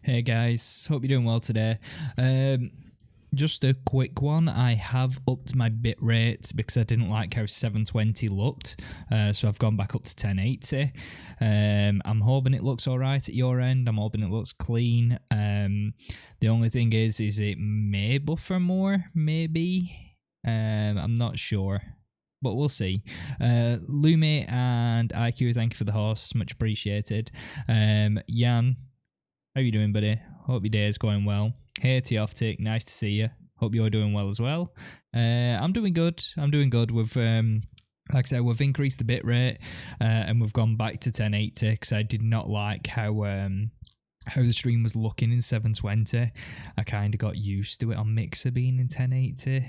Hey guys, hope you're doing well today. Just a quick one. I have upped my bitrate because I didn't like how 720 looked, so I've gone back up to 1080. I'm hoping it looks alright at your end. I'm hoping it looks clean. The only thing is it may buffer more, maybe. I'm not sure, but we'll see. Lume and IQ, thank you for the horse, much appreciated. Jan, how you doing, buddy? Hope your day is going well. Hey, Teoftic, nice to see you. Hope you're doing well as well. I'm doing good. We've, like I said, we've increased the bit rate and we've gone back to 1080 because I did not like how the stream was looking in 720. I kind of got used to it on Mixer being in 1080.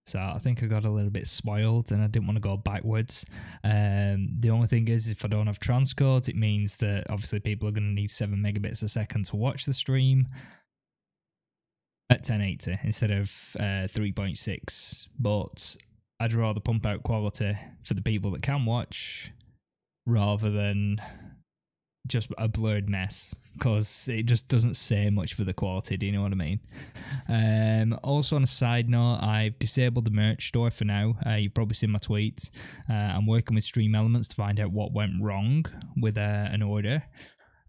So I think I got a little bit spoiled and I didn't want to go backwards. The only thing is if I don't have transcodes, it means that obviously people are going to need 7 megabits a second to watch the stream at 1080 instead of 3.6. But I'd rather pump out quality for the people that can watch rather than just a blurred mess, because it just doesn't say much for the quality. Do you know what I mean? Also, on a side note, I've disabled the merch store for now. You've probably seen my tweets. I'm working with Stream Elements to find out what went wrong with an order.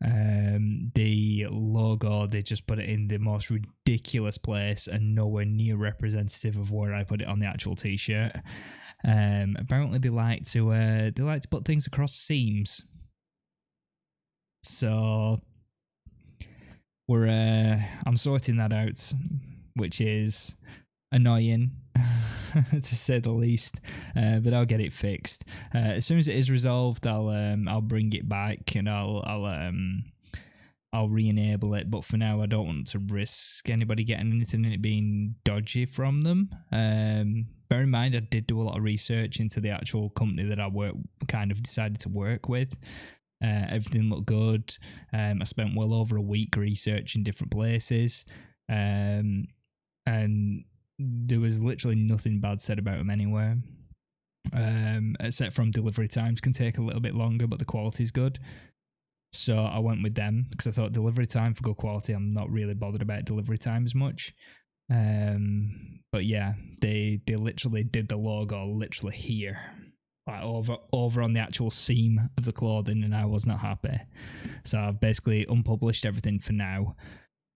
The logo, they just put it in the most ridiculous place and nowhere near representative of where I put it on the actual t-shirt. Apparently they like to put things across seams. So I'm sorting that out, which is annoying to say the least, but I'll get it fixed as soon as it is resolved. I'll bring it back and I'll re-enable it. But for now, I don't want to risk anybody getting anything and it being dodgy from them. Bear in mind, I did do a lot of research into the actual company that I decided to work with. Everything looked good. I spent well over a week researching different places, and there was literally nothing bad said about them anywhere, except from delivery times can take a little bit longer, but the quality's good. So I went with them because I thought delivery time for good quality. I'm not really bothered about delivery time as much. But yeah, they literally did the logo literally here, like over on the actual seam of the clothing, and I was not happy. So I've basically unpublished everything for now.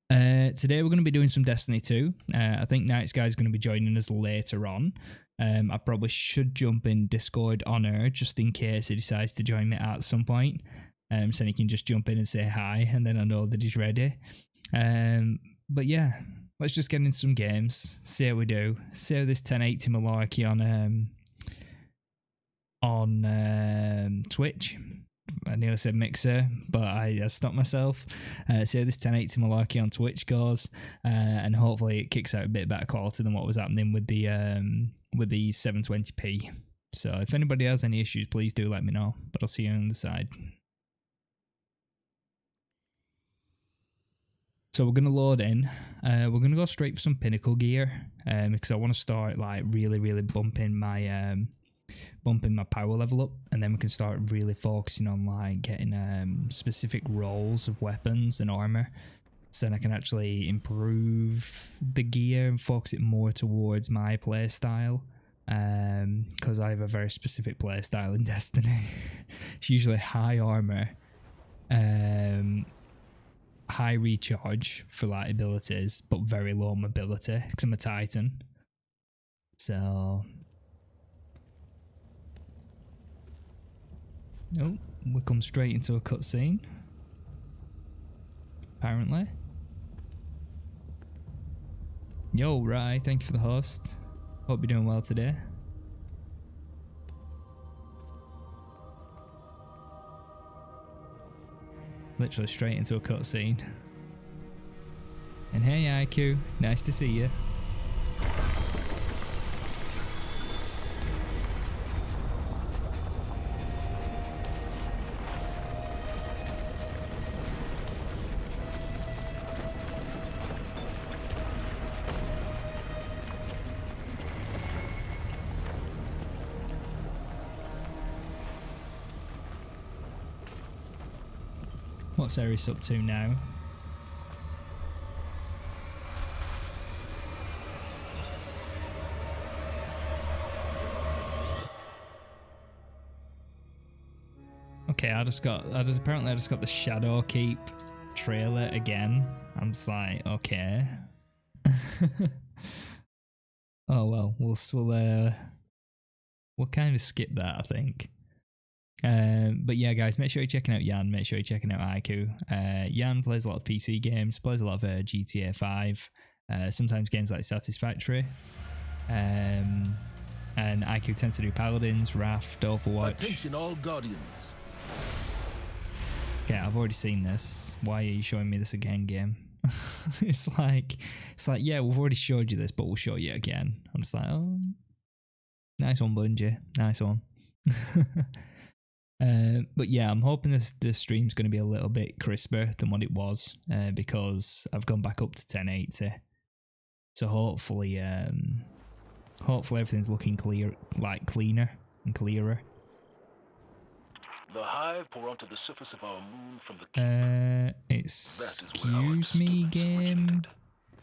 Today we're going to be doing some Destiny 2. I think Night Sky is going to be joining us later on. I probably should jump in Discord on her just in case he decides to join me at some point. So he can just jump in and say hi, and then I know that he's ready. But yeah, let's just get into some games, see how we do, see how this 1080 malarkey on Twitch. I nearly said Mixer, but I stopped myself. See how this 1080 malarkey on Twitch goes, and hopefully it kicks out a bit better quality than what was happening with the 720p. So if anybody has any issues, please do let me know, but I'll see you on the side. So we're going to load in. We're going to go straight for some pinnacle gear, because I want to start like really bumping my power level up, and then we can start really focusing on like getting specific roles of weapons and armor, so then I can actually improve the gear and focus it more towards my play style, because I have a very specific play style in Destiny. It's usually high armor, high recharge for like abilities, but very low mobility because I'm a Titan. So oh, we come straight into a cutscene, apparently. Yo, Rai, thank you for the host. Hope you're doing well today. Literally straight into a cutscene. And hey, IQ, nice to see you. What's Eris up to now? Okay, apparently I just got the Shadowkeep trailer again. I'm just like, okay. Oh well, we'll kind of skip that, I think. But yeah, guys, make sure you're checking out Jan. Make sure you're checking out Aiku. Jan plays a lot of PC games, plays a lot of GTA 5, sometimes games like Satisfactory. And Aiku tends to do Paladins, Raft, Overwatch. Attention all Guardians. Okay, I've already seen this. Why are you showing me this again, game? It's like, yeah, we've already showed you this, but we'll show you again. I'm just like, oh, nice one, Bungie. Nice one. But yeah, I'm hoping this stream's going to be a little bit crisper than what it was, because I've gone back up to 1080. So hopefully everything's looking cleaner and clearer. The hive pour onto the surface of our moon from the Excuse me, game.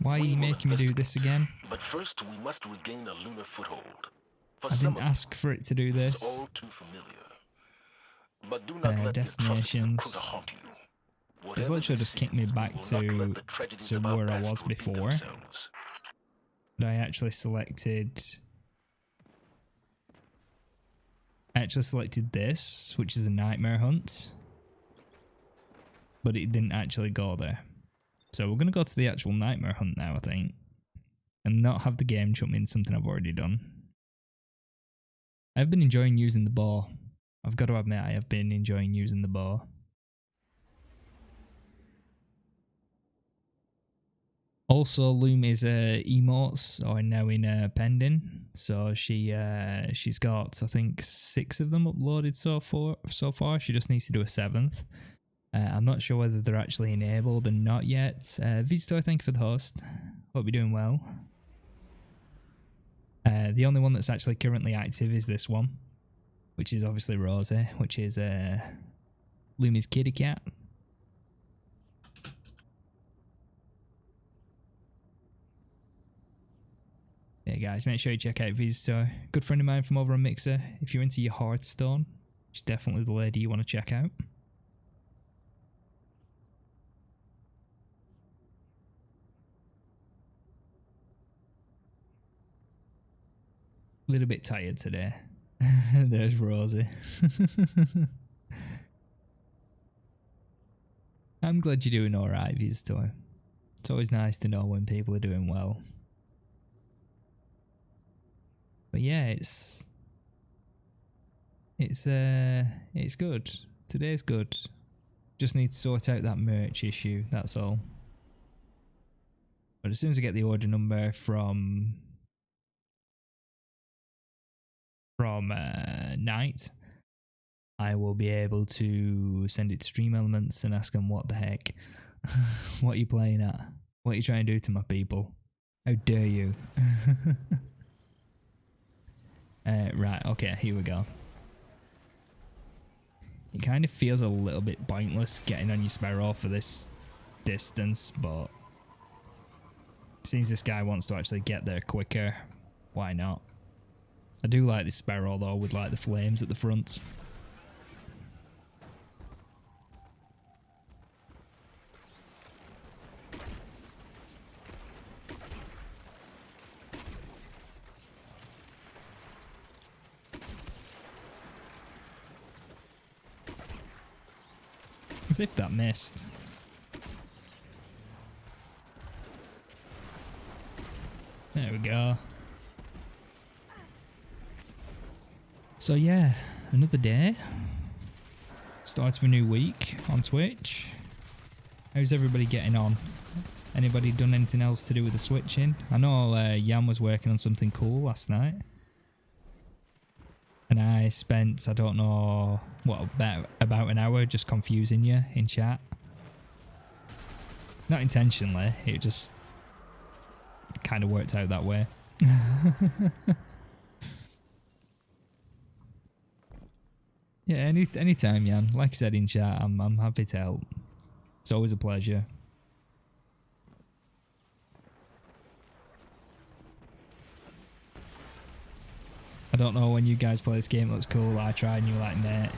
Why are you making me do this again? But first, we must regain a lunar foothold. For I didn't ask for it to do this this. is all too familiar. But do not let Destinations. haunt you. It's Whatever literally this just kicked me is, back we will not let the to tragedies of our where I past was repeat before. themselves. But I actually selected this, which is a nightmare hunt, but it didn't actually go there. So we're going to go to the actual nightmare hunt now, I think, and not have the game jump in something I've already done. I've been enjoying using the bow. I've got to admit, I have been enjoying using the bow. Also, Lumi's emotes are now in pending, so she's got, I think, 6 of them uploaded so far. She just needs to do a 7th. I'm not sure whether they're actually enabled or not yet. Visitor, thank you for the host. Hope you're doing well. The only one that's actually currently active is this one, which is obviously Rosie, which is Lumi's kitty cat. Yeah, guys, make sure you check out Visitor. Good friend of mine from over on Mixer. If you're into your Hearthstone, she's definitely the lady you want to check out. A little bit tired today. There's Rosie. I'm glad you're doing alright, Visitor. It's always nice to know when people are doing well. But yeah, it's good. Today's good. Just need to sort out that merch issue, that's all. But as soon as I get the order number from Knight, I will be able to send it to Stream Elements and ask them what the heck. What are you playing at? What are you trying to do to my people? How dare you? Right, okay, here we go. It kind of feels a little bit pointless getting on your Sparrow for this distance, but since this guy wants to actually get there quicker, why not? I do like this Sparrow though, with like the flames at the front. As if that missed. There we go. So yeah, another day. Starts for a new week on Twitch. How's everybody getting on? Anybody done anything else to do with the switching? I know Jan was working on something cool last night. And I spent, I don't know, what, about an hour just confusing you in chat. Not intentionally, it just kind of worked out that way. Yeah, anytime, Jan. Like I said in chat, I'm happy to help. It's always a pleasure. I don't know when you guys play this game, it looks cool. I tried and you're like, mate,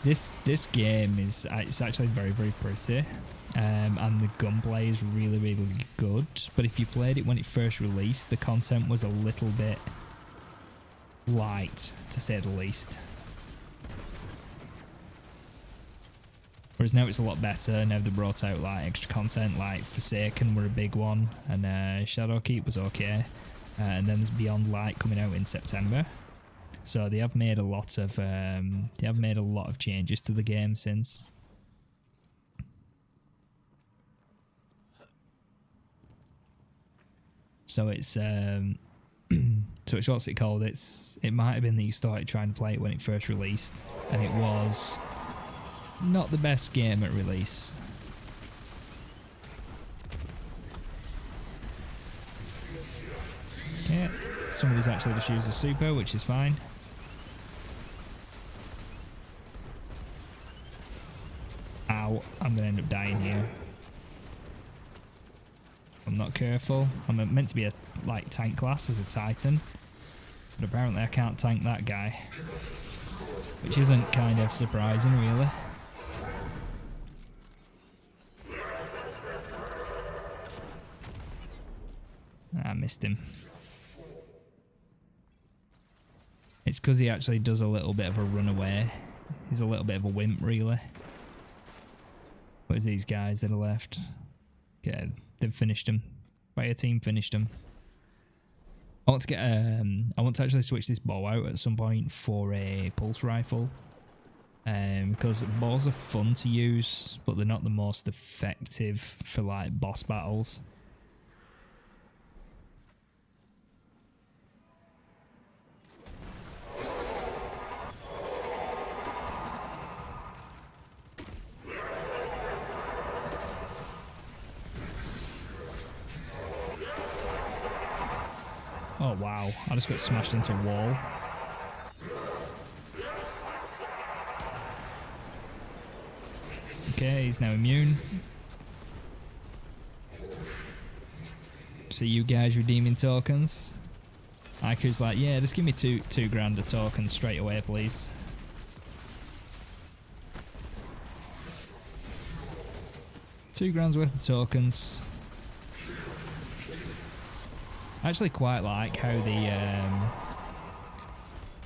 This game is it's actually very, very pretty, and the gunplay is really, really good. But if you played it when it first released, the content was a little bit light, to say the least. Whereas now it's a lot better. Now they brought out like extra content, like Forsaken were a big one, and Shadowkeep was okay, and then there's Beyond Light coming out in September. So they have made a lot of changes to the game since. So it's so it's what's it called? It might have been that you started trying to play it when it first released, and it was not the best game at release. Okay, somebody's actually just used a super, which is fine. Ow, I'm gonna end up dying here. I'm not careful. I'm meant to be a like tank class as a Titan, but apparently I can't tank that guy, which isn't kind of surprising, really. I missed him. It's because he actually does a little bit of a runaway. He's a little bit of a wimp, really. Where's these guys that are left? Okay, they've finished him. Fire team finished him. I want to get I want to actually switch this bow out at some point for a pulse rifle. Because bows are fun to use, but they're not the most effective for like boss battles. Oh wow, I just got smashed into a wall. Okay, he's now immune. See you guys redeeming tokens. Iku's like, yeah, just give me two grand of tokens straight away, please. $2 worth of tokens. I actually quite like how the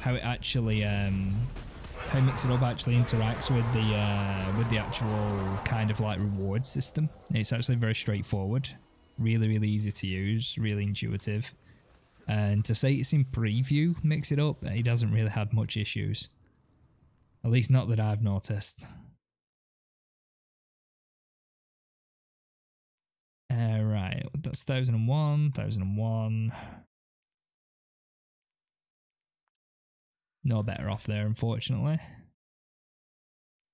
how it actually how Mix It Up actually interacts with the actual kind of like reward system. It's actually very straightforward, really easy to use, really intuitive. And to say it's in preview, Mix It Up, it hasn't really had much issues. At least not that I've noticed. Right, that's 1001. No better off there, unfortunately.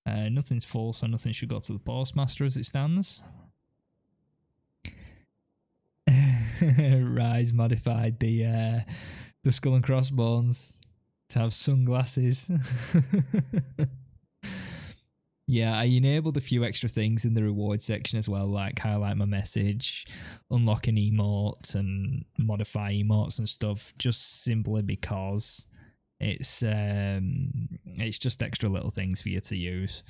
Nothing's full, so nothing should go to the postmaster as it stands. Rise modified the skull and crossbones to have sunglasses. Yeah, I enabled a few extra things in the reward section as well, like highlight my message, unlock an emote, and modify emotes and stuff, just simply because it's just extra little things for you to use.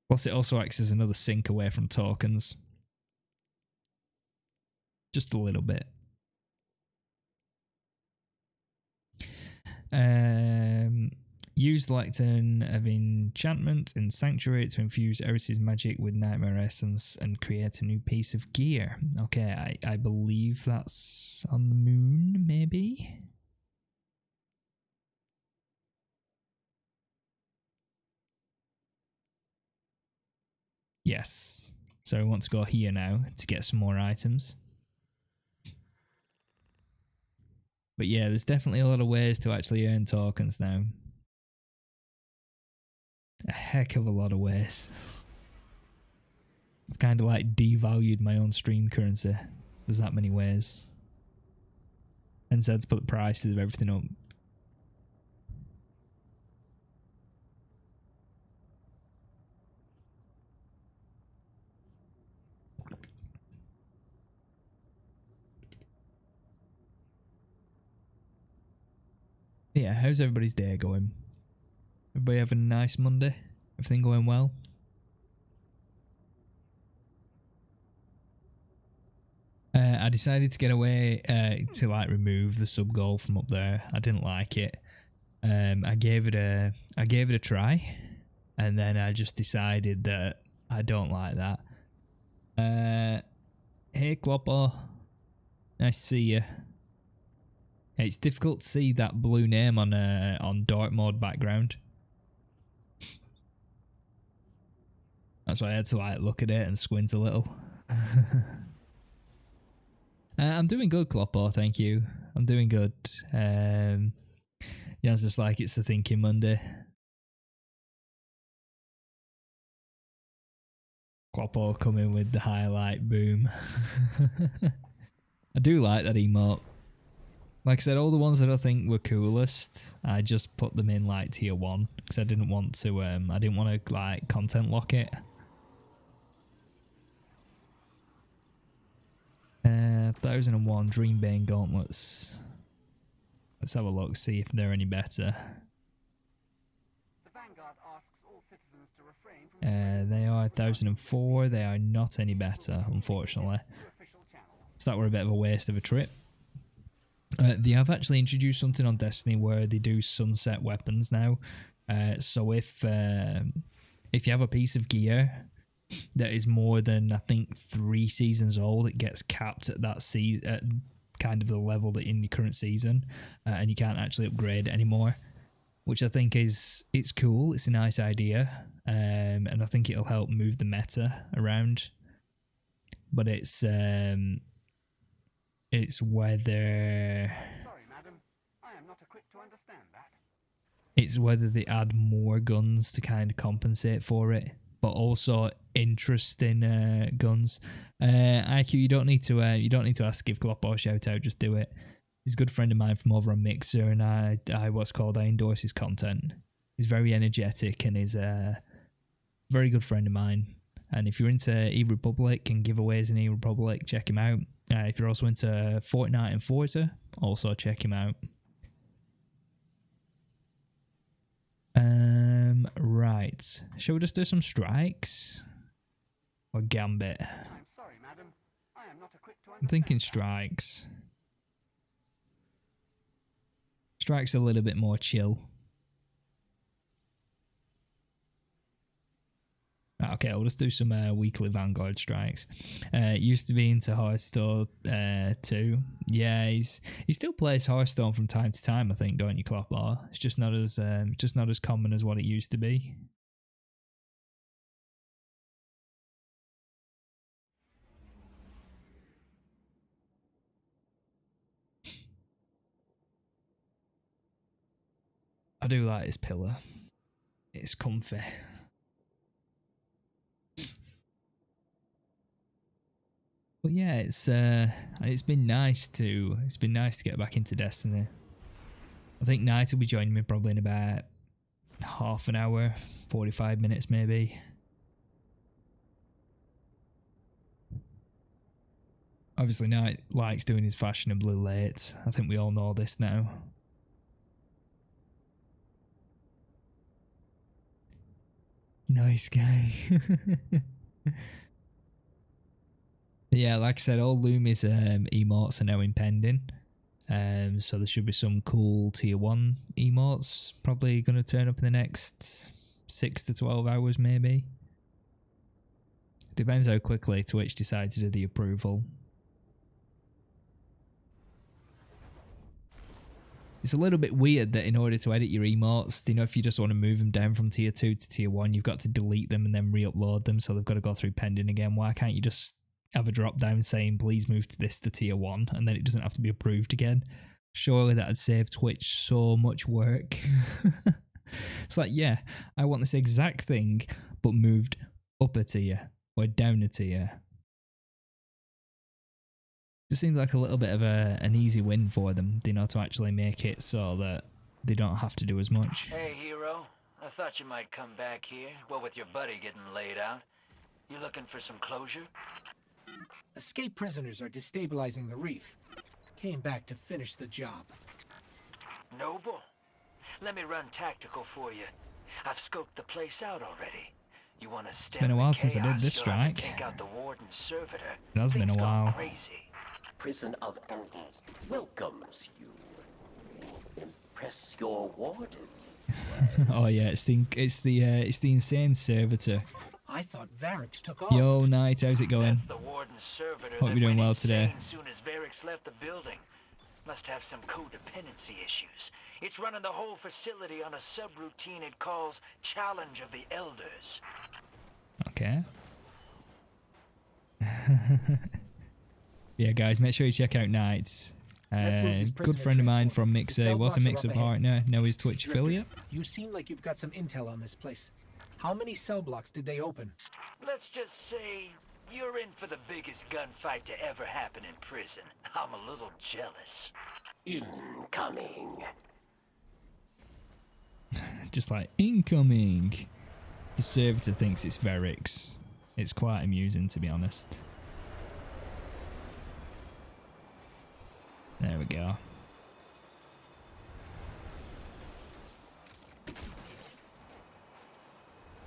Plus, it also acts as another sink away from tokens. Just a little bit. Use the lectern of enchantment in Sanctuary to infuse Eris's magic with Nightmare Essence and create a new piece of gear. Okay, I believe that's on the moon, maybe? Yes. So I want to go here now to get some more items. But yeah, there's definitely a lot of ways to actually earn tokens now. A heck of a lot of ways. I've kind of like devalued my own stream currency. There's that many ways. And said to put the prices of everything up. Yeah, how's everybody's day going? Everybody having a nice Monday? Everything going well? I decided to get away to like remove the sub goal from up there. I didn't like it. I gave it a try, and then I just decided that I don't like that. Hey Klopper, nice to see you. It's difficult to see that blue name on dark mode background. That's why I had to like look at it and squint a little. I'm doing good, Klopper, thank you. I'm doing good. Yeah, it's just like it's the Thinking Monday. Klopper coming with the highlight boom. I do like that emote. Like I said, all the ones that I think were coolest, I just put them in like tier 1 because I didn't want to like content lock it. 1001 Dreambane gauntlets. Let's have a look, see if they're any better. The Vanguard asks all citizens to refrain from They are 1004. They are not any better, unfortunately. official channels. So that were a bit of a waste of a trip. They have actually introduced something on Destiny where they do sunset weapons now. So if you have a piece of gear that is more than I think 3 seasons old, it gets capped at that season, at kind of the level that in the current season, and you can't actually upgrade anymore. Which I think it's cool. It's a nice idea, and I think it'll help move the meta around. But it's whether Sorry, madam. I am not equipped to understand that. it's whether they add more guns to kind of compensate for it, but also interesting guns. IQ, you don't need to ask if Gloppo a shout out. Just do it. He's a good friend of mine from over on Mixer, and I endorse his content. He's very energetic and is a very good friend of mine. And if you're into eRepublic and giveaways in eRepublic, check him out. If you're also into Fortnite and Forza, also check him out. Right. Shall we just do some strikes? Or Gambit? I'm sorry, madam. I am not equipped to I'm understand thinking that. strikes. Strikes a little bit more chill. Okay, I'll just do some weekly Vanguard strikes. Used to be into Hearthstone too. Yeah, he still plays Hearthstone from time to time. I think, don't you, Klopper? It's just not as common as what it used to be. I do like this pillar. It's comfy. But yeah, it's been nice to get back into Destiny. I think Knight will be joining me probably in about half an hour, 45 minutes maybe. Obviously Knight likes doing his fashionably late. I think we all know this now. Nice guy. Yeah, like I said, all Lumi's emotes are now impending. So there should be some cool tier 1 emotes probably going to turn up in the next 6 to 12 hours maybe. Depends how quickly Twitch decides to do the approval. It's a little bit weird that in order to edit your emotes, if you just want to move them down from tier 2 to tier 1, you've got to delete them and then re-upload them, so they've got to go through pending again. Why can't you just have a drop down saying please move to this to tier 1 and then it doesn't have to be approved again? Surely that'd save Twitch so much work. It's like, yeah, I want this exact thing but moved up a tier or down a tier. It seems like a little bit of an easy win for them, to actually make it so that they don't have to do as much. Hey, hero. I thought you might come back here. What with your buddy getting laid out? You looking for some closure? Escaped prisoners are destabilizing the reef. Came back to finish the job. Noble. Let me run tactical for you. I've scoped the place out already. You want to stem been a the while since I did chaos, this you'll have to strike. take out the Warden's servitor. It has been a Things gone while. Crazy. Prison of Elders welcomes you. Impress your warden. Oh yeah, it's the insane servitor. I thought Varix took off. Yo, Knight, how's it going? That's the Warden's servitor Hope that you're doing went well insane today. soon as Varix left the building. Must have some codependency issues. It's running the whole facility on a subroutine it calls Challenge of the Elders. Okay. Yeah, guys, make sure you check out Knights. Let's move this Good prisoner friend of mine transport. from The Mixer, cell was a blocks are Mixer up ahead. partner, now he's Twitch Drifter, affiliate. you seem like you've got some intel on this place. How many cell blocks did they open? Let's just say you're in for the biggest gunfight to ever happen in prison. I'm a little jealous. Incoming. Just like, incoming. The servitor thinks it's Varix. It's quite amusing, to be honest. There we go.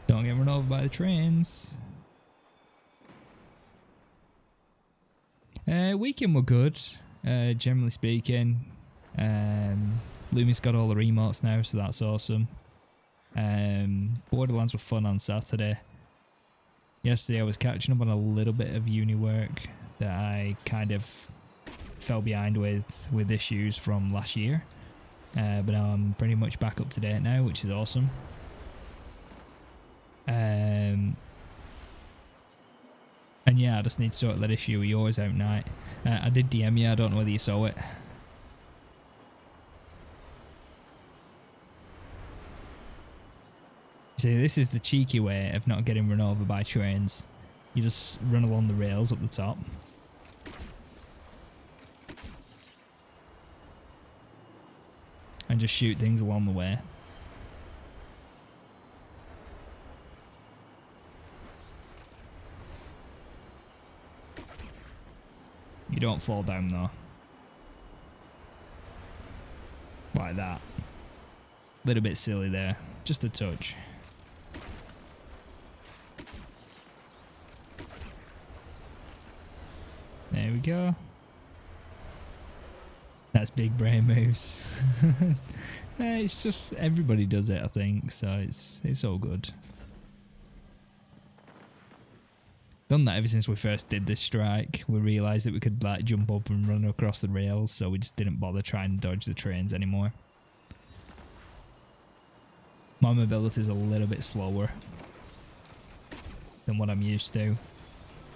Don't get run over by the trains. Weekend were good, generally speaking. Lumi's got all the remotes now, so that's awesome. Borderlands were fun on Saturday. Yesterday I was catching up on a little bit of uni work that I kind of fell behind with issues from last year. But now I'm pretty much back up to date now, which is awesome. And yeah, I just need to sort that issue of yours out, Night. I did DM you, I don't know whether you saw it. See, this is the cheeky way of not getting run over by trains. You just run along the rails up the top. And just shoot things along the way. You don't fall down though. Like that. Little bit silly there. Just a touch. There we go. That's big brain moves. It's just everybody does it, I think, so it's all good. Done that ever since we first did this strike. We realised that we could like jump up and run across the rails, so we just didn't bother trying to dodge the trains anymore. My mobility is a little bit slower than what I'm used to,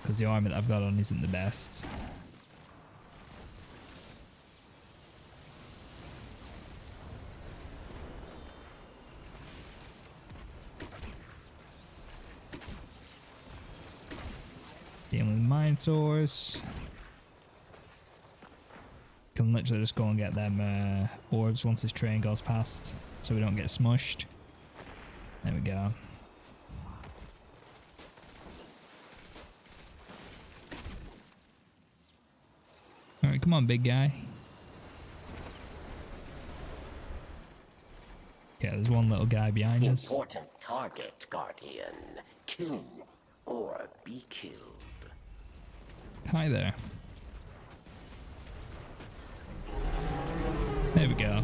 because the armor that I've got on isn't the best. Dealing with Minotaurs. Can literally just go and get them orbs once this train goes past, so we don't get smushed. There we go. Alright, come on, big guy. Yeah, there's one little guy behind us. Important target, Guardian. Kill or be killed. Hi there. There we go.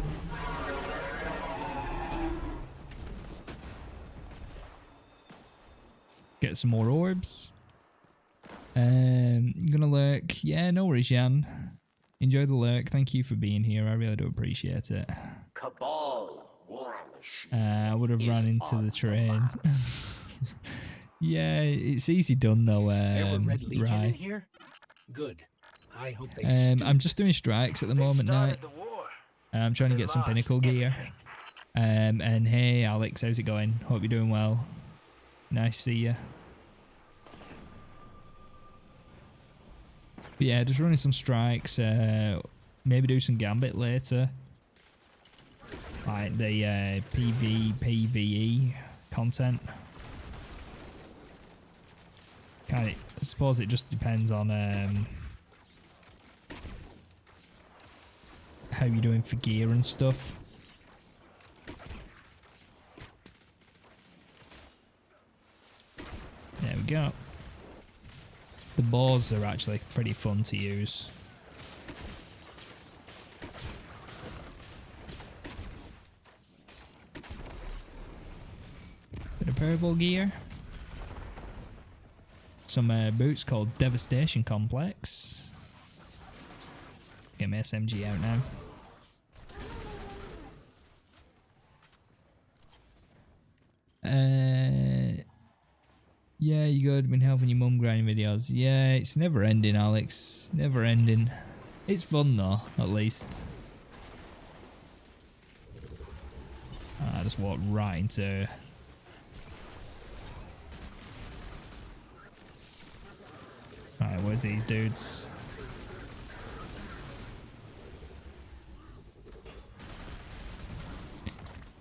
Get some more orbs. Gonna lurk. Yeah, no worries, Jan. Enjoy the lurk. Thank you for being here. I really do appreciate it. Cabal war machine. I would have run into the train. Yeah, it's easy done though. There were Red Legion in Right. here? Good. I hope they I'm just doing strikes at the They moment now. started the war. I'm trying to They get some lost pinnacle gear. everything. And hey, Alex, how's it going? Hope you're doing well. Nice to see you. But yeah, just running some strikes. Maybe do some Gambit later. Like the PvE content. Kind of, I suppose it just depends on how you're doing for gear and stuff. go. The bows are actually pretty fun to use. Bit of purple gear. Some boots called Devastation Complex. Get my SMG out now. Yeah, you good. Been helping your mum grinding videos. Yeah, it's never ending, Alex. Never ending. It's fun though, at least. I just walked right into. Alright, where's these dudes?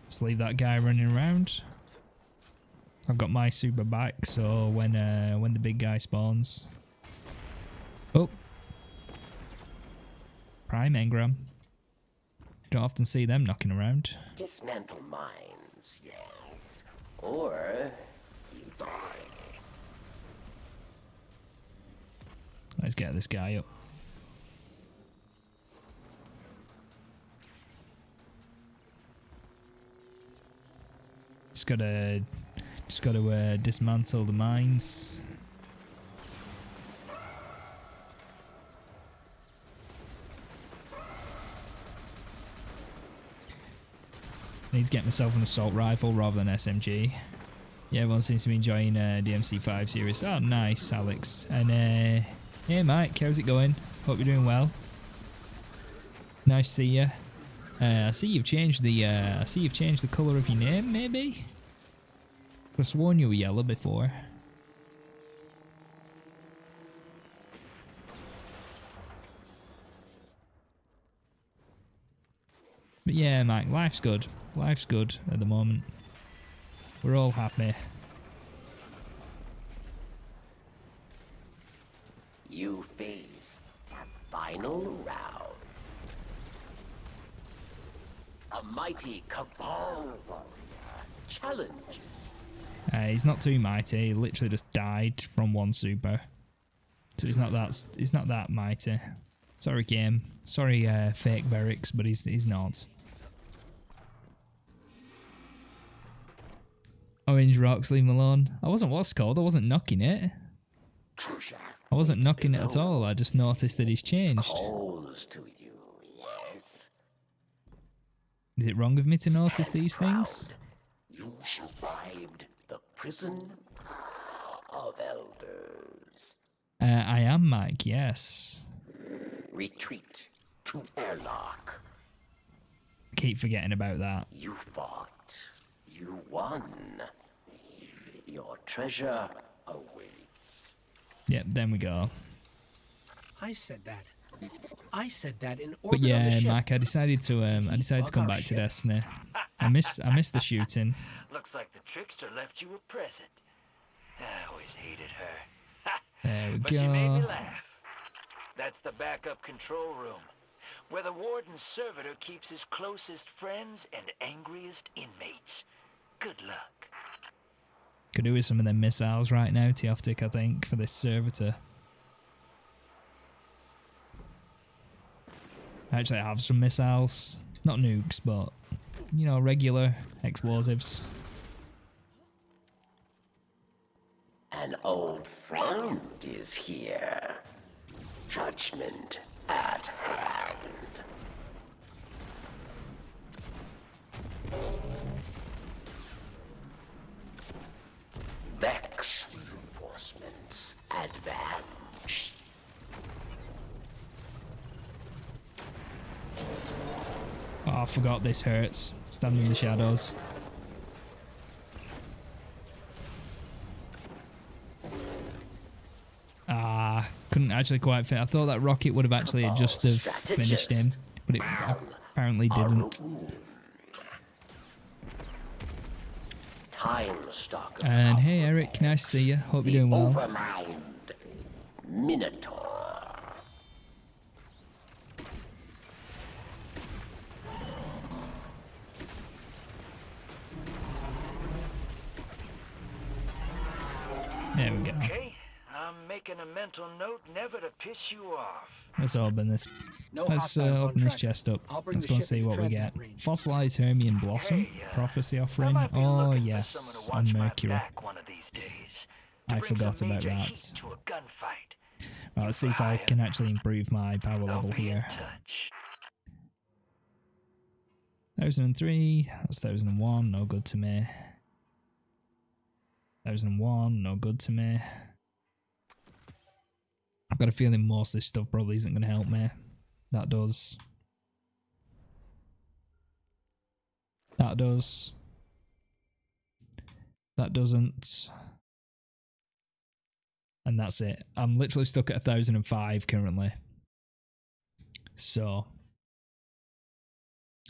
Just leave that guy running around. I've got my super back, so when the big guy spawns. Oh. Prime Engram. Don't often see them knocking around. Dismantle mines, yes. Or you die. Let's get this guy up. Just gotta dismantle the mines. Need to get myself an assault rifle rather than SMG. Yeah, everyone seems to be enjoying DMC5 series. Oh, nice, Alex. And hey, Mike, how's it going? Hope you're doing well. Nice to see you. I see you've changed the. I see you've changed the color of your name, maybe. I've sworn you were yellow before. But yeah, Mike, life's good. Life's good at the moment. We're all happy. You face the final round. A mighty Cabal warrior challenges. He's not too mighty. He literally just died from one super, so he's not that mighty. Sorry, game. Sorry, fake Berix, but he's not. Orange rocks, leave him alone. I wasn't what's called. I wasn't knocking it. I wasn't knocking it at all. I just noticed that he's changed. Calls to you, yes. Is it wrong of me to notice these things? You survived the prison of elders. I am Mike, yes. Retreat to airlock. Keep forgetting about that. You fought. You won. Your treasure awaits. Yep, then we go. I said that. I said that in But orbit on the yeah, ship. Mike, I decided to come back to Destiny. I miss the shooting. Looks like the trickster left you a present. I always hated her. There we But she made me go. laugh. That's the backup control room, where the warden's servitor keeps his closest friends and angriest inmates. Good luck. Could do with some of them missiles right now, Teoftic, I think, for this servitor. I actually have some missiles. Not nukes, but, you know, regular explosives. An old friend is here. Judgment at hand. Vex reinforcements advance. Oh, I forgot this hurts. Standing in the shadows. Couldn't actually quite fit. I thought that rocket would have actually just have finished him, but it apparently didn't. Time stalker. And hey Eric, nice to see you. Hope you're doing well. Overmind Minotaur. There we go. Okay, I'm making a mental note never to piss you off. Let's open this. No Let's hostiles on open this track. chest up. I'll bring Let's the go and ship see into what we transmit get. range. Fossilized Hermian Blossom. Hey, Prophecy I offering. might be Oh looking for yes, someone to on watch my Mercury. back one of these days. To I bring forgot some about major that. heat to a gunfight. Right, let's see if I can actually improve my power I'll level be here. in touch. 1003. That's 1001. No good to me. 1001. No good to me. I've got a feeling most of this stuff probably isn't going to help me. That does. That does. That doesn't. And that's it. I'm literally stuck at 1005 currently. So,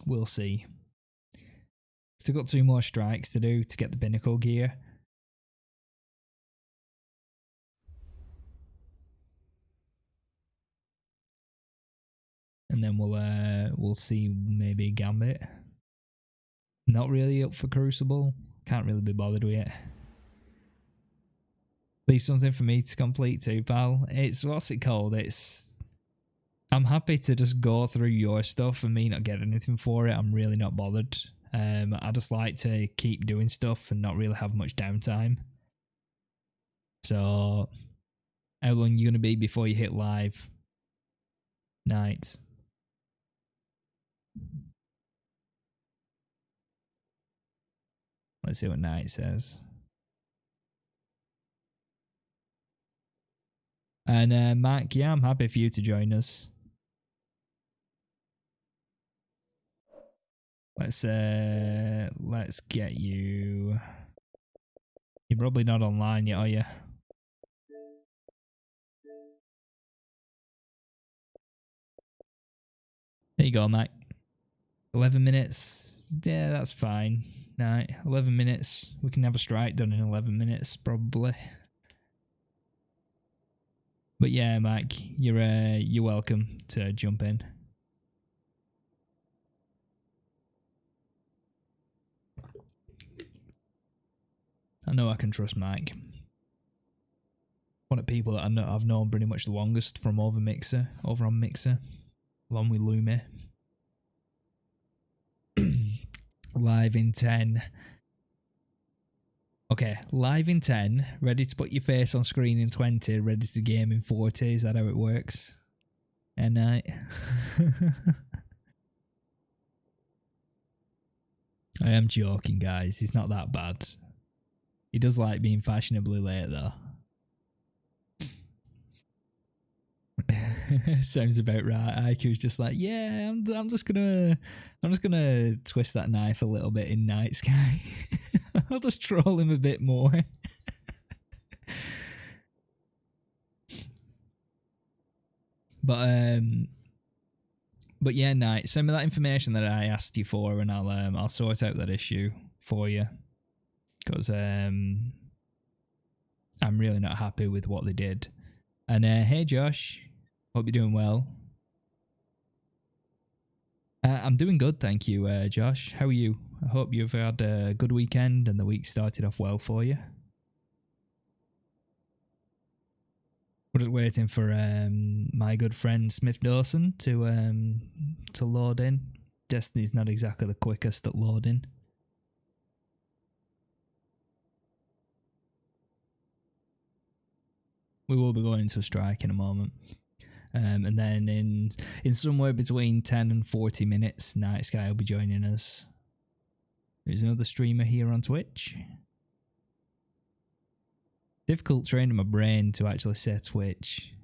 we'll see. Still got 2 more strikes to do to get the binnacle gear. And then we'll see maybe Gambit. Not really up for Crucible. Can't really be bothered with it. Leave something for me to complete too, pal. It's, what's it called? It's, I'm happy to just go through your stuff and me not get anything for it. I'm really not bothered. I just like to keep doing stuff and not really have much downtime. So, how long you gonna be before you hit live? Night. Let's see what Night says. And Mac, yeah, I'm happy for you to join us. Let's get you. You're probably not online yet, are you? There you go, Mac. 11 minutes. Yeah, that's fine. No, 11 minutes. We can have a strike done in 11 minutes, probably. But yeah, Mac, you're welcome to jump in. I know I can trust Mike. One of the people that I've known pretty much the longest from over on Mixer, along with Lumi. Live in 10. Okay, live in 10, ready to put your face on screen in 20, ready to game in 40. Is that how it works? At night. I am joking, guys. He's not that bad. He does like being fashionably late, though. Sounds about right. IQ's just like, yeah, I'm just gonna twist that knife a little bit in Night Sky. I'll just troll him a bit more. But yeah, Night, send me that information that I asked you for, and I'll sort out that issue for you. Because I'm really not happy with what they did. And hey, Josh, hope you're doing well. I'm doing good, thank you, Josh. How are you? I hope you've had a good weekend and the week started off well for you. We're just waiting for my good friend Smith Dawson to load in. Destiny's not exactly the quickest at loading. We will be going into a strike in a moment. And then in somewhere between 10 and 40 minutes, Night Sky will be joining us. There's another streamer here on Twitch. Difficult training my brain to actually say Twitch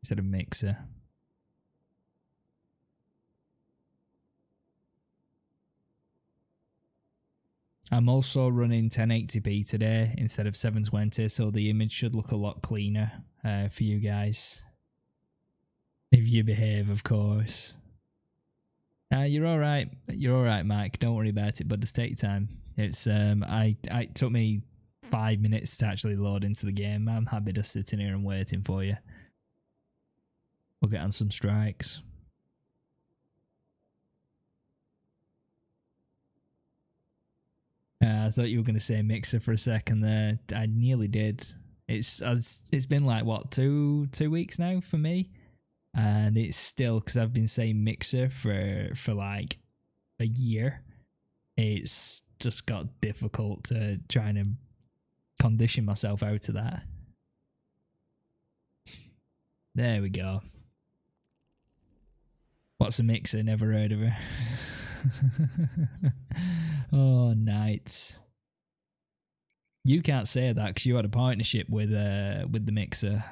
instead of Mixer. I'm also running 1080p today instead of 720, so the image should look a lot cleaner for you guys. If you behave, of course. You're alright. You're alright, Mike. Don't worry about it, but just take your time. It's it took me 5 minutes to actually load into the game. I'm happy just sitting here and waiting for you. We'll get on some strikes. I thought you were going to say Mixer for a second there. I nearly did. It's been like what 2 weeks now for me, and it's still, because I've been saying Mixer for like a year. It's just got difficult to trying to condition myself out of that. There we go. What's a Mixer? Never heard of her. Oh, night. You can't say that because you had a partnership with the Mixer.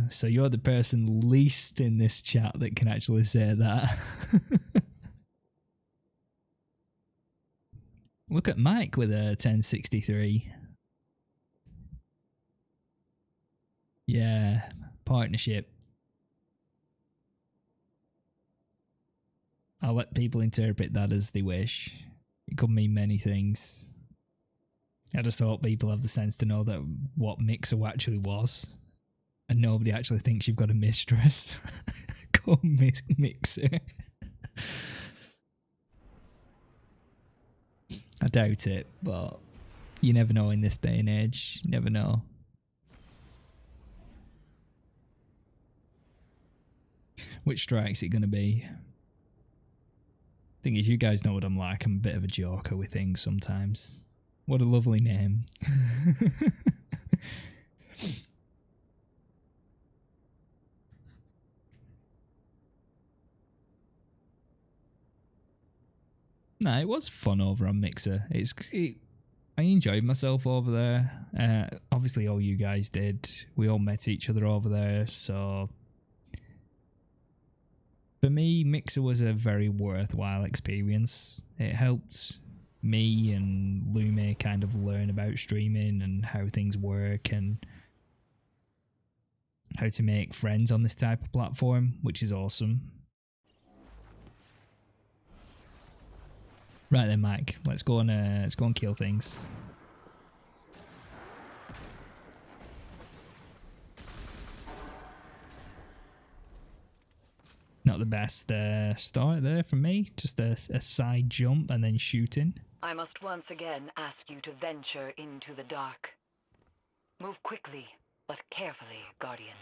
So you're the person least in this chat that can actually say that. Look at Mike with a 1063. Yeah, partnership. I'll let people interpret that as they wish. It could mean many things. I just thought people have the sense to know that what Mixer actually was. And nobody actually thinks you've got a mistress. Call Mixer. I doubt it, but you never know in this day and age. You never know. Which strike's it going to be? Thing is, you guys know what I'm like. I'm a bit of a joker with things sometimes. What a lovely name. Nah, it was fun over on Mixer. I enjoyed myself over there. Obviously, all you guys did. We all met each other over there, so for me, Mixer was a very worthwhile experience. It helped me and Lume kind of learn about streaming and how things work and how to make friends on this type of platform, which is awesome. Right then, Mike. Let's go and kill things. Not the best start there from me. Just a side jump and then shooting. I must once again ask you to venture into the dark. Move quickly, but carefully, Guardian.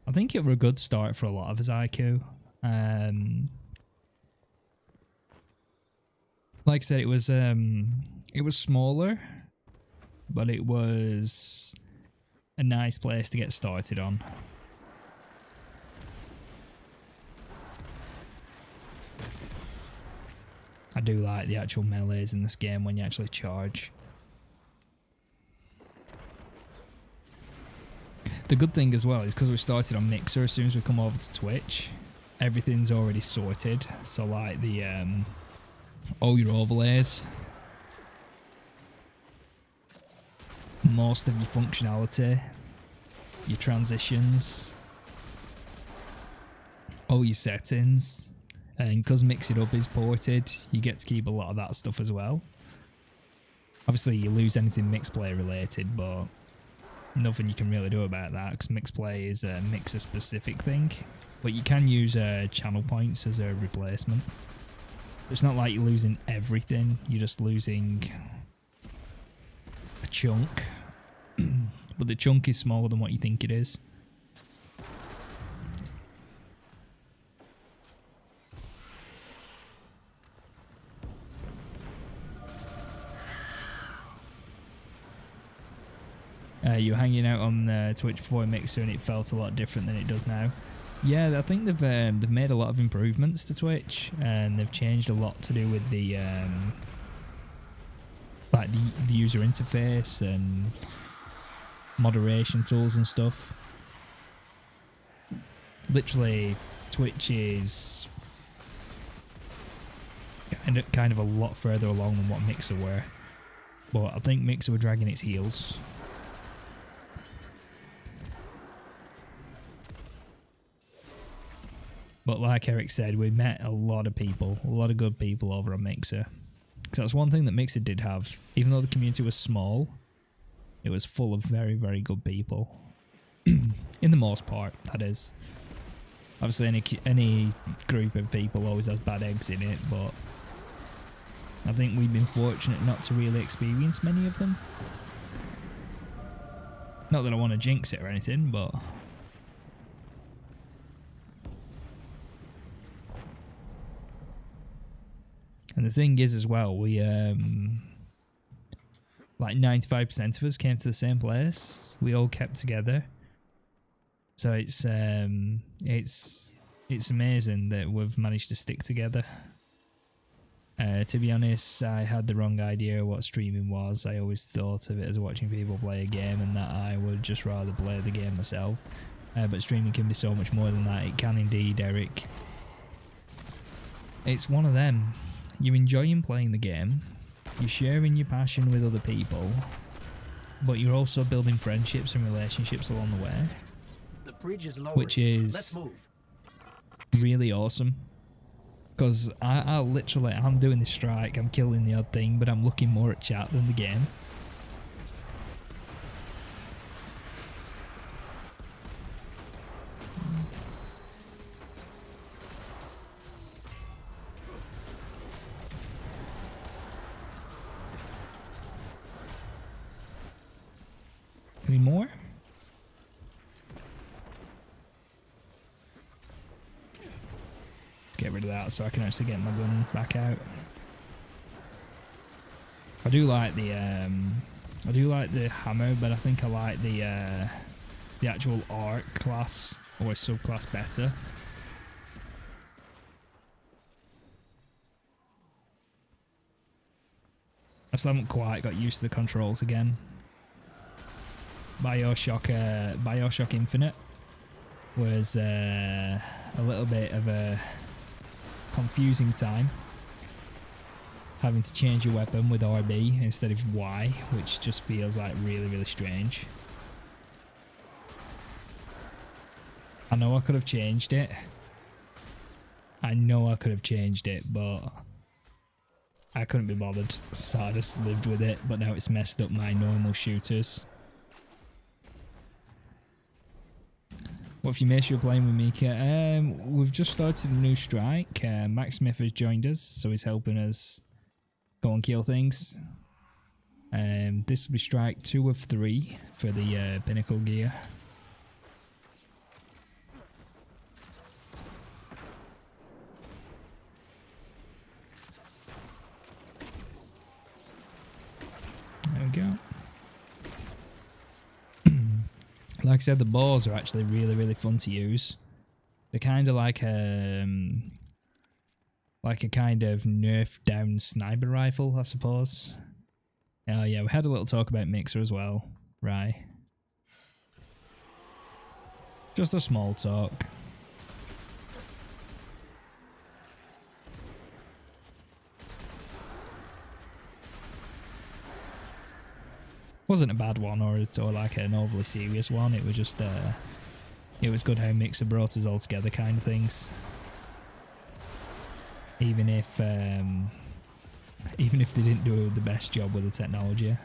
I think it was a good start for a lot of us, IQ. Like I said, it was smaller, but it was a nice place to get started on. I do like the actual melees in this game when you actually charge. The good thing as well is because we started on Mixer, as soon as we come over to Twitch, everything's already sorted. So like the all your overlays, most of your functionality, your transitions, all your settings, and because Mix It Up is ported, you get to keep a lot of that stuff as well. Obviously you lose anything Mixplay related, but nothing you can really do about that because Mixplay is a Mixer specific thing, but you can use channel points as a replacement. It's not like you're losing everything, you're just losing a chunk, but the chunk is smaller than what you think it is. You were hanging out on Twitch before Mixer and it felt a lot different than it does now. Yeah, I think they've made a lot of improvements to Twitch and they've changed a lot to do with the like the user interface and moderation tools and stuff. Literally, Twitch is kind of a lot further along than what Mixer were, but I think Mixer were dragging its heels. But like Eric said, we met a lot of people, a lot of good people over on Mixer. Because that's one thing that Mixer did have. Even though the community was small, it was full of very, very good people. In the most part, that is. Obviously, any group of people always has bad eggs in it, but I think we've been fortunate not to really experience many of them. Not that I want to jinx it or anything, but... And the thing is as well, we, like 95% of us came to the same place. We all kept together. So it's amazing that we've managed to stick together. To be honest, I had the wrong idea what streaming was. I always thought of it as watching people play a game and that I would just rather play the game myself. But streaming can be so much more than that. It can indeed, Eric. It's one of them. You're enjoying playing the game, you're sharing your passion with other people, but you're also building friendships and relationships along the way, The bridge is lowered. which is Let's move. really awesome. Because I'm doing this strike, I'm killing the odd thing, but I'm looking more at chat than the game. Any more? Let's get rid of that so I can actually get my gun back out. I do like the hammer, but I think I like the actual arc class or subclass better. I still haven't quite got used to the controls again. Bioshock Infinite was a little bit of a confusing time, having to change your weapon with RB instead of Y, which just feels like really, really strange. I know I could have changed it. But I couldn't be bothered, so I just lived with it, but now it's messed up my normal shooters. What if you miss you're playing with Mika? We've just started a new strike. Max Smith has joined us, so he's helping us go and kill things. This will be strike 2 of 3 for the pinnacle gear. There we go. Like I said, the balls are actually really, really fun to use. They're kind of like a kind of nerfed down sniper rifle, I suppose. Oh yeah, we had a little talk about Mixer as well, right? Just a small talk. Wasn't a bad one or like an overly serious one. It was just it was good how Mixer brought us all together kind of things. Even if they didn't do the best job with the technology.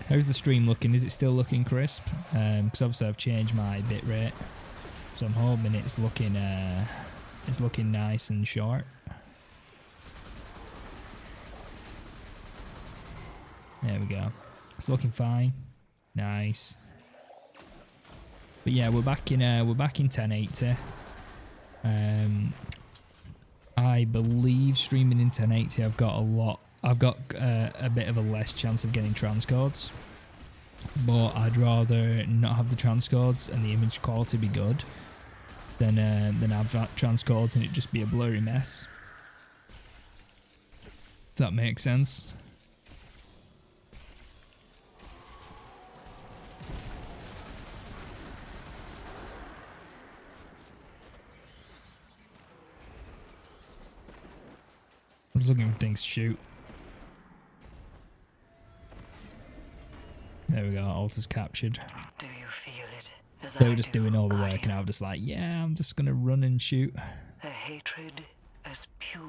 How's the stream looking? Is it still looking crisp? Because obviously I've changed my bitrate, so I'm hoping it's looking nice and sharp. There we go. It's looking fine. Nice. But yeah, we're back in 1080. I believe streaming in 1080 I've got a bit of a less chance of getting transcodes. But I'd rather not have the transcodes and the image quality be good than have that transcodes and it just be a blurry mess. If that makes sense. I'm just looking for things to shoot. There we go, Alta's captured. Do you feel it? As They I were just do, doing all the work Guardian? and I was just like, yeah, I'm just gonna run and shoot. A hatred as pure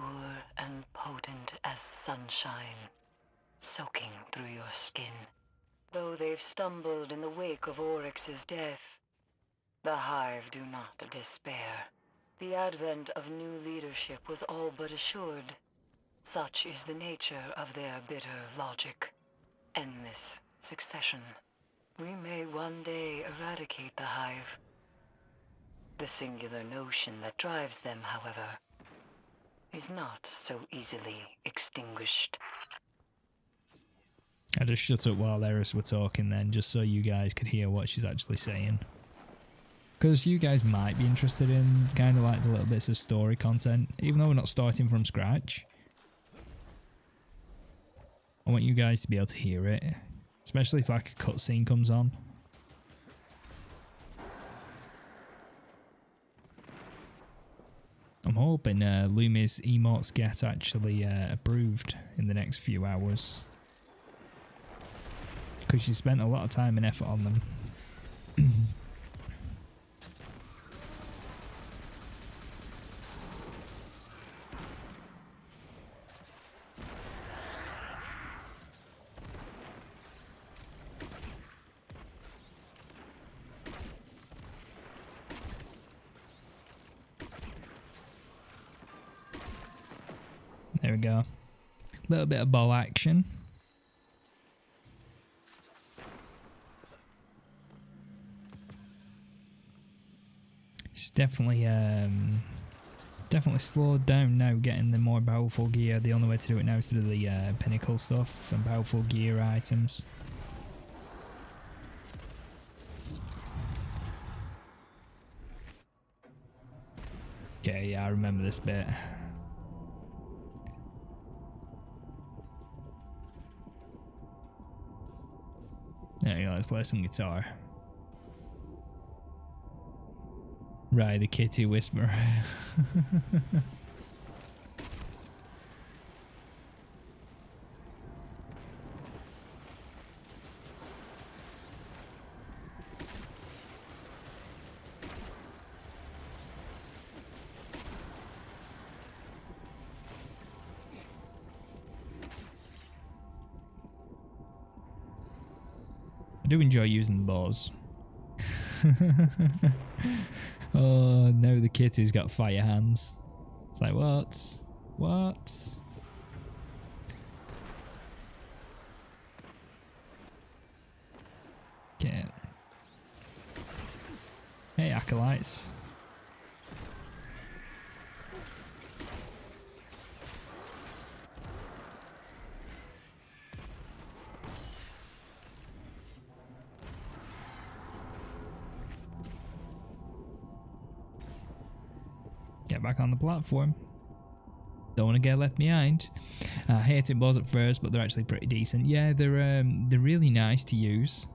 and potent as sunshine, soaking through your skin. Though they've stumbled in the wake of Oryx's death, The Hive do not despair. The advent of new leadership was all but assured. Such is the nature of their bitter logic. Endless succession. We may one day eradicate the Hive. The singular notion that drives them, however, is not so easily extinguished. I just shut up while Eris were talking then, just so you guys could hear what she's actually saying. Because you guys might be interested in kind of like the little bits of story content, even though we're not starting from scratch. I want you guys to be able to hear it, especially if like a cutscene comes on. I'm hoping Lumi's emotes get actually approved in the next few hours. Because she spent a lot of time and effort on them. There we go. Little bit of bow action. It's definitely definitely slowed down now, getting the more powerful gear. The only way to do it now is to do the pinnacle stuff and powerful gear items. Okay, yeah, I remember this bit. There you go, let's play some guitar. Right, the kitty whisperer. I do enjoy using the bows. Oh, now the kitty's got fire hands. It's like, what? What? Okay. Hey, acolytes. Get back on the platform. Don't want to get left behind. I hated bows at first, but they're actually pretty decent. Yeah, they're really nice to use.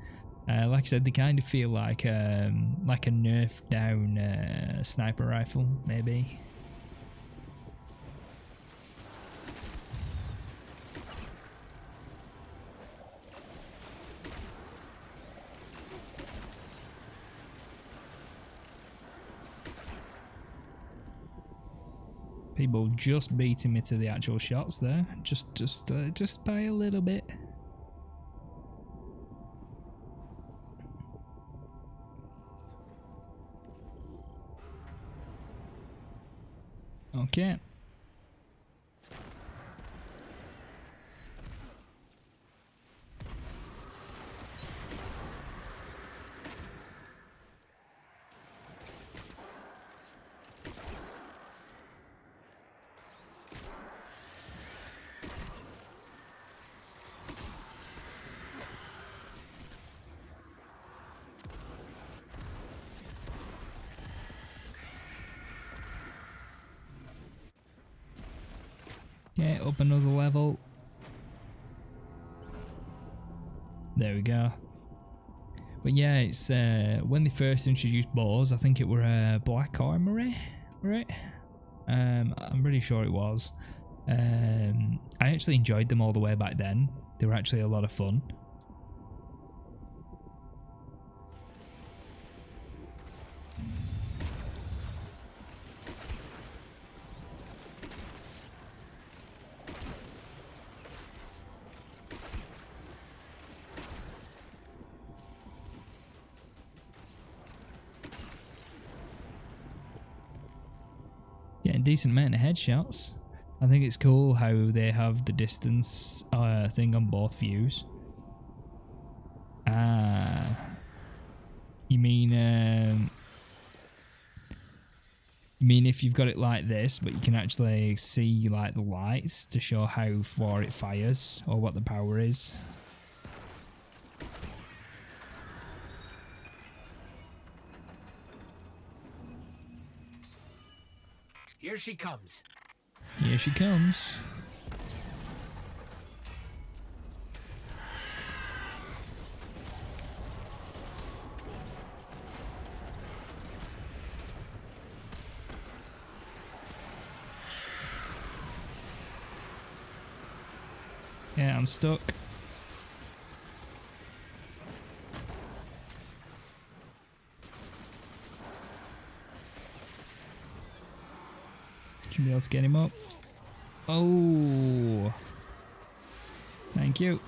Like I said, they kind of feel like a nerfed down sniper rifle, maybe. People just beating me to the actual shots there, just by a little bit. Okay. Okay, up another level. There we go. But yeah, it's when they first introduced bows, I think it were Black Armory, right? I'm pretty sure it was. I actually enjoyed them all the way back then. They were actually a lot of fun. decent amount of headshots. I think it's cool how they have the distance thing on both views. You mean if you've got it like this, but you can actually see like the lights to show how far it fires or what the power is? Here she comes. Here she comes. Yeah, I'm stuck. Should be able to get him up. Oh, thank you.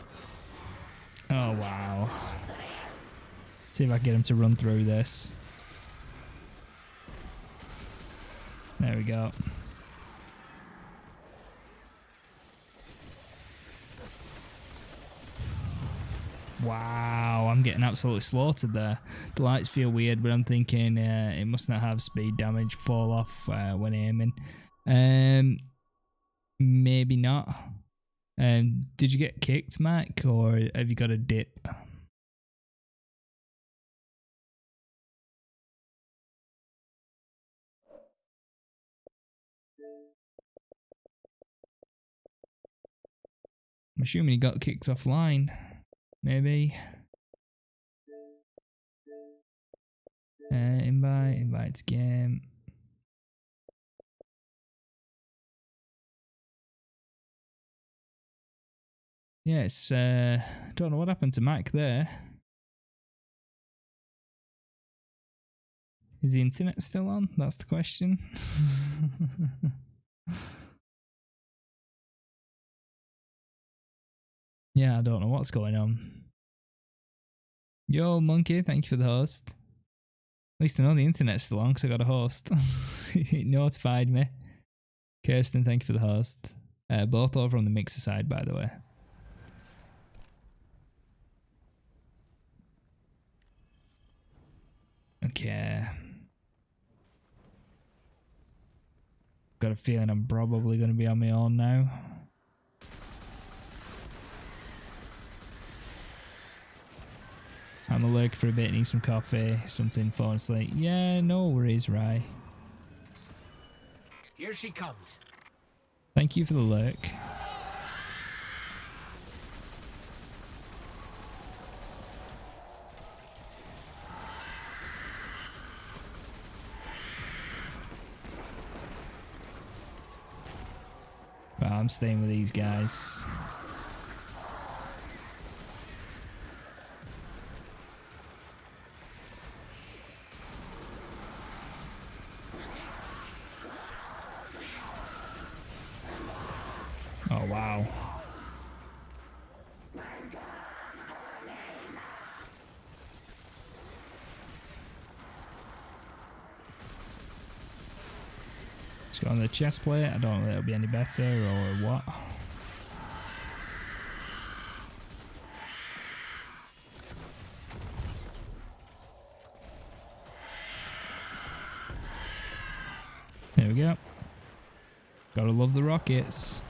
Oh wow. See if I can get him to run through this. There we go. Wow, I'm getting absolutely slaughtered there. The lights feel weird, but I'm thinking it must not have speed damage fall off when aiming. Maybe not. Did you get kicked, Mac, or have you got a dip? I'm assuming he got kicked offline. Maybe. Invite to game. Yes, don't know what happened to Mac there. Is the internet still on? That's the question. Yeah, I don't know what's going on. Yo, Monkey, thank you for the host. At least I know the internet's still on because I got a host. It notified me. Kirsten, thank you for the host. Both over on the mixer side, by the way. Okay. Got a feeling I'm probably going to be on my own now. I'm allergic for a bit, need some coffee, something, falling asleep. Yeah, no worries, Rye. Here she comes. Thank you for the lurk. Well, I'm staying with these guys. Oh, wow. Let's go on the chest plate. I don't know if it'll be any better or what. There we go. Gotta love the rockets.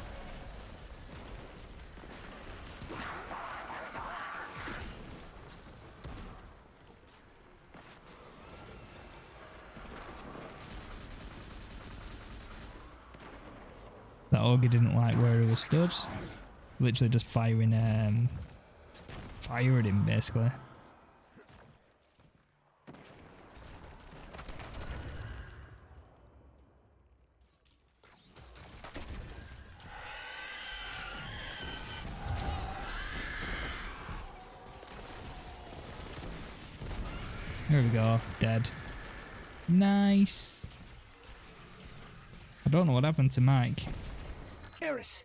That ogre didn't like where he was stood. Literally just firing fire at him basically. Here we go, dead. Nice. I don't know what happened to Mike. Eris,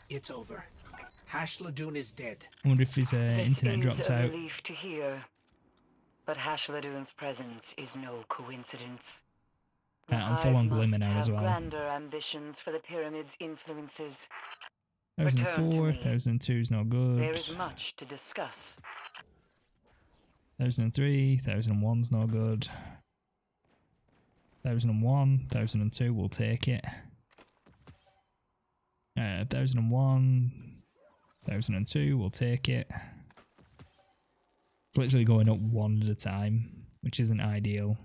it's over. Hash Ladoon is dead. I wonder if his internet This dropped is a out. relief to hear, but Hash Ladoon's presence is no coincidence. The I'm full on Hive Glimmer must now as have well. grander ambitions for the pyramid's influences. 1004, Return to me. 1002 is not good. There is much to discuss. 1003, 1001's not good. 1001, 1002, we'll take it. 1001, 1002, we'll take it. It's literally going up one at a time, which isn't ideal.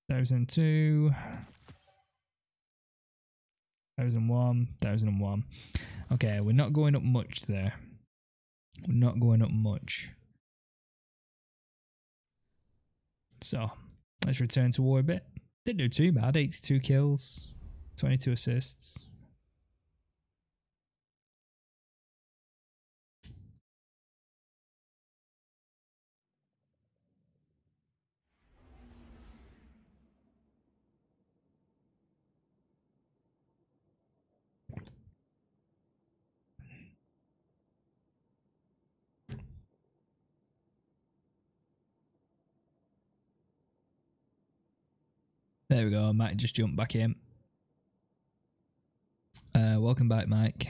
Thousand two, 1001, 1001. Okay, we're not going up much there. We're not going up much. So, let's return to war a bit. Didn't do too bad. 82 kills, 22 assists. There we go. I might just jump back in. Welcome back, Mike.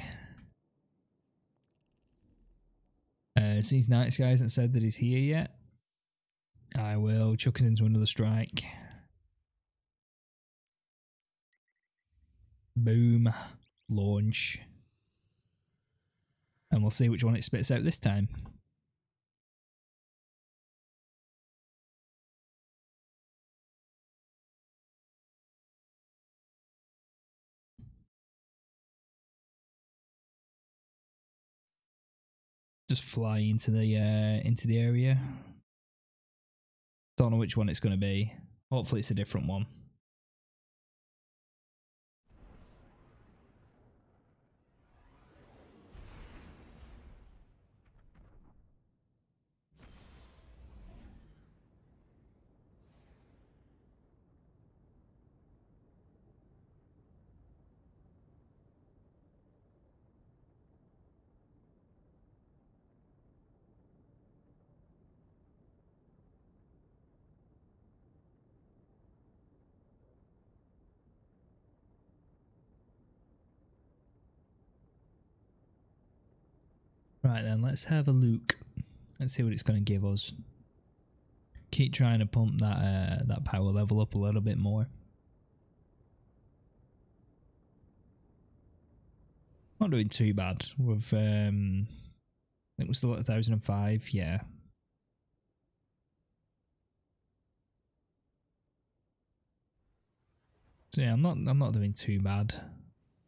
Since Night Sky hasn't said that he's here yet, I will chuck us into another strike. Boom. Launch. And we'll see which one it spits out this time. Just fly into the area. Don't know which one it's going to be. Hopefully it's a different one. Right then, let's have a look. Let's see what it's going to give us. Keep trying to pump that that power level up a little bit more. Not doing too bad. We've I think we're still at 1005. Yeah. So yeah, I'm not doing too bad.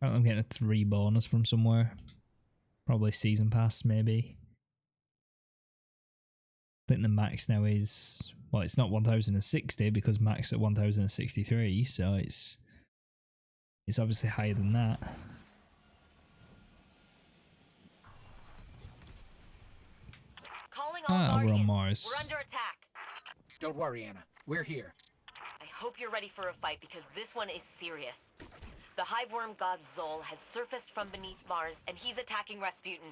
I'm getting a 3 bonus from somewhere. Probably season pass, maybe. I think the max now is, well, it's not 1060 because max at 1063, so it's obviously higher than that. Calling all We're Guardians. on Mars. We're under attack. Don't worry, Anna. We're here. I hope you're ready for a fight because this one is serious. The Hiveworm god Zol has surfaced from beneath Mars and he's attacking Rasputin.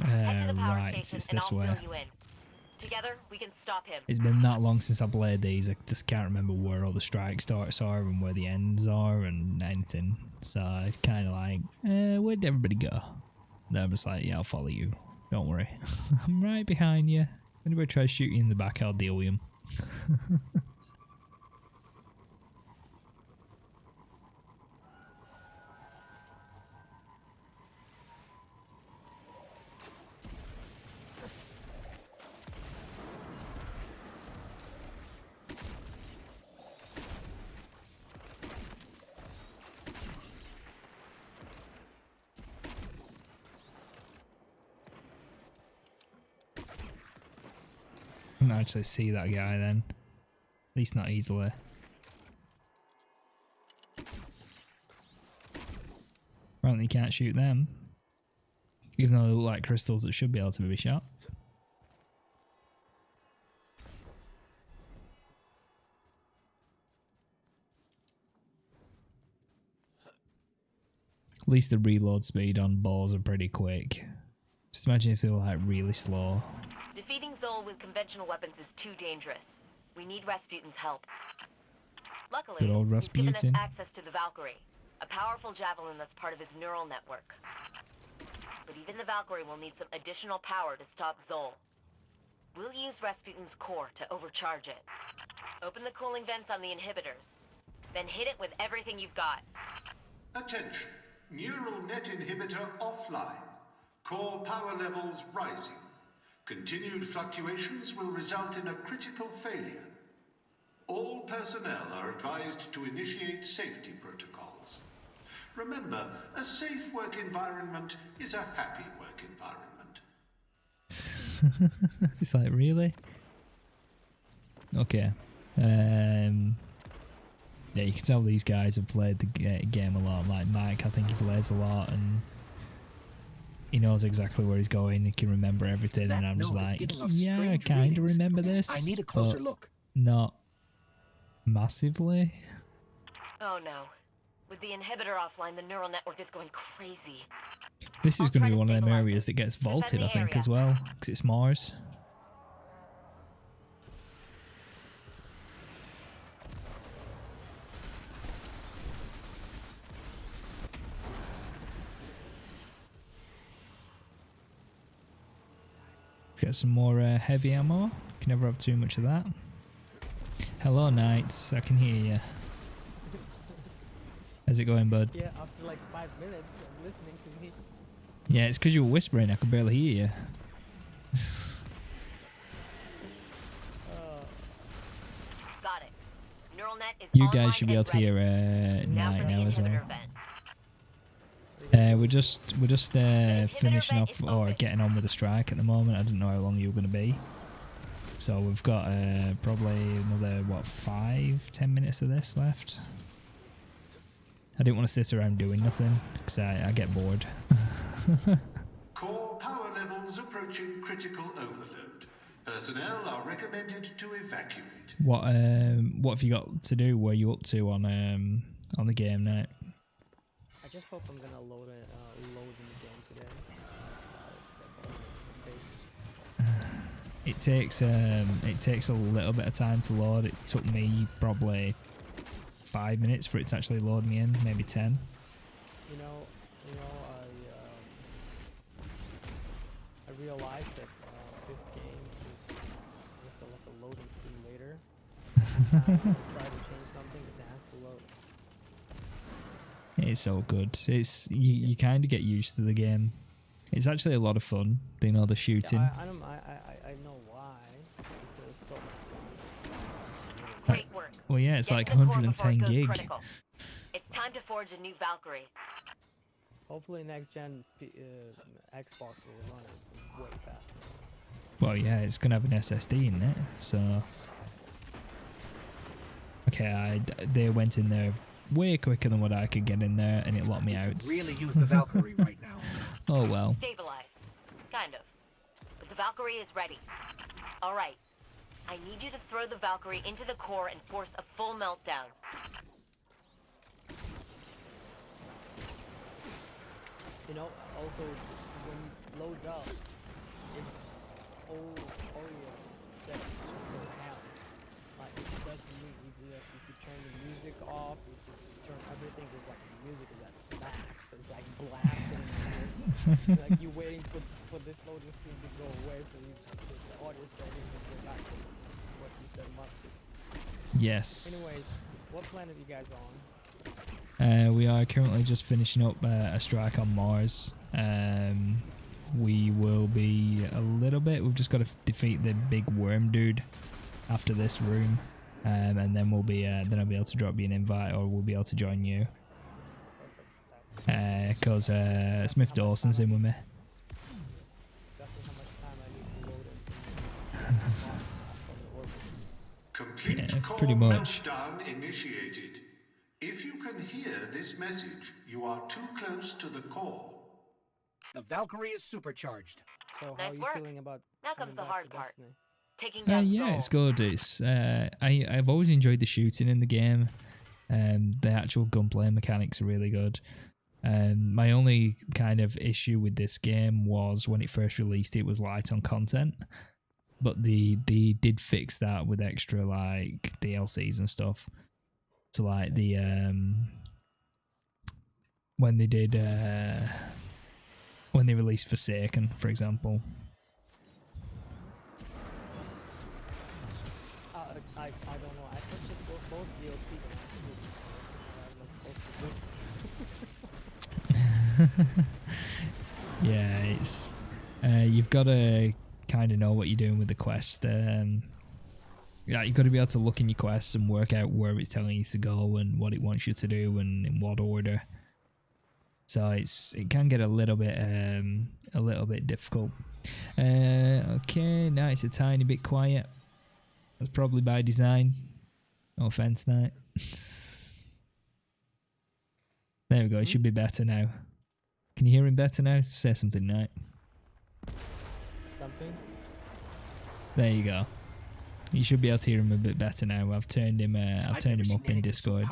Head to the power Right, station it's and this I'll way. fill you in. Together, we can stop him. It's been that long since I played these, I just can't remember where all the strike starts are and where the ends are and anything. So it's kind of like, where'd everybody go? And I'm just like, yeah, I'll follow you. Don't worry. I'm right behind you. If anybody tries to shoot you in the back, I'll deal with him. I can actually see that guy then. At least not easily. Apparently you can't shoot them. Even though they look like crystals that should be able to be shot. At least the reload speed on balls are pretty quick. Just imagine if they were like really slow. Defeating Zol with conventional weapons is too dangerous. We need Rasputin's help. Luckily, Good old he's given us Rasputin. access to the Valkyrie, a powerful javelin that's part of his neural network. But even the Valkyrie will need some additional power to stop Zol. We'll use Rasputin's core to overcharge it. Open the cooling vents on the inhibitors, then hit it with everything you've got. Attention. Neural net inhibitor offline. Core power levels rising. Continued fluctuations will result in a critical failure. All personnel are advised to initiate safety protocols. Remember, a safe work environment is a happy work environment. It's like, really? Okay. Yeah, you can tell these guys have played the game a lot. Like Mike, I think he plays a lot and he knows exactly where he's going. He can remember everything, and I'm just like, yeah, I kind of remember this. I need a closer but look. not massively. Oh no. With the inhibitor offline, the neural network is going crazy. This is I'll going try to be to one of them stabilize areas it. that gets Defend vaulted, the I think, area. as well, because it's Mars. Get some more heavy ammo. Can never have too much of that. Hello, Knights. I can hear you. How's it going, bud? Yeah, after like 5 minutes of listening to me. Yeah, it's because you were whispering. I could barely hear you. Got it. Neural net is You online guys should be able and to hear ready. Now Knight for the now as well. inhibitor vent. We're just finishing off or getting on with the strike at the moment. I didn't know how long you were going to be, so we've got probably another 5-10 minutes of this left. I didn't want to sit around doing nothing because I get bored. Core power levels approaching critical overload. Personnel are recommended to evacuate. What have you got to do? Where are you up to on the game now? I just hope I'm gonna load in the game today. That's all. It takes a little bit of time to load. It took me probably 5 minutes for it to actually load me in, maybe 10. You know, I realized that this game is just like a loading simulator. Try to change something, it has to load. It's so good. It's you kind of get used to the game. It's actually a lot of fun. You know, the shooting. Yeah, I know why. Because so much fun. Great work. Well, yeah, it's Get like to the core before 110 it goes gig. critical. It's time to forge a new Valkyrie. Hopefully next gen Xbox will run it way faster. Well, yeah, it's gonna have an SSD in it, so. Okay, they went in there way quicker than what I could get in there, and it locked me out. Really use the Valkyrie right now. Oh well. Stabilized. Kind of. But the Valkyrie is ready. Alright. I need you to throw the Valkyrie into the core and force a full meltdown. You know, also when it loads up, it all your settings just go down. Like it doesn't mean if you turn the music off, if you turn everything, just like the music is at max. It's like blasting. Like you're waiting for this loading screen to go away, so the audio settings will go back to what you set them up to. Yes. Anyways, what planet are you guys on? We are currently just finishing up a strike on Mars. We will be a little bit. We've just got to defeat the big worm dude after this room, and then we'll be. Then I'll be able to drop you an invite, or we'll be able to join you. Cause Smith Dawson's in with me. That's how much time I need to load it. Complete Yeah, core pretty much. meltdown initiated. If you can hear this message, you are too close to the core. The Valkyrie is supercharged. So how Nice are you work. feeling about Now coming comes the back hard to part. Destiny? Taking down Yeah, Zol. it's good. It's I've always enjoyed the shooting in the game. The actual gunplay mechanics are really good. My only kind of issue with this game was when it first released, it was light on content. but they did fix that with extra like DLCs and stuff. So like the when they did when they released Forsaken, for example. I don't know. I purchased both DLC Yeah, it's you've got to kind of know what you're doing with the quest. Yeah, you've got to be able to look in your quests and work out where it's telling you to go and what it wants you to do and in what order. So it can get a little bit difficult. Okay, now it's a tiny bit quiet. That's probably by design. No offense, Knight. There we go. It should be better now. Can you hear him better now? Say something, Knight. something. There you go. You should be able to hear him a bit better now. I've turned him. I've turned him up in Discord.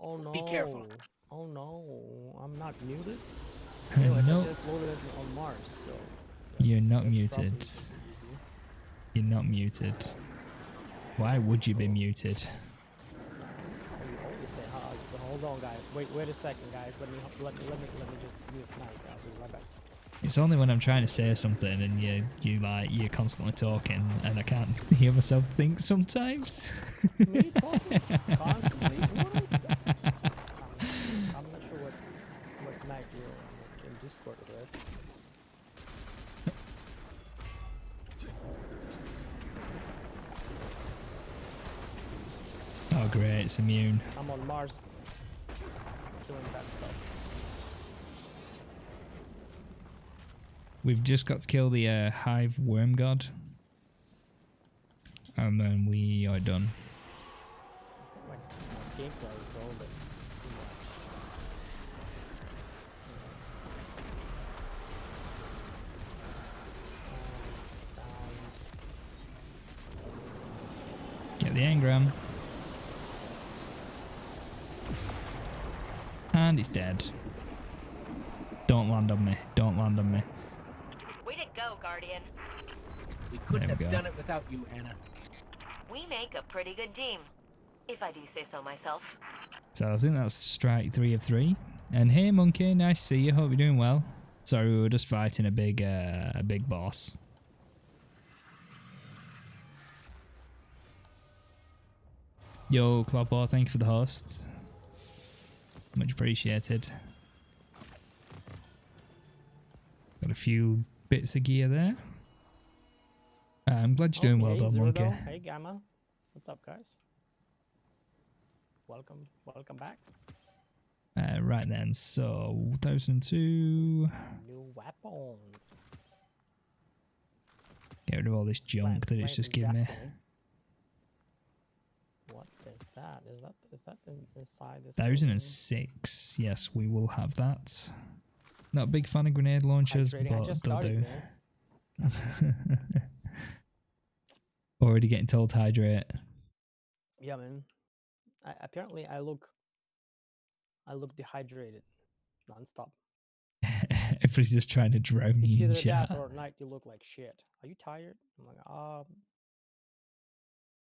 Oh no! Be careful. Oh no! I'm not muted. No. I just loaded it on Mars, so. You're not that's muted. probably You're not muted. Why would you be muted? I always say, hold on, guys. Wait a second, guys. Let me just mute Mike. I'll be right back. It's only when I'm trying to say something and you're constantly talking and I can't hear myself think sometimes. Me talking constantly. I'm not sure what Mike you're in Discord with. Oh great, it's immune. I'm on Mars doing that stuff. We've just got to kill the Hive Worm God. And then we are done. My gameplay is a little bit too much. Get the engram. And it's dead. Don't land on me. Don't land on me. Way to go, Guardian. We couldn't There we have go. done it without you, Anna. We make a pretty good team, if I do say so myself. So I think that's strike 3 of 3. And hey Monkey, nice to see you. Hope you're doing well. Sorry, we were just fighting a big boss. Yo, Clopper, thank you for the host. Much appreciated. Got a few bits of gear there. I'm glad you're doing well, hey, dog Zerdo. Monkey. Hey, Gamma. What's up, guys? Welcome back. Right then, so 1002. New weapon. Get rid of all this junk that it's just giving me. What is that? Is that inside this? 1006. Yes, we will have that. Not a big fan of grenade launchers, Hydrating. I but just they'll got it, do. man. Already getting told to hydrate. Yeah, man. Apparently, I look dehydrated, nonstop. Everybody's just trying to drown It's you in either chat. that or at night you look like shit. Are you tired? I'm like,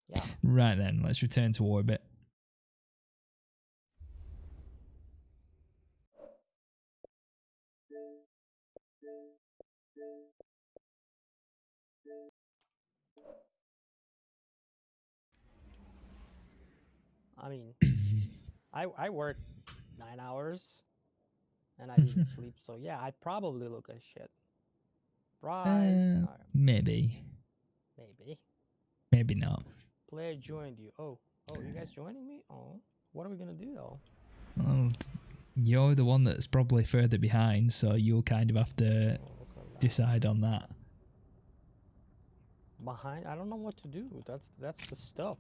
yeah. Right then, let's return to orbit. I mean, I work 9 hours, and I didn't sleep. So yeah, I probably look like shit. Rise. Maybe. Maybe. Maybe not. Player joined you. Oh, you guys joining me? Oh, what are we gonna do though? Well, you're the one that's probably further behind, so you'll kind of have to decide on that. Behind? I don't know what to do. That's the stuff.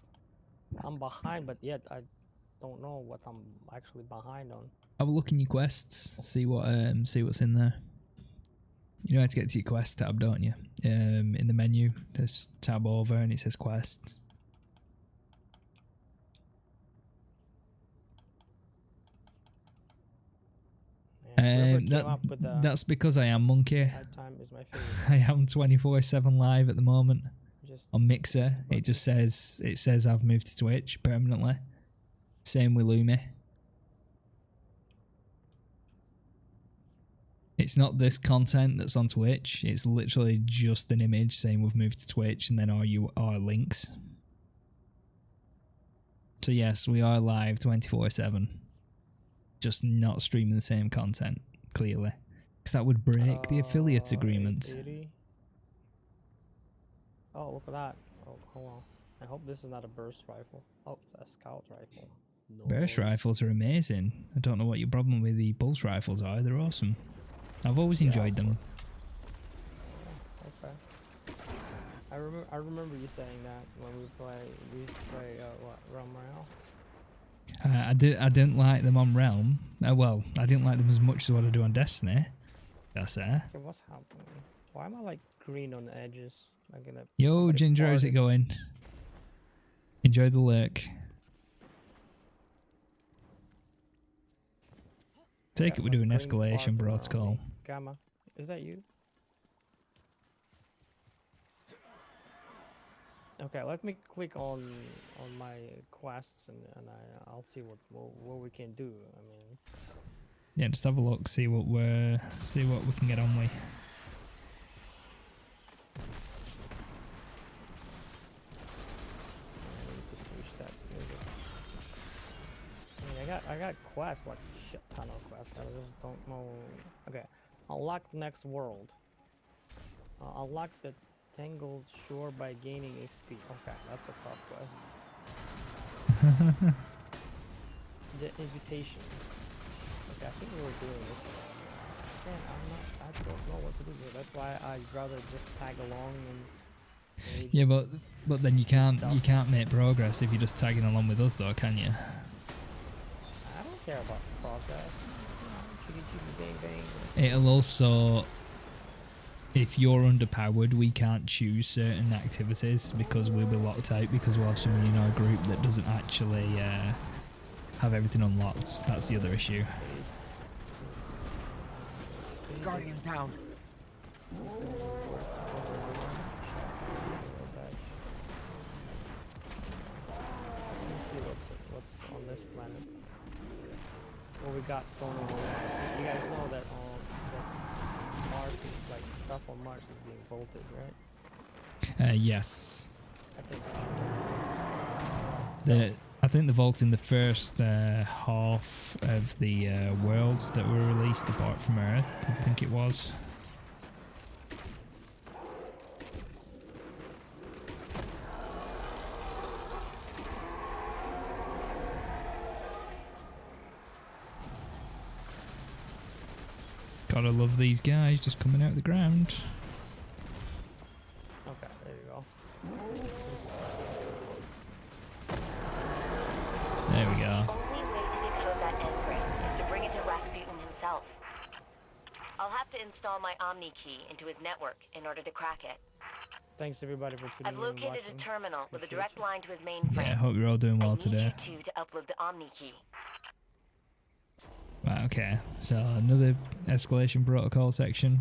I'm behind, but yet I don't know what I'm actually behind on. Have a look in your quests, see what's in there. You know how to get to your quest tab, don't you? In the menu, there's tab over and it says quests. That's because I am Monkey. Time is my favorite. I am 24/7 live at the moment. just on Mixer. It just says I've moved to Twitch permanently. Same with Lumi. It's not this content that's on Twitch. It's literally just an image saying we've moved to Twitch and then our links. So yes, we are live 24/7. Just not streaming the same content, clearly. Because that would break the affiliate agreement. 880. Oh, look at that. Oh, hold on. I hope this is not a burst rifle. Oh, it's a scout rifle. No. Burst rifles are amazing. I don't know what your problem with the pulse rifles are. They're awesome. I've always enjoyed them. Okay. I remember you saying that when we used to play what, Realm Royale? I didn't like them on Realm. Well, I didn't like them as much as what I do on Destiny. That's it. Okay, what's happening? Why am I like green on the edges? I'm gonna. Yo, Ginger, how's it going? Enjoy the lurk. Take it we're doing escalation protocol. Gamma, is that you? Okay, let me click on my quests and I'll see what we can do. I mean, yeah, just have a look, see what we can get on with. I need to switch that music. I mean, I got quests, like shit ton of quests. I just don't know. Okay, unlock the next world. Unlock the Tangled Shore by gaining XP. Okay, that's a tough quest. The invitation. Okay, I think we were doing this. Man, I don't know what to do here. That's why I'd rather just tag along and yeah, but then you can't make progress if you're just tagging along with us, though, can you? I don't care about progress. Chitty chitty bang bang. It'll also, if you're underpowered, we can't choose certain activities because we'll be locked out because we'll have someone in our group that doesn't actually have everything unlocked. That's the other issue. Guardian down. Let's see what's on this planet. What we got going on Mars. You guys know that that Mars is like stuff on Mars is being bolted, right? Yes. I think. I think they're vaulting the first half of the worlds that were released apart from Earth. I think it was. Gotta love these guys just coming out of the ground. Okay, there you go. There we go. The only way to decode that engram is to bring it to Rasputin himself. I'll have to install my Omni key into his network in order to crack it. Thanks everybody for tuning I've in and located a watching. terminal with a Appreciate direct you. line to his mainframe. Yeah, I hope you're all doing well I need today. you two to upload the Omni key. Right, okay. So another escalation protocol section.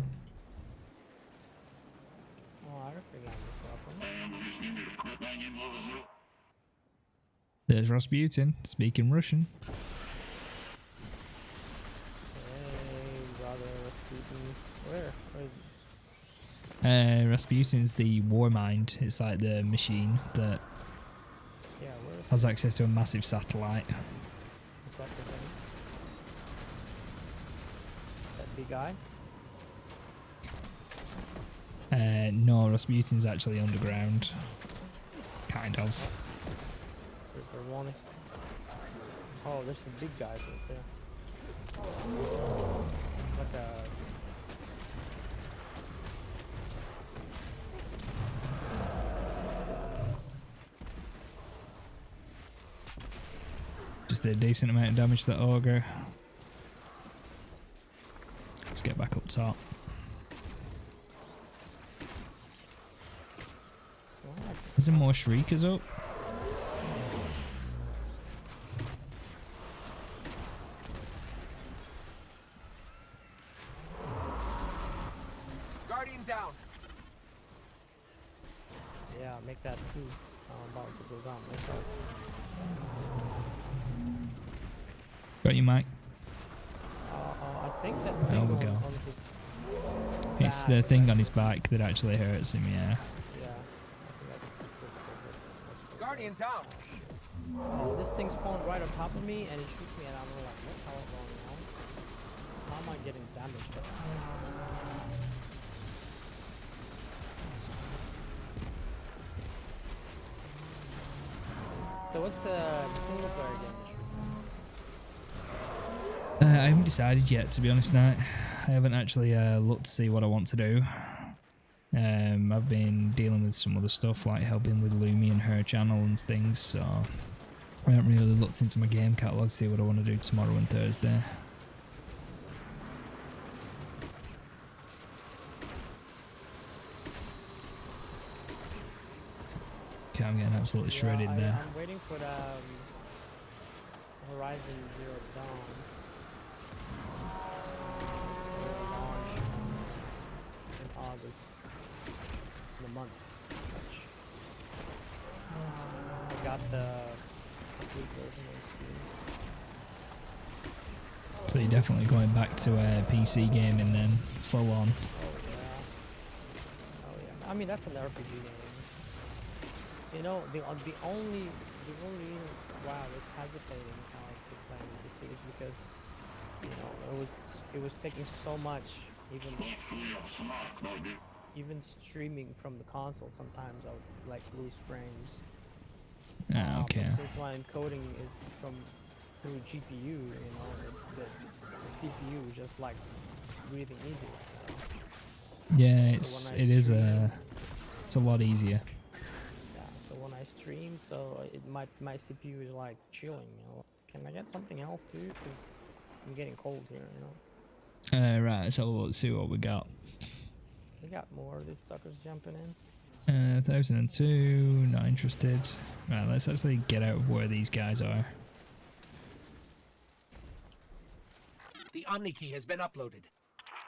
Oh, I forgot this one. There's Rasputin speaking Russian. Hey, brother, Rasputin. Where? Rasputin's the war mind. It's like the machine that Yeah, where's has access to a massive satellite. is that the thing? That big guy? No, Rasputin's actually underground. Kind of. They're wanting. Oh, there's some big guys right there. It's like a. Just a decent amount of damage to that ogre. Let's get back up top. Is there more shriekers up? Guardian down. Yeah. make that too. I'm about to go down myself. Got you, Mike. I think that There thing we on, go. on his It's back, the thing on his back that actually hurts him, yeah. Yeah, I think that's Guardian down. Oh, this thing spawned right on top of me and it shoots me and I'm like, what the hell is going on? How am I getting damaged? So what's the single player game mission? I haven't decided yet, to be honest. Now, I haven't actually looked to see what I want to do. I've been dealing with some other stuff, like helping with Lumi and her channel and things, so I haven't really looked into my game catalogue to see what I want to do tomorrow and Thursday. Okay, I'm getting absolutely shredded there. I'm waiting for the Horizon Zero Dawn. Launch in August. In a month. I got the complete version on Steam. So you're definitely going back to PC gaming then, full on. Oh yeah. I mean that's an RPG game. You know, the only reason why I was hesitating to play PC is because, you know, it was taking so much, even streaming from the console. Sometimes I would like lose frames. Ah, okay. Since my encoding is through GPU, you know, the CPU is just like breathing easy right now. Yeah, So it's a lot easier. So when I stream, so my CPU is like chilling. You know, can I get something else too? Because I'm getting cold here. You know. Right, let's have a look, see what we got. We got more of these suckers jumping in. 1002, not interested. Right, let's actually get out of where these guys are. The Omni Key has been uploaded.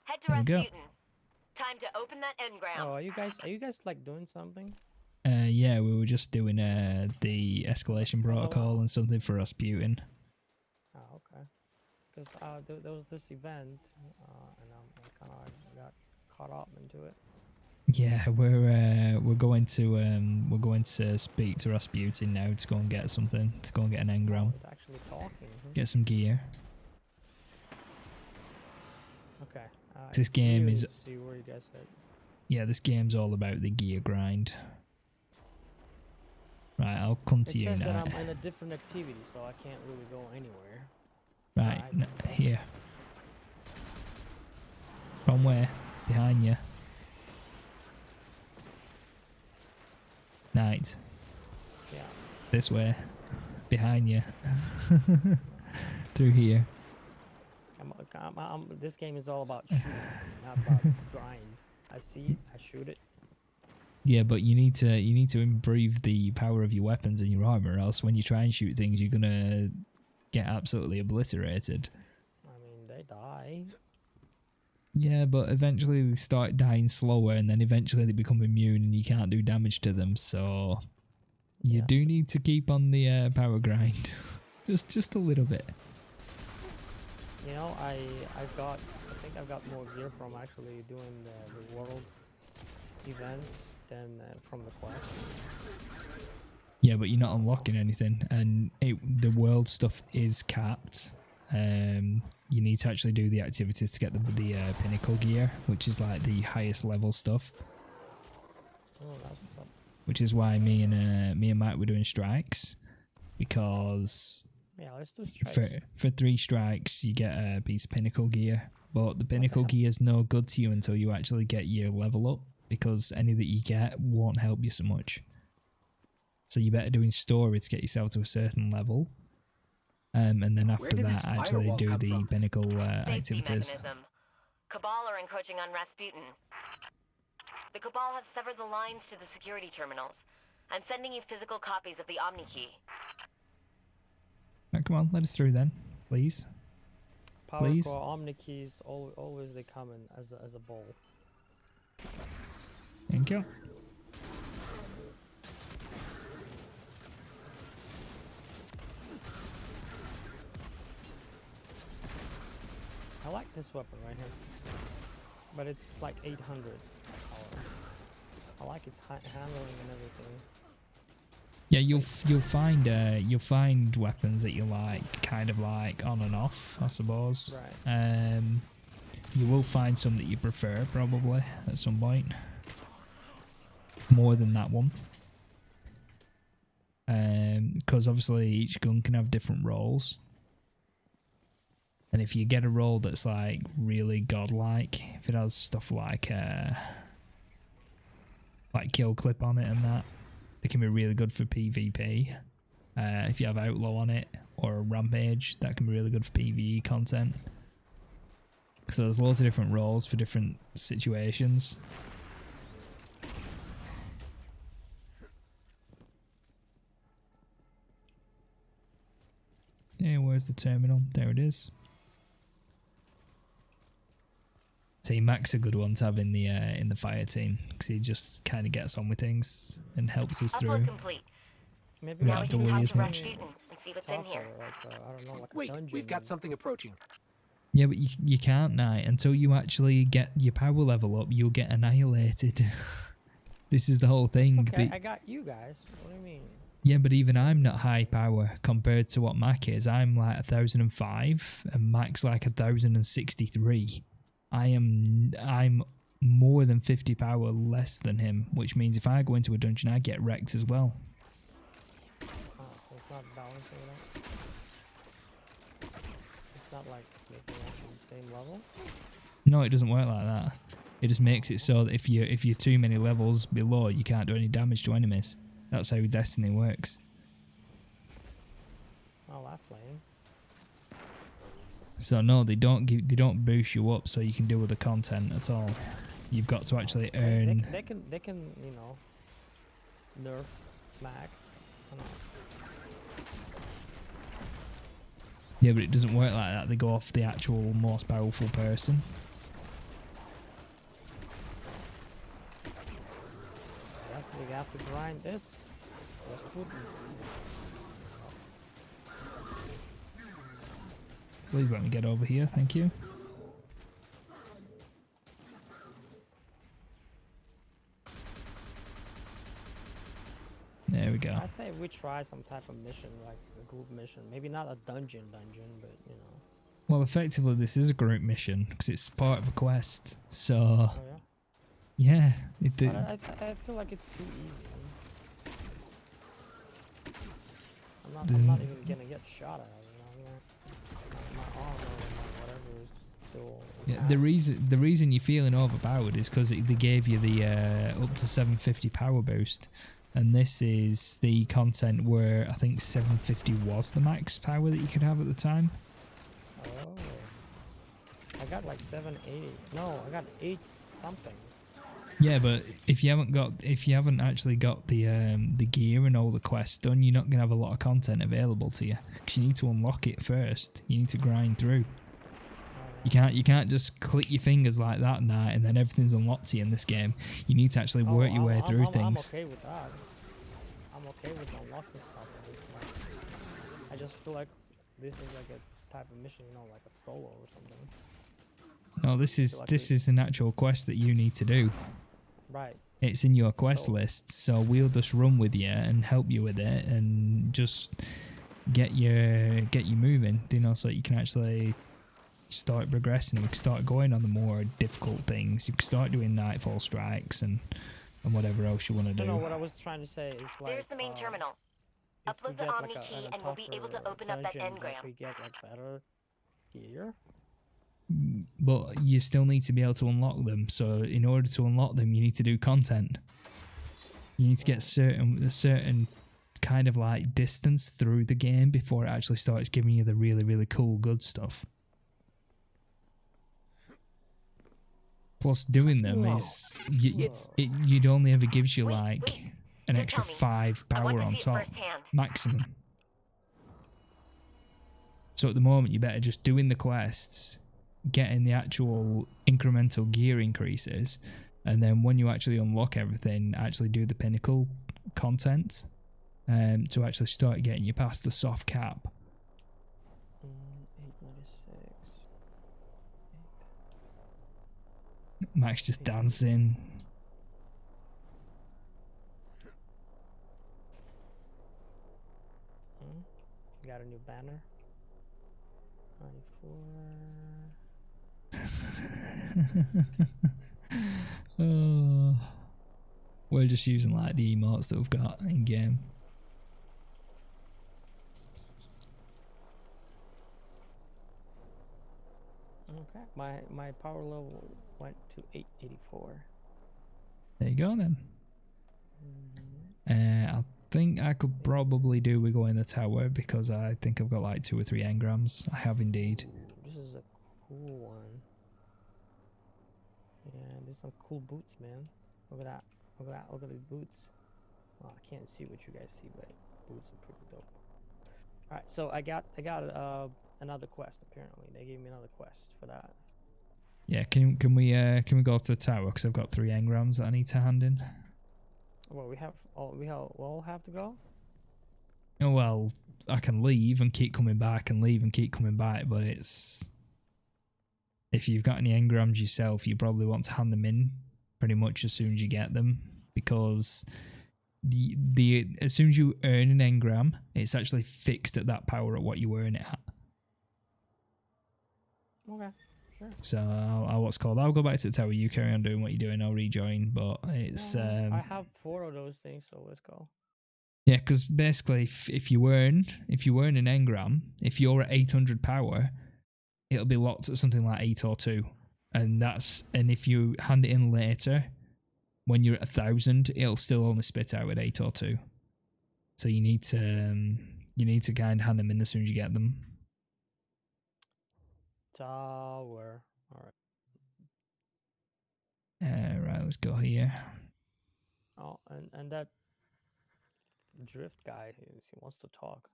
Head to There we go. Rasputin. Time to open that engram. Oh, are you guys like doing something? Yeah, we were just doing the escalation protocol and something for Rasputin. Oh, okay. Because there was this event, and I kind of got caught up into it. Yeah, we're going to speak to Rasputin now to go and get something, to go and get an engram, It's actually talking. get some gear. Okay. This game is. See where you guys at. Yeah, this game's all about the gear grind. Right, I'll come to It you says now. that I'm in a different activity, so I can't really go anywhere. Right, here. From where? Behind you. Night. Yeah. This way. Behind you. Through here. This game is all about shooting, not about grind. I see it, I shoot it. Yeah, but you need to improve the power of your weapons and your armor, else when you try and shoot things, you're gonna get absolutely obliterated. I mean, they die. Yeah, but eventually they start dying slower, and then eventually they become immune, and you can't do damage to them. So you do need to keep on the power grind, just a little bit. You know, I think I've got more gear from actually doing the world events than from the quest. Yeah, but you're not unlocking anything, and the world stuff is capped. You need to actually do the activities to get the pinnacle gear, which is like the highest level stuff. Oh, that's what's up. Which is why me and Mike were doing strikes, because yeah, let's do strikes. For 3 strikes you get a piece of pinnacle gear, but the pinnacle gear is no good to you until you actually get your level up, because any that you get won't help you so much. So you better doing story to get yourself to a certain level, and then after that actually do the pinnacle activities. Mechanism. Cabal are encroaching on Rasputin. The Cabal have severed the lines to the security terminals. I'm sending you physical copies of the Omni Key. Right, come on, let us through then, please. Power Please. core Omni keys always they come in as a bowl. Thank you. I like this weapon right here, but it's like 800 power. I like its handling and everything. Yeah, you'll find weapons that you like, kind of like on and off, I suppose. Right. You will find some that you prefer probably at some point, more than that one. Because obviously each gun can have different roles, and if you get a role that's like really godlike, if it has stuff like kill clip on it and that, it can be really good for PvP. If you have outlaw on it or a rampage, that can be really good for PvE content. So there's loads of different roles for different situations. Yeah, where's the terminal? There it is. See, Mac's a good one to have in the fire team, because he just kind of gets on with things and helps us through. Upload complete. Maybe We Now have we to can worry talk as to much. Rasputin and see what's in here. Like, I don't know, like a Wait, dungeon we've got and- something approaching. Yeah, but you can't, Knight, until you actually get your power level up. You'll get annihilated. This is the whole thing. It's okay, The- I got you guys. What do you mean? Yeah, but even I'm not high power compared to what Mac is. I'm like 1005 and Mac's like 1063. I'm more than 50 power less than him, which means if I go into a dungeon, I get wrecked as well. Oh, so it's not balancing it out? It's not like making actually the same level? No, it doesn't work like that. It just makes it so that if you're too many levels below, you can't do any damage to enemies. That's how Destiny works. Oh, that's lame. So no, they don't boost you up so you can do other content at all. You've got to actually earn. They can, you know, nerf Mac. I don't know. Yeah, but it doesn't work like that. They go off the actual most powerful person. Yes, we have to grind this. Rasputin. Please let me get over here, thank you. There we go. I say we try some type of mission, like a group mission. Maybe not a dungeon, but you know. Well, effectively, this is a group mission because it's part of a quest. So, Oh yeah. yeah, it did. But I feel like it's too easy. I'm not even gonna get shot at. You know, my armor and my whatever is still. Yeah, the reason you're feeling overpowered is because they gave you the up to 750 power boost, and this is the content where I think 750 was the max power that you could have at the time. Oh. I got like 780. No, I got 8 something. Yeah, but if you haven't actually got the gear and all the quests done, you're not gonna have a lot of content available to you because you need to unlock it first. You need to grind through. You can't just click your fingers like that night and then everything's unlocked to you in this game. You need to actually work your way through things. I'm okay with that. I'm okay with unlocking stuff. I just feel like this is like a type of mission, you know, like a solo or something. No, this is an actual quest that you need to do. Right. It's in your quest list, so we'll just run with you and help you with it and just get you moving, you know, so you can actually start progressing. We can start going on the more difficult things. You can start doing nightfall strikes and whatever else you want to do. No, what I was trying to say is like. There's the main terminal. if we Upload the get, Omni like, key an and we'll be able to tougher open up that dungeon, engram. like, we get like better gear. But you still need to be able to unlock them. So in order to unlock them, you need to do content. You need to get a certain kind of like distance through the game before it actually starts giving you the really, really cool, good stuff. Plus, doing them is it only ever gives you like an extra 5 power on top maximum. So at the moment, you're better just doing the quests, getting the actual incremental gear increases, and then when you actually unlock everything, actually do the pinnacle content to actually start getting you past the soft cap. 896. Max just dancing. Got a new banner. 94. Oh, we're just using like the emotes that we've got in game. Okay, my power level went to 884. There you go then. I think I could probably do with going the tower because I think I've got like 2 or 3 engrams. I have indeed. This is a cool one. Yeah, there's some cool boots, man. Look at that. Look at that. Look at these boots. Well, I can't see what you guys see, but boots are pretty dope. All right, so I got another quest. Apparently, they gave me another quest for that. Yeah, can we go to the tower because I've got 3 engrams that I need to hand in. Well, we all have to go. Oh, well, I can leave and keep coming back and leave and keep coming back, but it's if you've got any engrams yourself, you probably want to hand them in pretty much as soon as you get them because the as soon as you earn an engram, it's actually fixed at that power at what you earn it at. Okay. Sure. So I'll go back to the tower. You carry on doing what you're doing. I'll rejoin, but it's I have 4 of those things, so let's go. yeah, because basically, if you earn an engram, if you're at 800 power, it'll be locked at something like 802, and if you hand it in later, when you're at 1000, it'll still only spit out at 802. So you need to kind of hand them in as soon as you get them. Tower. All right. Right, let's go here. Oh, and that drift guy, he wants to talk.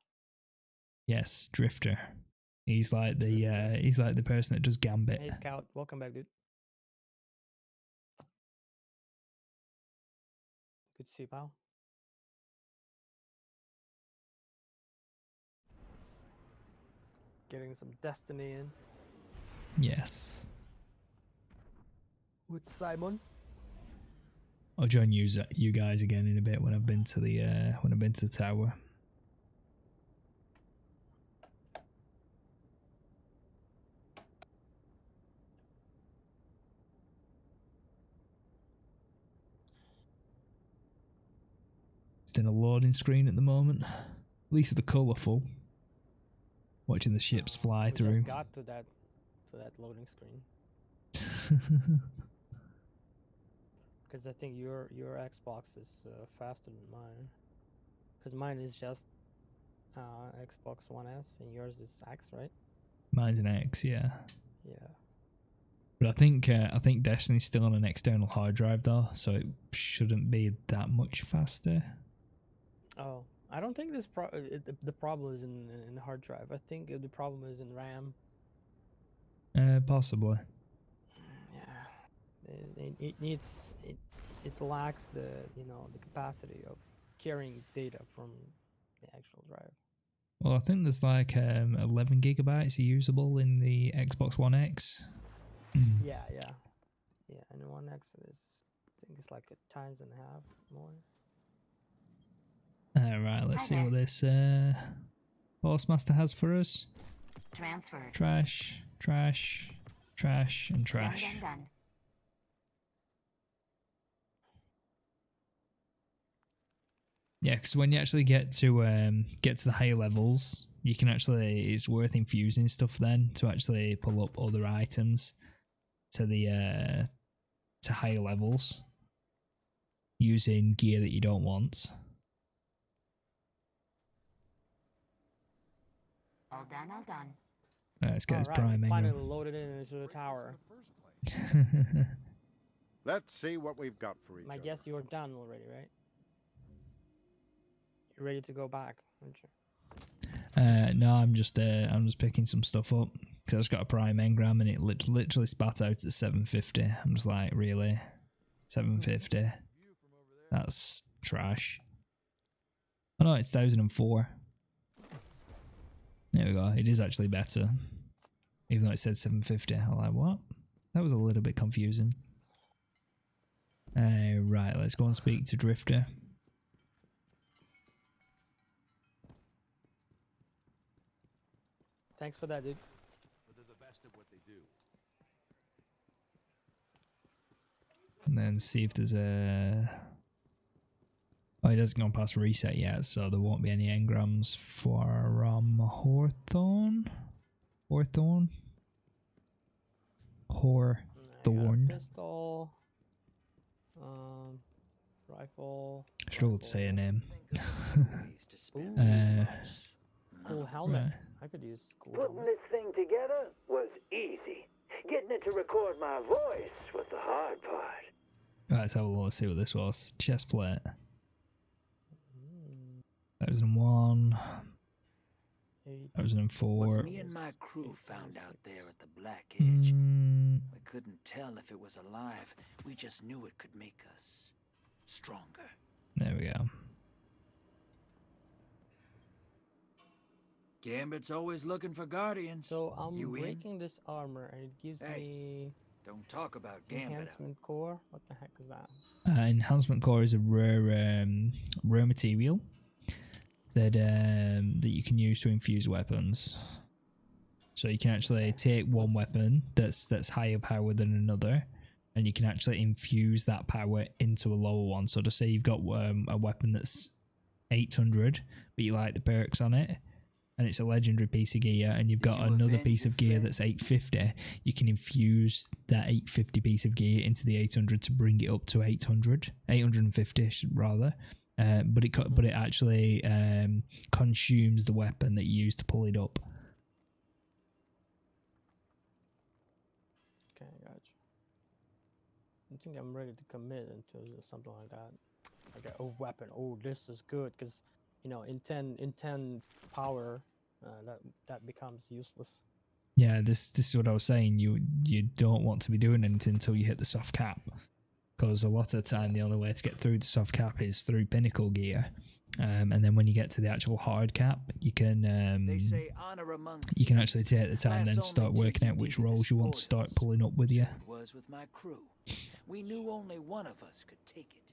Yes, Drifter. He's like the person that does Gambit. Hey, Scout, welcome back, dude. Good to see you, pal. Getting some Destiny in. Yes. With Simon. I'll join you guys again in a bit when I've been to the tower. It's in a loading screen at the moment. At least they're colourful. Watching the ships fly through. Just got to that loading screen. Because I think your Xbox is faster than mine. Because mine is just Xbox One S and yours is X, right? Mine's an X, yeah. Yeah. But I think Destiny's still on an external hard drive though, so it shouldn't be that much faster. Oh, I don't think the problem is in the hard drive. I think the problem is in RAM. Possibly. Yeah, it lacks the capacity of carrying data from the actual drive. Well, I think there's like 11 gigabytes usable in the Xbox One X. Yeah, and the One X is, I think it's like a times and a half more. Alright, let's see what this Postmaster has for us. Transferred. Trash, trash, trash, and trash. Done. Yeah, because when you actually get to the higher levels, you can it's worth infusing stuff then to actually pull up other items to the to higher levels using gear that you don't want. All done, all done. Let's get this Alright, prime finally engram. loaded into the tower. Let's see what we've got for each I other. guess you're done already, right? You're ready to go back, aren't you? No, I'm just picking some stuff up because I just got a prime engram and it literally spat out at 750. I'm just like, really, 750? That's trash. Oh no, it's 1004. There we go. It is actually better, even though it said 750. I'm like, what? That was a little bit confusing. Right, let's go and speak to Drifter. Thanks for that, dude. But they're the best at what they do. And then see if there's a... Oh, it hasn't gone past reset yet, so there won't be any engrams for Hawthorne. Hawthorne? Hawthorne. Pistol. Rifle. Struggle to say a name. Cool helmet. Right. I could use cool Putting helmet. this thing together was easy. Getting it to record my voice was the hard part. Right, let's have a look. Let's see what this was. Chest plate. 1001. 1004. What me and my crew found out there at the Black Edge, we couldn't tell if it was alive. We just knew it could make us stronger. There we go. Gambit's always looking for guardians. So I'm You in? breaking this armor and it gives me Don't talk about Gambit. enhancement core. What the heck is that? Enhancement core is a rare material that you can use to infuse weapons. So you can actually take one weapon that's higher power than another, and you can actually infuse that power into a lower one. So to say you've got a weapon that's 800, but you like the perks on it, and it's a legendary piece of gear, and you've got another piece of gear that's 850, you can infuse that 850 piece of gear into the 800 to bring it up to 850 rather. But it actually consumes the weapon that you use to pull it up. Okay, gotcha. I think I'm ready to commit into something like that. Like a weapon. Oh, this is good because you know in 10 power that becomes useless. Yeah, this is what I was saying. You don't want to be doing anything until you hit the soft cap, because a lot of the time the only way to get through the soft cap is through pinnacle gear, and then when you get to the actual hard cap, you can They say honor among you can actually take the time and then Class start only working out which rolls you want to start pulling up with you. It was with my crew. We knew only one of us could take it.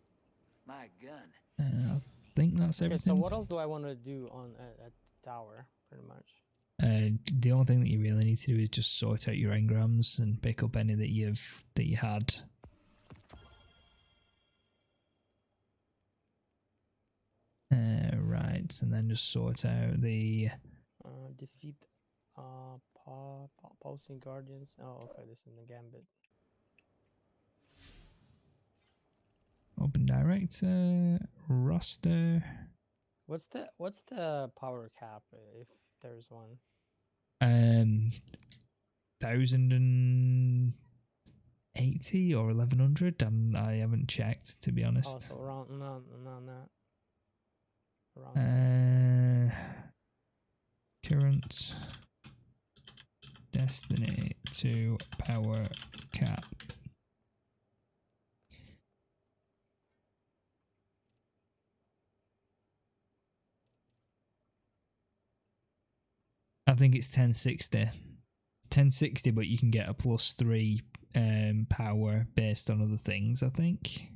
My gun. I think that's Okay, everything. so what else do I want to do on at the tower? Pretty much. The only thing that you really need to do is just sort out your engrams and pick up any that you had. Right, and then just sort out the Defeat pulsing guardians. Oh, okay, this is the gambit. open director roster. What's the power cap if there's one? 1080 or 1100. I haven't checked, to be Oh, honest. so around that. Around Current Destiny 2 power cap. I think it's 1060. 1060, but you can get a +3 power based on other things, I think.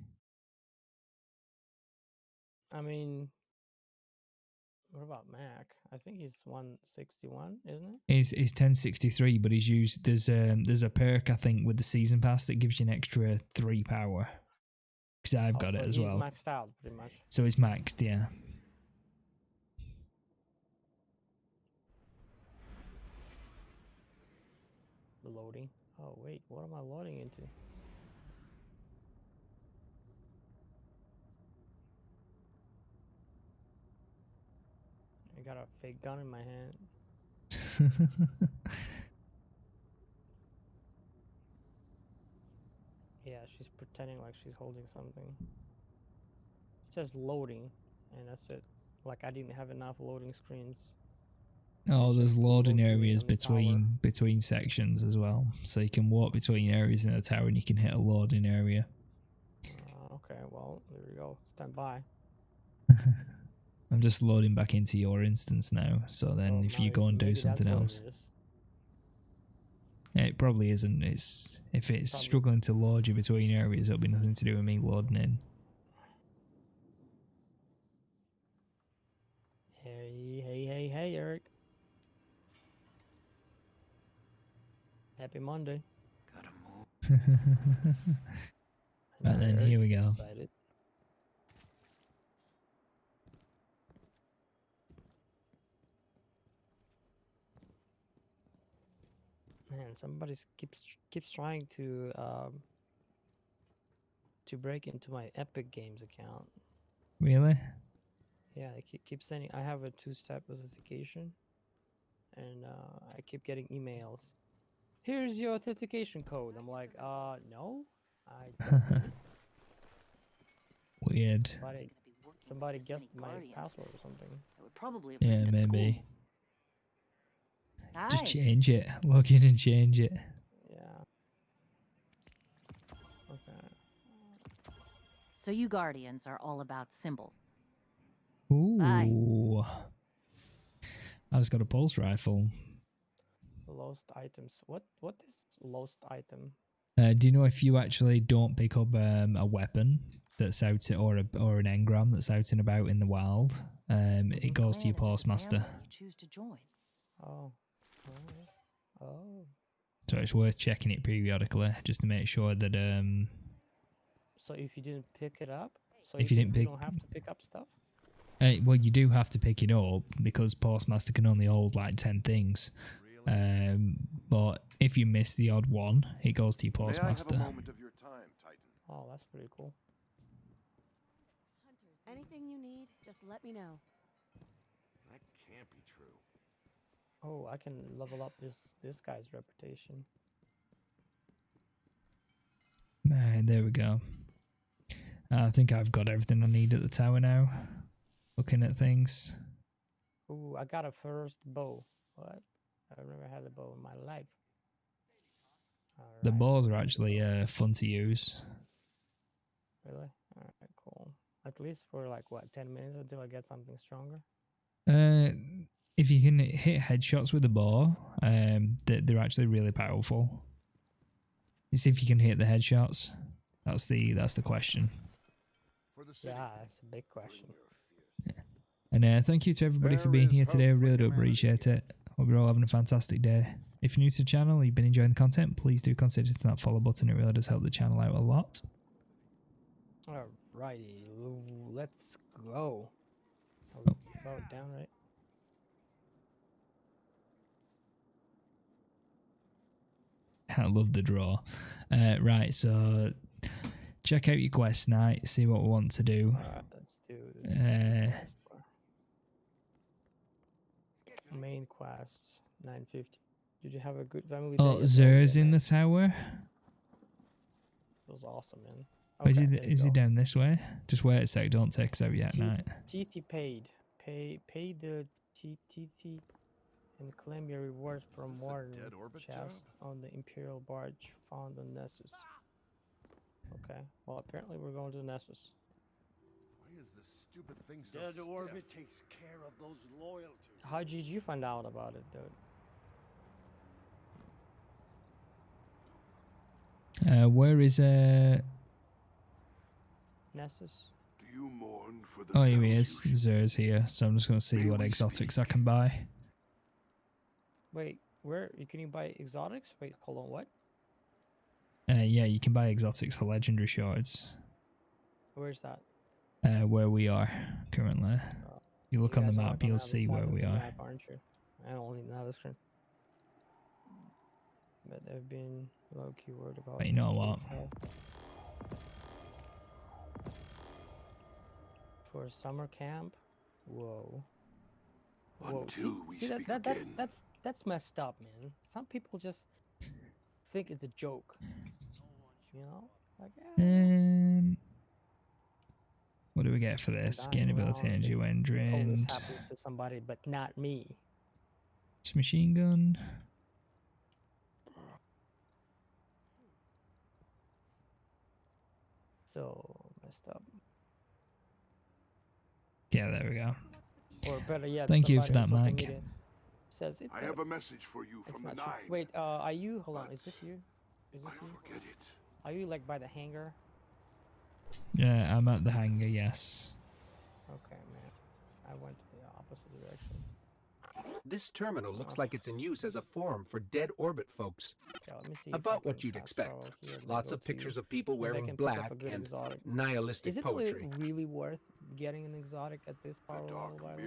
I mean, what about Mac? I think he's 161, isn't it? He's 1063, but he's used there's a perk I think with the season pass that gives you an extra 3 power. Because I've got so it as he's well. maxed out pretty much. So it's maxed, yeah. Loading. Oh wait, what am I loading into? I got a fake gun in my hand. Yeah, she's pretending like she's holding something. It says loading, and that's it. Like I didn't have enough loading screens. Oh, there's loading areas on the between sections as well, so you can walk between areas in the tower, and you can hit a loading area. Okay, well there we go. Stand by. I'm just loading back into your instance now, so then Oh, if you go and do something else, It probably isn't. It's if it's Probably. struggling to load you between areas, it'll be nothing to do with me loading in. Hey, Eric. Happy Monday. Gotta move. Right then, here we go. Excited. Man, somebody keeps trying to break into my Epic Games account. Really? Yeah, I keep sending. I have a 2-step authentication, and I keep getting emails. Here's your authentication code. I'm like, no, I don't. Weird. Somebody guessed my password or something. I would probably Yeah, appreciate maybe. Hi. Just change it. Log in and change it. Yeah. Okay. So you Guardians are all about symbols. Ooh. I just got a pulse rifle. Lost items. What is lost item? Do you know if you actually don't pick up a weapon that's out or an engram that's out and about in the wild, it goes to your postmaster. You choose to join. Oh. Oh. So it's worth checking it periodically just to make sure that So if you didn't pick it up, so If you didn't pick- don't have to pick up stuff. well, you do have to pick it up because postmaster can only hold like 10 things. But if you miss the odd one, it goes to your postmaster. May I have a moment of your time, Titan? Oh, that's pretty cool. Anything you need, just let me know. That can't be true. Oh, I can level up this guy's reputation. There we go. I think I've got everything I need at the tower now. Looking at things. Ooh, I got a first bow. What? I've never had a bow in my life. The Alright. bows are actually fun to use. Really? Alright, cool. At least for like, what, 10 minutes until I get something stronger? If you can hit headshots with a bow, they're actually really powerful. You see if you can hit the headshots. That's the question. Yeah, that's a big question. And thank you to everybody for being here today. I really do appreciate it. Hope you're all having a fantastic day. If you're new to the channel, you've been enjoying the content, please do consider hitting that follow button. It really does help the channel out a lot. Alrighty, let's go. Are we about down, right? I love the draw. Right, so check out your quest night, see what we want to do. Alright, let's do this. Main quests, 950. Did you have a good family day? Oh, Zer's in the tower. It was awesome, man. Oh, is Okay, he down this way? Just wait a sec, don't take us out yet, night. TT paid. Pay the TT and claim your reward from Warden chest on the Imperial barge found on Nessus. Okay, well apparently we're going to Nessus. Why is this stupid thing so Dead stiff? Orbit takes care of those loyal to How did you find out about it, dude? Where is Nessus? Do you mourn for the Oh, here he cells is. Zer's here, so I'm just gonna see what exotics I can buy. Wait, where can you buy exotics? Wait, hold on, what? Yeah, you can buy exotics for legendary shards. Where's that? Where we are currently. You look on the guys are map, like on you'll the other see side where of we the are. map, aren't you? I only know the screen. But they've been low-key worried about. But you know what? For summer camp, whoa. Until we See, speak again. That's messed up, man. Some people just think it's a joke. You know, like What do we get for this? Gain ability, energy when all this drained. happens to somebody, but not me. It's machine gun. So messed up. Yeah, there we go. Or better yet, Thank you for somebody that, on social Mike. media- says it's. I have a message for you It's from the not true. Nine. Wait, are you? Hold on, is this you? Is this you? Forget it. Are you like by the hangar? Yeah, I'm at the hangar. Yes. Okay, man. I went to the opposite direction. This terminal looks like it's in use as a forum for dead orbit folks. Yeah, let me see if I About what can you'd fast expect. travel here and Lots go of to pictures of people maybe I wearing can pick up black a good and exotic. nihilistic Is it poetry. really worth getting an exotic at this power level? By the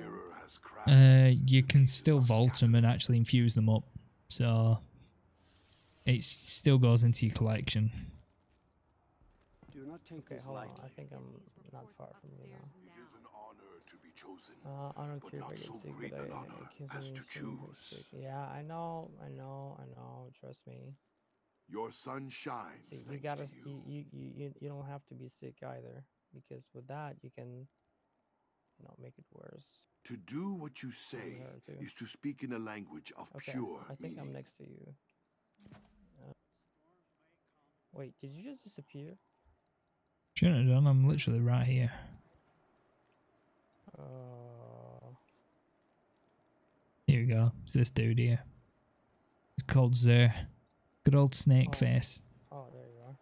way? You can still vault them and actually infuse them up, so it still goes into your collection. Do not take Okay, this hold on. lightly. I think I'm not far from you now. It is an honor to be chosen, Honor but cure if not I get so sick, great but an I honor can't as to really choose. Yeah, I know. Trust me. Your sun shines See, you thanks gotta, to you. you don't have to be sick either, because with that you can, make it worse. To do what you say her too. is to speak in a language of Okay, pure I think I'm meaning. next to you. Wait, did you just disappear? Shouldn't have done. I'm literally right here. Here we go. It's this dude here. It's called Zer. Good old snake face. Oh, there you are.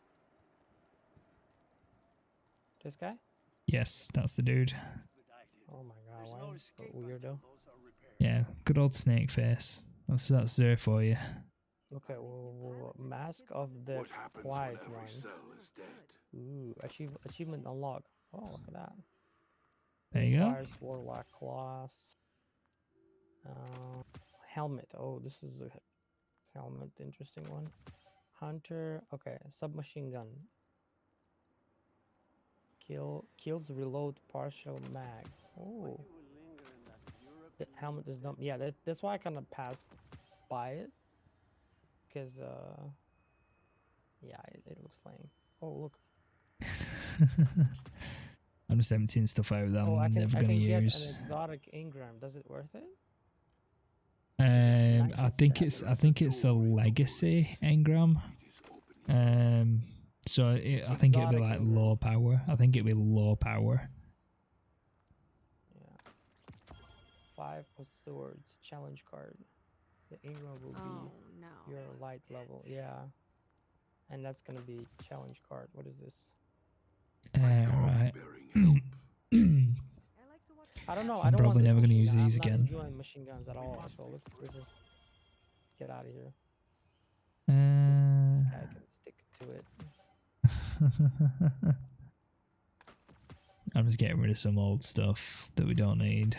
This guy? Yes, that's the dude. Oh my god, why is he so weirdo? Yeah, good old snake face. That's Zer for you. Okay, well, Mask of the Quiet One. Ooh, achievement unlock. Oh, look at that. There you go. Requires Warlock class. Helmet. Oh, this is a helmet. Interesting one. Hunter. Okay, submachine gun. Kills reload partial mag. Oh. The helmet is dumb. Yeah, that's why I kind of passed by it. Because, yeah, it looks lame. Oh, look. I'm just emptying stuff out that Oh, I I'm can never going to get use. an exotic Ingram. Does it worth it? I think it's a legacy engram. So I think it'll be like low power. I think it'll be low power. Yeah. 5 of Swords challenge card. The Ingram will be your light level. Yeah. And that's gonna be challenge card. What is this? Right. I don't know. I'm probably never going to use these I'm again. not enjoying machine guns at all. So let's just get out of here. This guy can stick to it. I'm just getting rid of some old stuff that we don't need.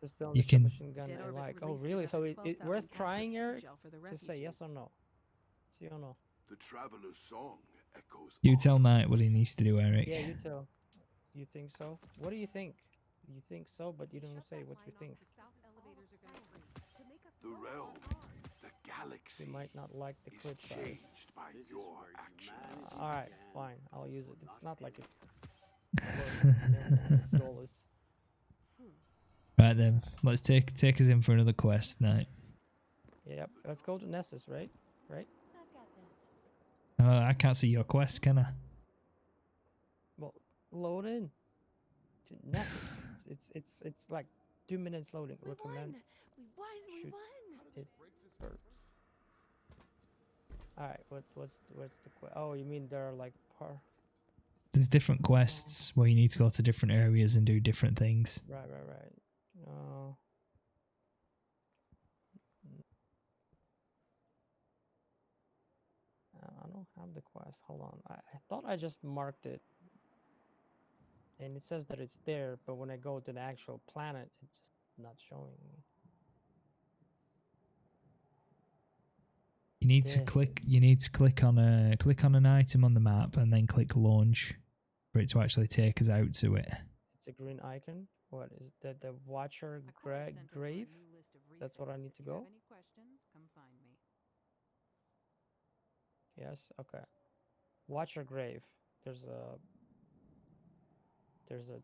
This is the You only can. submachine gun I like. Oh, really? So it worth trying, Eric? Just say yes or no. Yes or no. The traveler's song echoes. You tell Knight what he needs to do, Eric. Yeah, you tell. You think so? What do you think? You think so, but you don't say what you think. The realm, the galaxy. You might not like the clip size. Changed by your actions. All right, fine. I'll use it. It's not like $1 Right then, let's take us in for another quest, Knight. Yep. Let's go to Nessus, right? Right? I can't see your quest, can I? Well, load in. To Nessus. It's like 2 minutes loading. Recommend. We won. It first. All right. What's the quest? Oh, you mean there are like There's different quests where you need to go to different areas and do different things. Right. I don't have the quest. Hold on. I thought I just marked it. And it says that it's there, but when I go to the actual planet, it's just not showing me. You need to click. You need to click on an item on the map and then click launch for it to actually take us out to it. It's a green icon. What is that? The Watcher Grave? That's what I need to go. Any questions? Come find me. Yes. Okay. Watcher Grave. There's a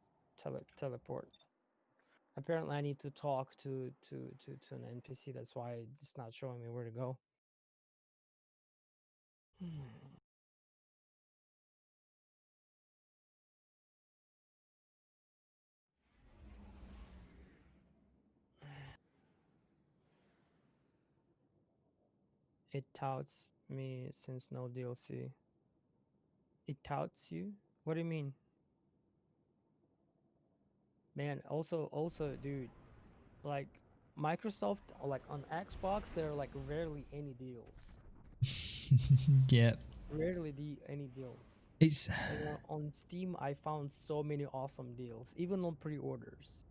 teleport. Apparently, I need to talk to an NPC. That's why it's not showing me where to go. It touts me since no DLC. It touts you? What do you mean? Man, also, dude, like Microsoft, like on Xbox, there are like rarely any deals. Yeah. Rarely any deals. It's And on Steam, I found so many awesome deals, even on pre-orders.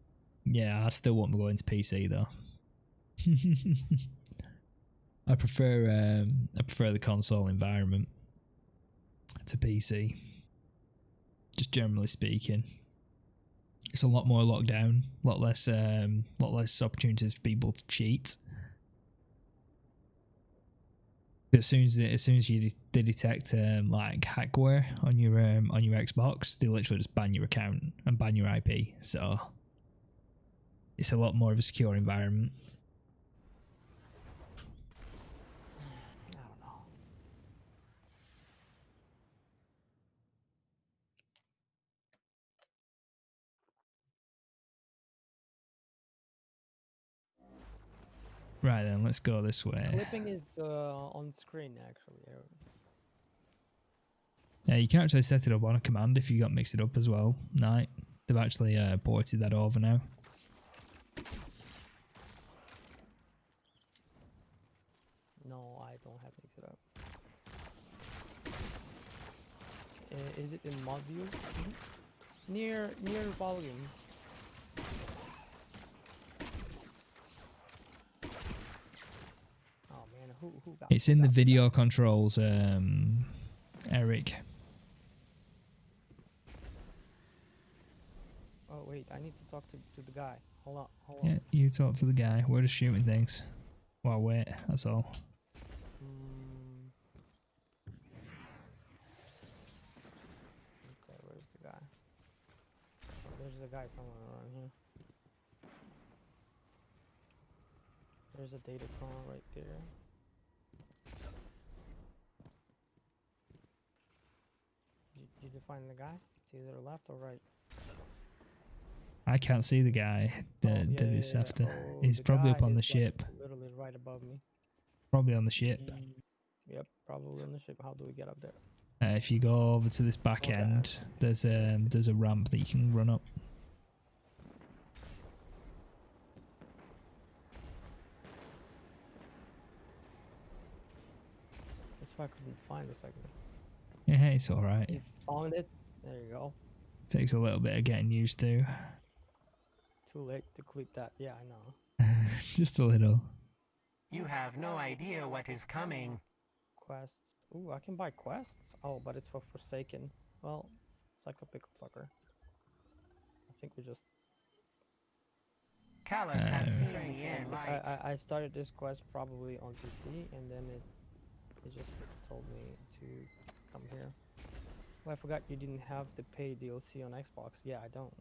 yeah. I still want to go into PC though. I prefer the console environment to PC. Just generally speaking, it's a lot more lockdown, a lot less opportunities for people to cheat. As soon as they detect like hackware on your Xbox, they literally just ban your account and ban your IP. So it's a lot more of a secure environment. I don't know. Right then, let's go this way. Clipping is on screen actually. Yeah, you can actually set it up on a command if you got mix it up as well. Night. They've actually ported that over now. No, I don't have mix it up. Is it in mod view? Near volume. Oh man, who got? It's in the video controls, Eric. Oh wait, I need to talk to the guy. Hold on. Yeah, you talk to the guy. We're just shooting things. Well, wait, that's all. Okay, where's the guy? Oh, there's a guy somewhere around here. There's a datacron right there. Did you find the guy? It's either left or right. I can't see the guy that is after. He's probably up on the ship. Like literally right above me. Probably on the ship. Yep, probably on the ship. How do we get up there? If you go over to this back end, there's a ramp that you can run up. That's why I couldn't find the segment. Yeah, it's alright. You found it? There you go. Takes a little bit of getting used to. Too late to clip that. Yeah, I know. Just a little. You have no idea what is coming. Quests. Ooh, I can buy quests? Oh, but it's for Forsaken. Well, it's like a pickle sucker. I think we just... Callus has seen the end. I started this quest probably on PC, and then it just told me to come here. Well, I forgot you didn't have the pay DLC on Xbox. Yeah, I don't.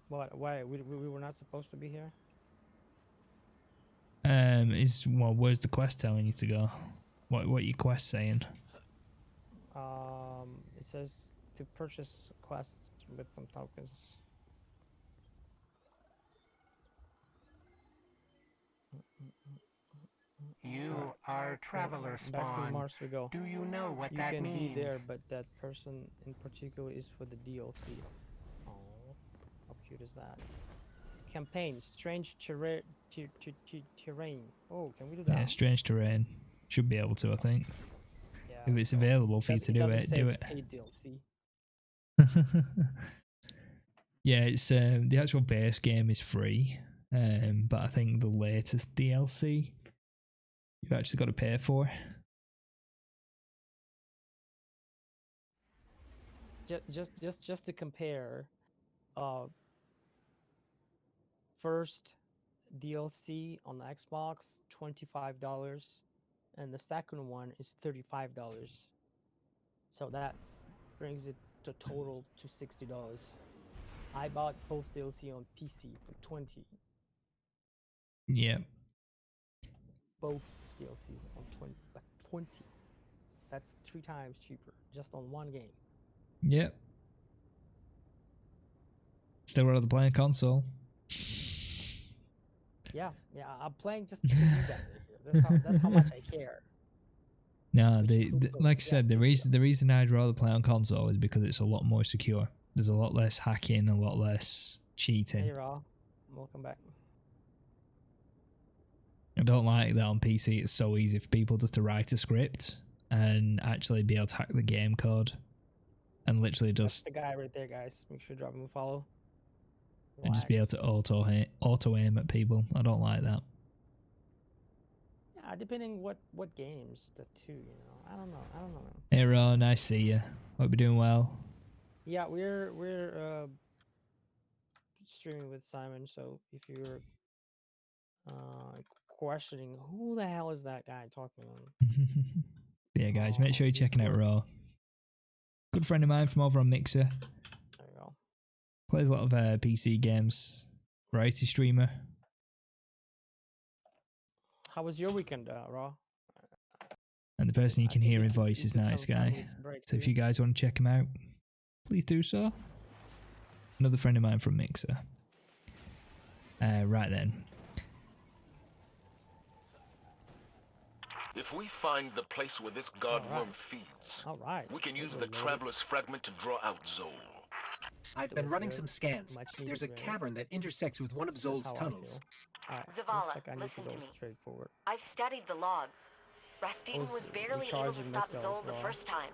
What? Why? We were not supposed to be here? Where's the quest telling you to go? What your quest saying? It says to purchase quests with some tokens. You are traveler spawn. Back to Mars we go. Do you know what that means? You can be there, but that person in particular is for the DLC. Oh, how cute is that? Campaign, strange terrain. Oh, can we do that? Yeah, strange terrain. Should be able to, I think. Yeah, if it's available for you to do it, do it. Paid DLC. Yeah, it's the actual base game is free, but I think the latest DLC you've actually got to pay for. Just to compare, first DLC on Xbox $25, and the second one is $35. So that brings it to total to $60. I bought both DLC on PC for $20. Yeah. Both DLCs on 20. That's 3 times cheaper just on one game. Yep. Still rather play a console. Yeah, I'm playing just because you guys are here. That's how much I care. No, like I said, the reason I'd rather play on console is because it's a lot more secure. There's a lot less hacking, a lot less cheating. Hey, Raw. Welcome back. I don't like that on PC. It's so easy for people just to write a script and actually be able to hack the game code and literally just The guy right there, guys. Make sure to drop him a follow. and just be able to auto aim at people. I don't like that. Yeah, depending what games the two, you know. I don't know. Man. Hey Ron, nice to see you. Hope you're doing well. Yeah, we're streaming with Simon, so if you're questioning who the hell is that guy talking on. Yeah, guys, make sure you're checking out Raw. Good friend of mine from over on Mixer. There you go. Plays a lot of PC games. Variety streamer. How was your weekend, Raw? And the person you can hear in voice is took Nice some Guy. family break So if too. you guys want to check him out, please do so. Another friend of mine from Mixer. Right then. If we find the place where this god worm feeds, we can use the Traveler's Fragment to draw out Zol. I've been running some scans. There's a cavern that intersects with one of Zol's tunnels. Zavala, listen to me. Straightforward. I've studied the logs. Rasputin was barely able to stop Zol the first time.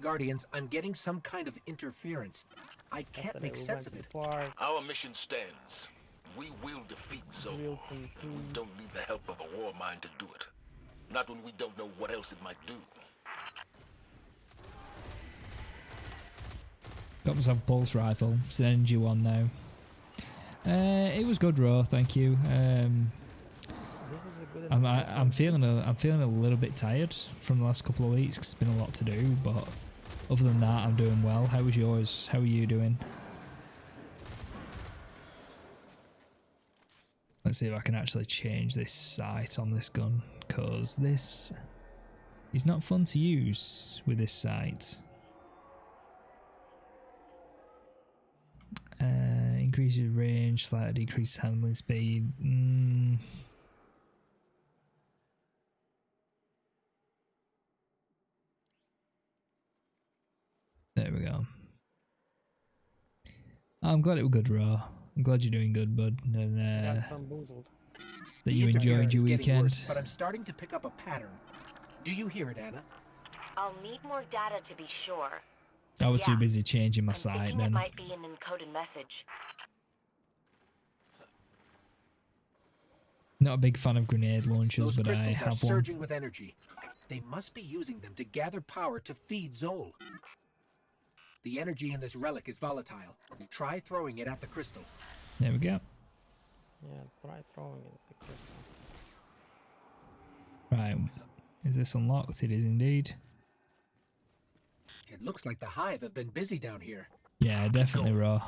Guardians, I'm getting some kind of interference. I can't make sense of it. Our mission stands. We will defeat Zol. We don't need the help of a war mind to do it. Not when we don't know what else it might do. Got myself a pulse rifle. It's an energy one now. It was good, Raw. Thank you. I'm feeling a little bit tired from the last couple of weeks 'cause it's been a lot to do. But other than that, I'm doing well. How was yours? How are you doing? Let's see if I can actually change this sight on this gun, because this is not fun to use with this sight. Increases range, slightly decreases handling speed. There we go. I'm glad it was good, Raw. I'm glad you're doing good, bud. And that you enjoyed your weekend. Worse, but I'm starting to pick up a pattern. Do you hear it, Anna? I'll need more data to be sure. I was too busy changing my I'm sight thinking then. it might be an encoded message. Not a big fan of grenade launchers, Those but I crystals are have one. surging with energy. They must be using them to gather power to feed Zol. The energy in this relic is volatile. Try throwing it at the crystal. There we go. Yeah, try throwing it at the crystal. Right. Is this unlocked? It is indeed. It looks like the Hive have been busy down here. Yeah, definitely Raw.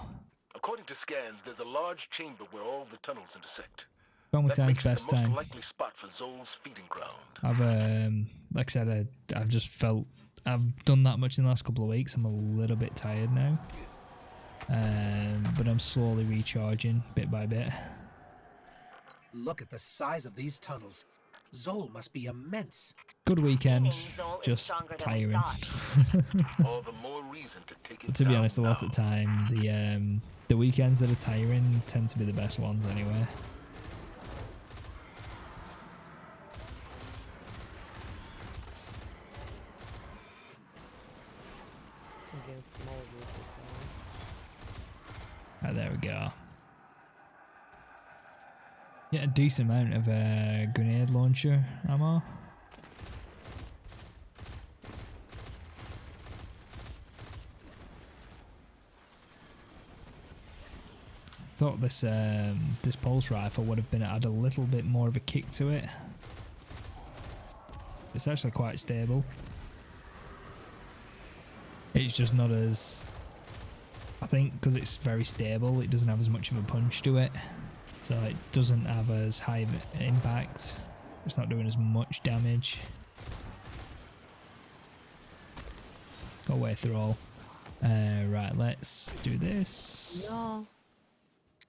According to scans, there's a large chamber where all the tunnels intersect. Wrong That time's makes it best the most time. likely spot for Zol's feeding ground. I've like I said, I've just felt I've done that much in the last couple of weeks. I'm a little bit tired now, but I'm slowly recharging bit by bit. Look at the size of these tunnels. Zol must be immense. Good weekend, just tiring. All the more reason to take it But to be down honest, a lot now. of the time, the weekends that are tiring tend to be the best ones anyway. Against small groups. Right, there we go. Yeah, a decent amount of grenade launcher ammo. Thought this this pulse rifle would have had a little bit more of a kick to it. It's actually quite stable. It's just not as, I think, because it's very stable, it doesn't have as much of a punch to it, so it doesn't have as high of an impact. It's not doing as much damage. Go away through all. Right, let's do this. No.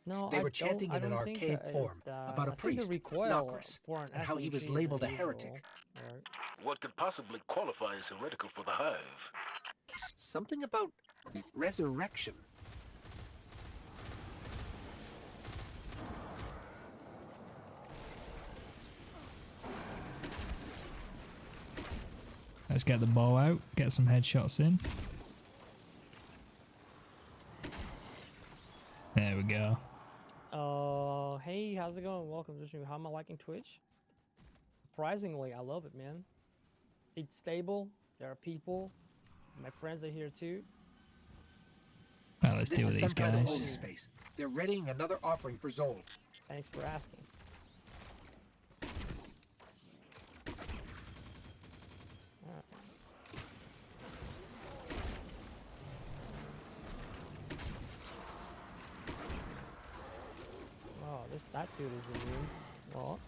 No, They I were chanting don't, I in an don't think archaic that form is the, about a I think priest, the recoil Nokris, for an and how he was SMG is labeled a unusual, heretic. right? What could possibly qualify as heretical for the Hive? Something about resurrection. Let's get the bow out, get some headshots in. There we go. Hey, how's it going? Welcome to the stream. How am I liking Twitch? Surprisingly, I love it, man. It's stable. There are people. My friends are here too. Right, let's This deal is with some these kind of guys. holy space. They're readying another offering for Zol. Thanks for asking. Alright. Oh, that dude is immune. Well,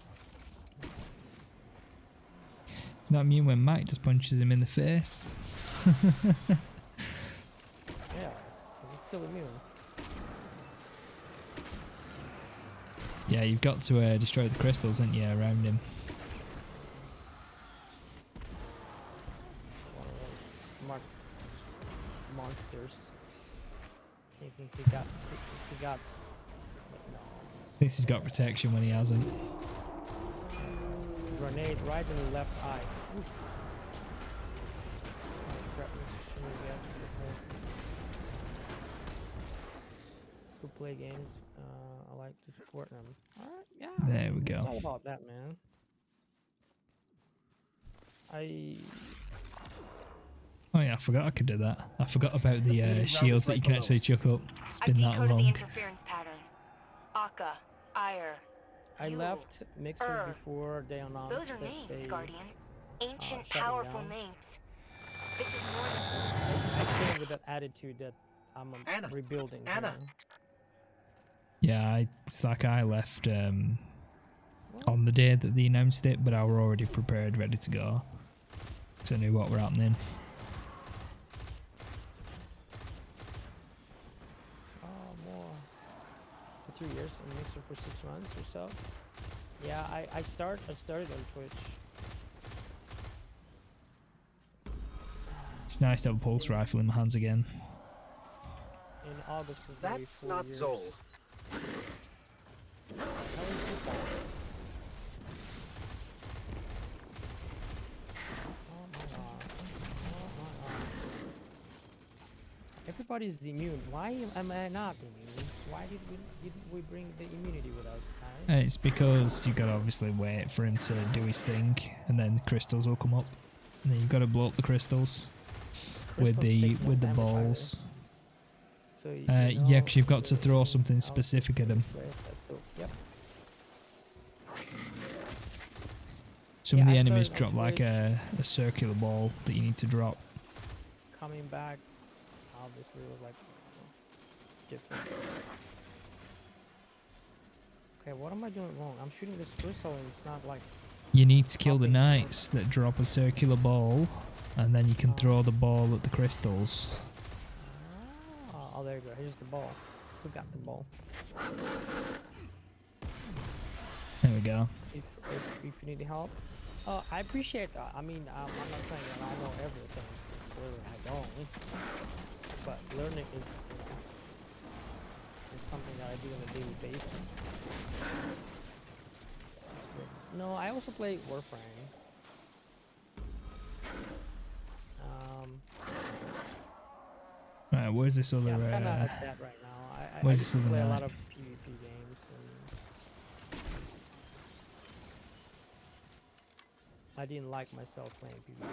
It's not immune when Mike just punches him in the face. yeah, he's still immune. Yeah, you've got to destroy the crystals, haven't you, around him? One of those smart monsters. Thinking he got. But no. Thinks he's got protection when he hasn't. Grenade right in the left eye. Oof. Oh, crap, shouldn't we get this before? Who play games? I like to support them. Alright, yeah. There we It's go. all about that, man. Oh yeah, I forgot I could do that. I forgot about the round shields is that right you can below actually us. chuck up. It's I've been that decoded the long. interference pattern. Akka, Ire, I Yule, left Mixer before they announced Those are that names, they, Guardian. Ancient, shut me powerful down. names. This is more than... I came with that attitude that I'm Anna, rebuilding. you Anna. know? Yeah, it's like I left on the day that they announced it, but I were already prepared, ready to go. Because I knew what were happening. Oh, more. For 2 years and Mixer for 6 months or so. Yeah, I started on Twitch. It's nice to have a pulse rifle in my hands again. In August of That's 4 not years. Zol. How is this guy? Oh my god. Oh my god. Everybody's immune. Why am I not immune? Why didn't we bring the immunity with us, guys? It's because you've got to obviously wait for him to do his thing, and then the crystals will come up. And then you've got to blow up the crystals with Crystals the take more damage, balls. So you Yeah, know, because you've got to throw something how specific at them. Right, that's dope. Yep. Some Yeah, of the I enemies started on drop like Twitch. a circular ball that you need to drop. Coming back, obviously, was like different. Okay, what am I doing wrong? I'm shooting this crystal and it's not like. You need to kill the popping. knights that drop a circular ball, and then you can throw the ball at the crystals. Oh, there you go. Here's the ball. Who got the ball? There we go. If you need help. I appreciate that. I mean, I'm not saying that I know everything. Clearly, I don't. But learning is something that I do on a daily basis. No, I also play Warframe. Right, where's this other? Yeah, I'm kind of at that right now. I where's just this other play a knight? lot of PvP games. And I didn't like myself playing PvP.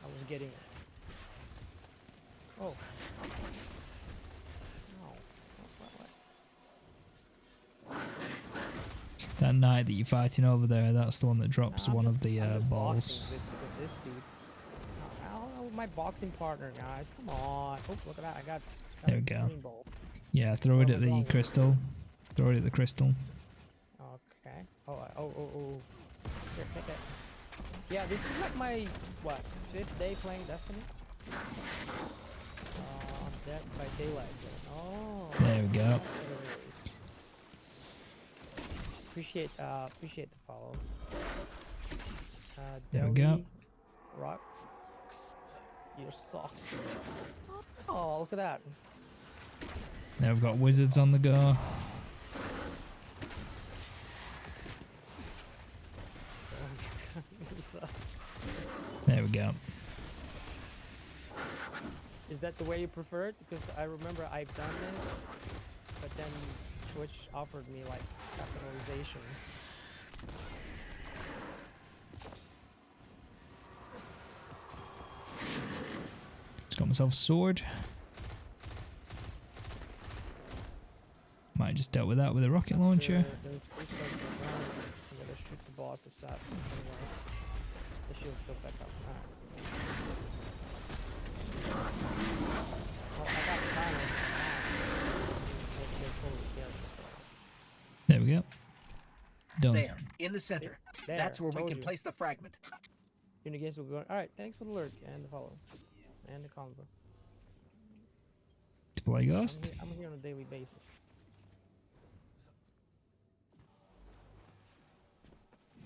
I was getting. Oh. No. What? That knight that you're fighting over there, that's the one that drops I'm one just- of the I'm just balls. boxing with this dude. I don't know my boxing partner, guys. Come on. Oh, look at that. I got There we a go. green ball. Yeah, throw it Where at am I the going? crystal. Throw it at the crystal. Okay. Oh. Here, take it. Yeah, this is like my, what, 5th day playing Destiny? Dead by Daylight. Oh. There we go. Appreciate the follow. There we go. Deli Rocks. Your socks. Oh, look at that. Now we've got wizards on the go. There we go. Is that the way you prefer it? Because I remember I've done this, but then Twitch offered me like capitalization. Just got myself a sword. Might just dealt with that with a rocket launcher. There's three spells around. I'm gonna shoot the boss aside. Otherwise, the shield's still back up. Alright. Oh, I got silent. There we go. Done. There, in the center. There, That's where we told can you. place the fragment. Unigase will go. Alright, thanks for the lurk and the follow. And the convo. Deploy ghost. I'm here on a daily basis.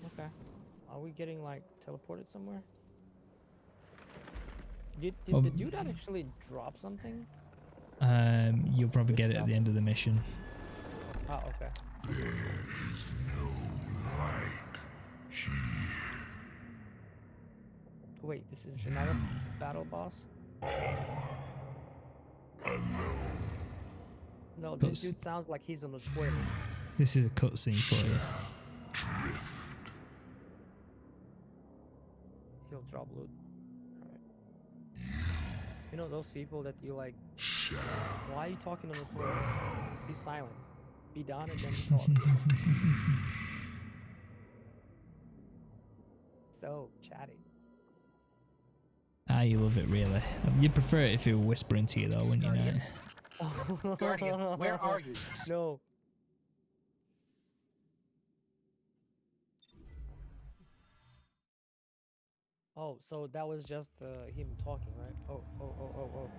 Okay. Are we getting like teleported somewhere? Did the dude actually drop something? You'll probably get it at the end of the mission. Oh, okay. Wait, this is another battle boss? No, this dude sounds like he's on the toilet. This is a cutscene for you. He'll drop loot. Alright. You know those people that you like, why are you talking on the toilet? Be silent. Be done and then talk. So chatty. Ah, you love it, really. You'd prefer it if it were whispering to you, though, wouldn't you? Know? Guardian, where are you? No. Oh, so that was just him talking, right? Oh.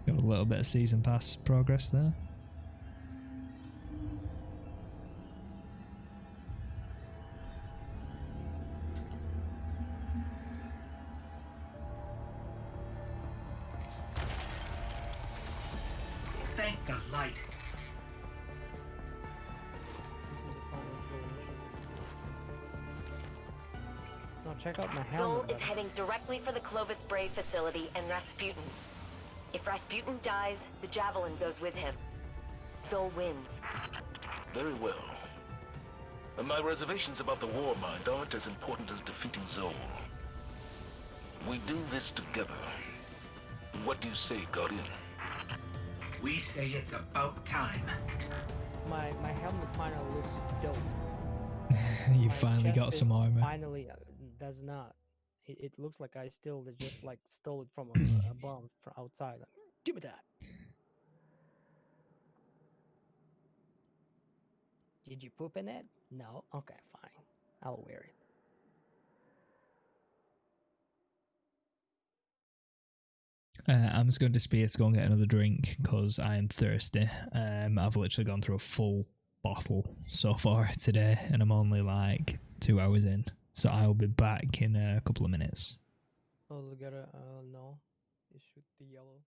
Got a little bit of season pass progress there. Thank the light. Now check out my helmet. Zol is heading directly for the Clovis Bray facility and Rasputin. If Rasputin dies, the Javelin goes with him. Zol wins. Very well. My reservations about the war mind aren't as important as defeating Zol. We do this together. What do you say, Guardian? We say it's about time. My helmet finally looks dope. You My finally chest got some is armor. Finally, does not. It looks like I still just like stole it from a bomb from outside. Like, give me that. Did you poop in it? No. Okay, fine. I'll wear it. I'm just going to Spear to go and get another drink because I am thirsty. I've literally gone through a full bottle so far today and I'm only like 2 hours in. So I will be back in a couple of minutes. Oh, look at it. No. You shoot the yellow.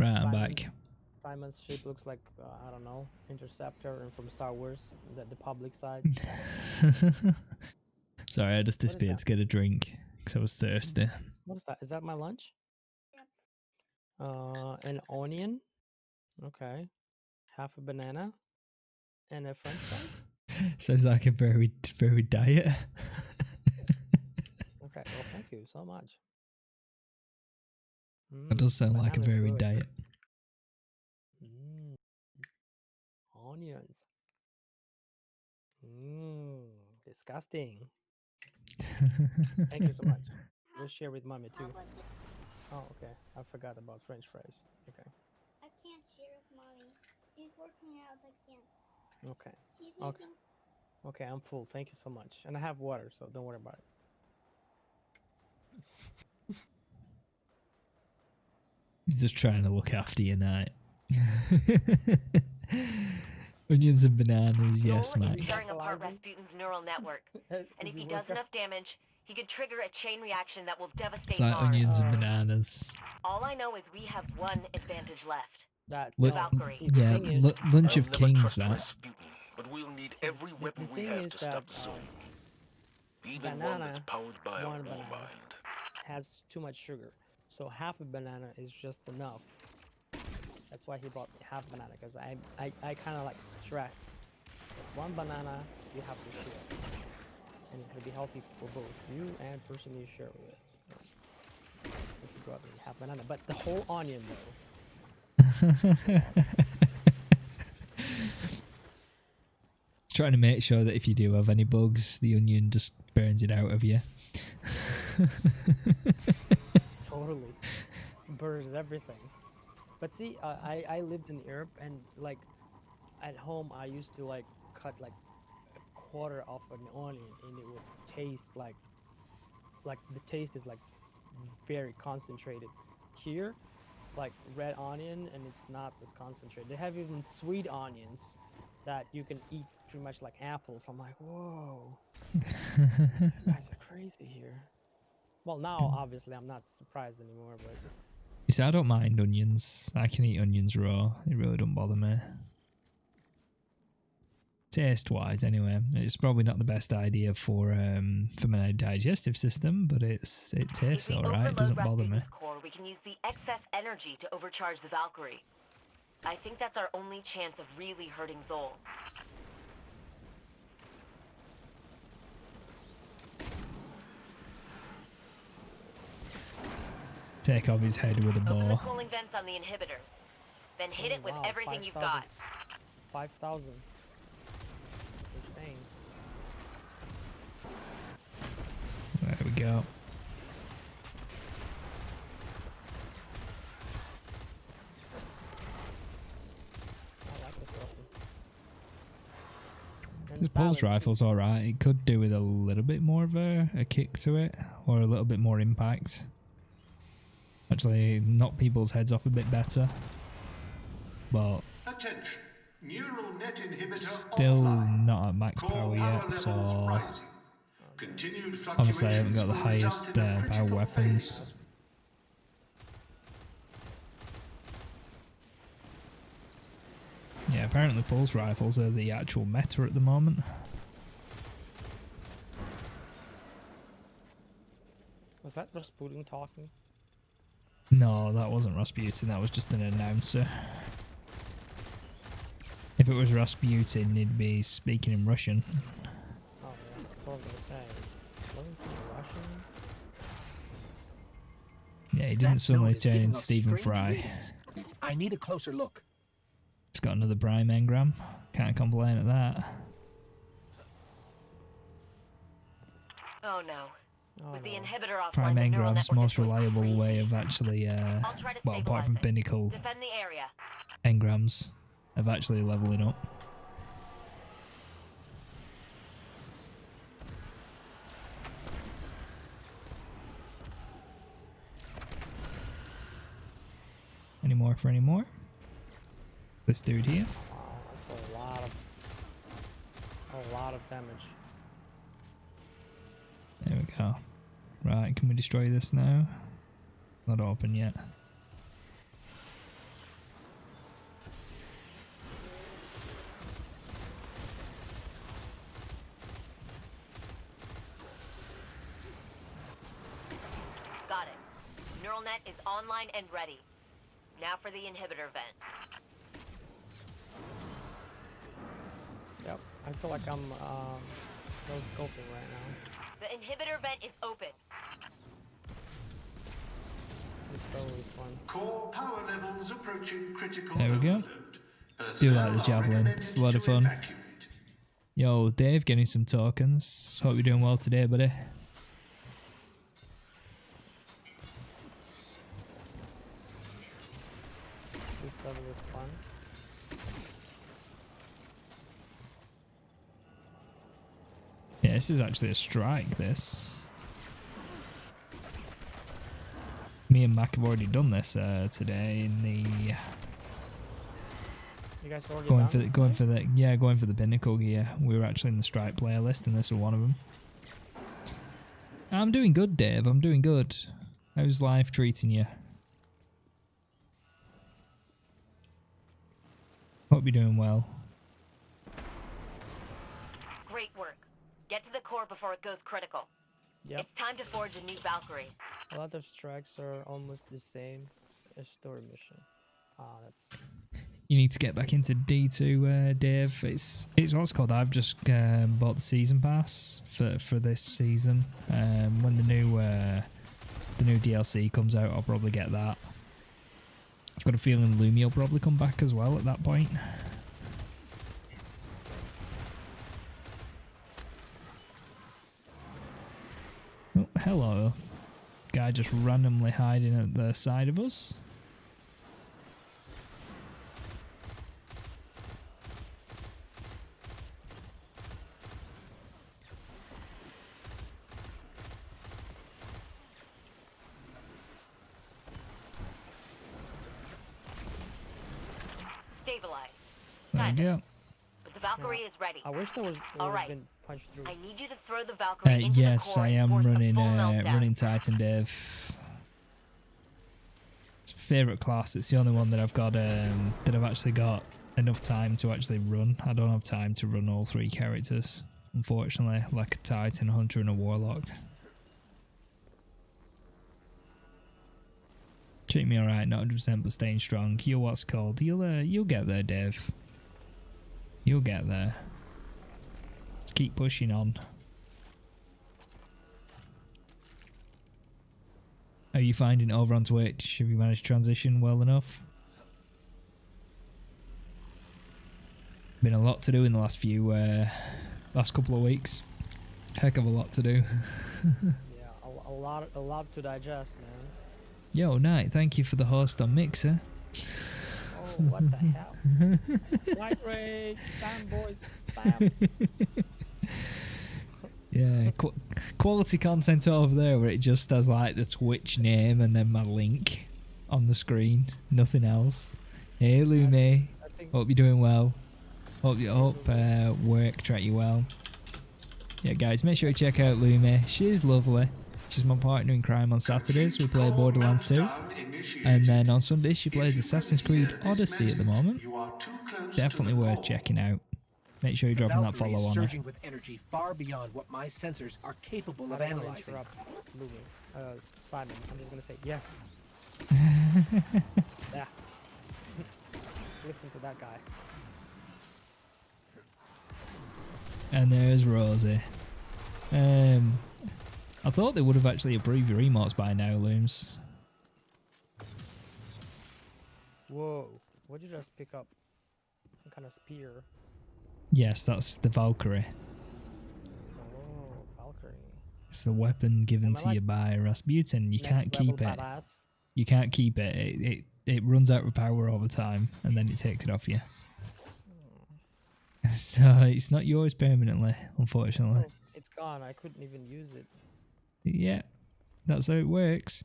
Right, I'm back. Simon's ship looks like I don't know, Interceptor and from Star Wars, the public side. Sorry, I just disappeared to get a drink because I was thirsty. What is that? Is that my lunch? An onion. Okay. Half a banana. And a French fry. Sounds like a very diet. Okay, well, thank you so much. That does sound like a Banana's very good. diet. Onions. Disgusting. Thank you so much. We'll share with mommy too. Oh, okay. I forgot about French fries. Okay. I can't share with mommy. She's working out. I can't. Okay. She's Okay. eating. Okay, I'm full. Thank you so much. And I have water, so don't worry about it. He's just trying to look after you, Knight. Onions and bananas, yes, Soul is Mike. tearing apart Rasputin's neural network. And if he does enough damage, he could trigger a chain reaction that will devastate It's like Mars. onions and bananas. All I know is we have one advantage left. That Valkyrie. Yeah, Lunch of I'll never Kings, trust that. Rasputin, but we'll need every weapon we thing have is to stop that, Zone. Even one banana, that's powered by a war one banana mind. has too much sugar, so half a banana is just enough. That's why he bought half banana, because I kind of like stressed. With one banana you have to share, and it's gonna be healthy for both you and person you share with. If you go out and have banana, but the whole onion though. Trying to make sure that if you do have any bugs, the onion just burns it out of you. Totally burns everything. But see, I lived in Europe, and like at home I used to like cut like a quarter of an onion, and it would taste like the taste is like very concentrated. Here, like red onion, and it's not as concentrated. They have even sweet onions that you can eat pretty much like apples. I'm like, whoa, you guys are crazy here. Well, now obviously I'm not surprised anymore, but You see, I don't mind onions. I can eat onions raw. It really don't bother me. Taste-wise, anyway, it's probably not the best idea for my digestive system, but it tastes alright. It doesn't bother me. Rasputin's core, we can use the excess energy to overcharge the Valkyrie. I think that's our only chance of really hurting Zol. Take off his head with a Open the bow. cooling vents on the inhibitors. Then hit oh, it with wow, everything you've 5,000. got. 5,000. It's insane. There we go. I like this weapon. And The pulse silent, too. rifle's alright. It could do with a little bit more of a kick to it, or a little bit more impact. Actually, knock people's heads off a bit better. But Attention. Neural net inhibitor still offline. not at max Core power yet, so rising. Continued obviously I haven't got the fluctuations highest will result in a power critical weapons. failure. Yeah, apparently pulse rifles are the actual meta at the moment. Was that Rasputin talking? No, that wasn't Rasputin, that was just an announcer. If it was Rasputin, he'd be speaking in Russian. Oh yeah, that's what I was gonna say. Wasn't he Russian? Yeah, he didn't That suddenly node is turn giving into off Stephen strange Fry. readings. I need a closer look. He's got another Prime engram. Can't complain at that. Oh no. With the inhibitor offline, Prime the neural engram's network most is going reliable crazy. way of actually, I'll try to well, apart from stabilize it. Pinnacle Defend the area. engrams, of actually leveling up. Any more for any more? This dude here. Wow, that's a lot of damage. There we go. Right, can we destroy this now? Not open yet. net is online and ready. Now for the inhibitor vent. Yep, I feel like I'm no scoping right now. The inhibitor vent is open. It's totally fun. Core power levels approaching critical There we go. overload. Do Personnel like the are javelin. recommended It's a lot of to fun. evacuate. Yo, Dave, getting some tokens. Hope you're doing well today, buddy. This level is fun. Yeah, this is actually a strike, this. Me and Mac have already done this today in the... You guys already Going done for this going for the pinnacle gear. We were actually in the strike playlist, and this was one of them. I'm doing good, Dave. I'm doing good. How's life treating you? Hope you're doing well. Great work. Get to the core before it goes critical. Yep. It's time to forge a new Valkyrie. A lot of strikes are almost the same as story mission. Ah, that's... You need to get back into D2, Dave. It's what's called. I've just bought the season pass for this season. When the new DLC comes out, I'll probably get that. I've got a feeling Lumia will probably come back as well at that point. Oh, hello. Guy just randomly hiding at the side of us. Stabilized. There we go. But the Valkyrie is ready. I wish there was All right. been punched through. I need you to throw the Valkyrie into Yes, the core I and am force running a full meltdown. running Titan, Dave. It's my favourite class. It's the only one that I've got that I've actually got enough time to actually run. I don't have time to run all three characters, unfortunately, like a Titan, Hunter, and a Warlock. Treat me alright, not 100%, but staying strong. You're what's called. You'll get there, Dave. You'll get there. Just keep pushing on. Are you finding it over on Twitch? Have you managed to transition well enough? Been a lot to do in the last couple of weeks. Heck of a lot to do. Yeah, a lot to digest, man. Yo, Knight, thank you for the host on Mixer. Oh, what the hell? White rage, spam boys, spam. Yeah, quality content over there where it just has like the Twitch name and then my link on the screen. Nothing else. Hey, Lume. Hope you're doing well. Hope work treat you well. Yeah, guys, make sure you check out Lume. She's lovely. She's my partner in crime on Saturdays. We play Borderlands 2. And then on Sundays, she plays Assassin's Creed Odyssey at the moment. Definitely worth checking out. Make sure you're dropping that Valkyrie follow is on her. surging with energy far beyond what my sensors are capable of analyzing. Simon, I'm just gonna say yes. Yeah. Listen to that guy. And there's Rosie. I thought they would have actually approved your emotes by now, Looms. Whoa, what'd you just pick up? Some kind of spear. Yes, that's the Valkyrie. Oh, Valkyrie. It's the weapon given to you by Rasputin. You can't keep it. Badass? You can't keep it. It runs out of power all the time, and then it takes it off you. So it's not yours permanently, unfortunately. Oh, it's gone. I couldn't even use it. Yeah, that's how it works.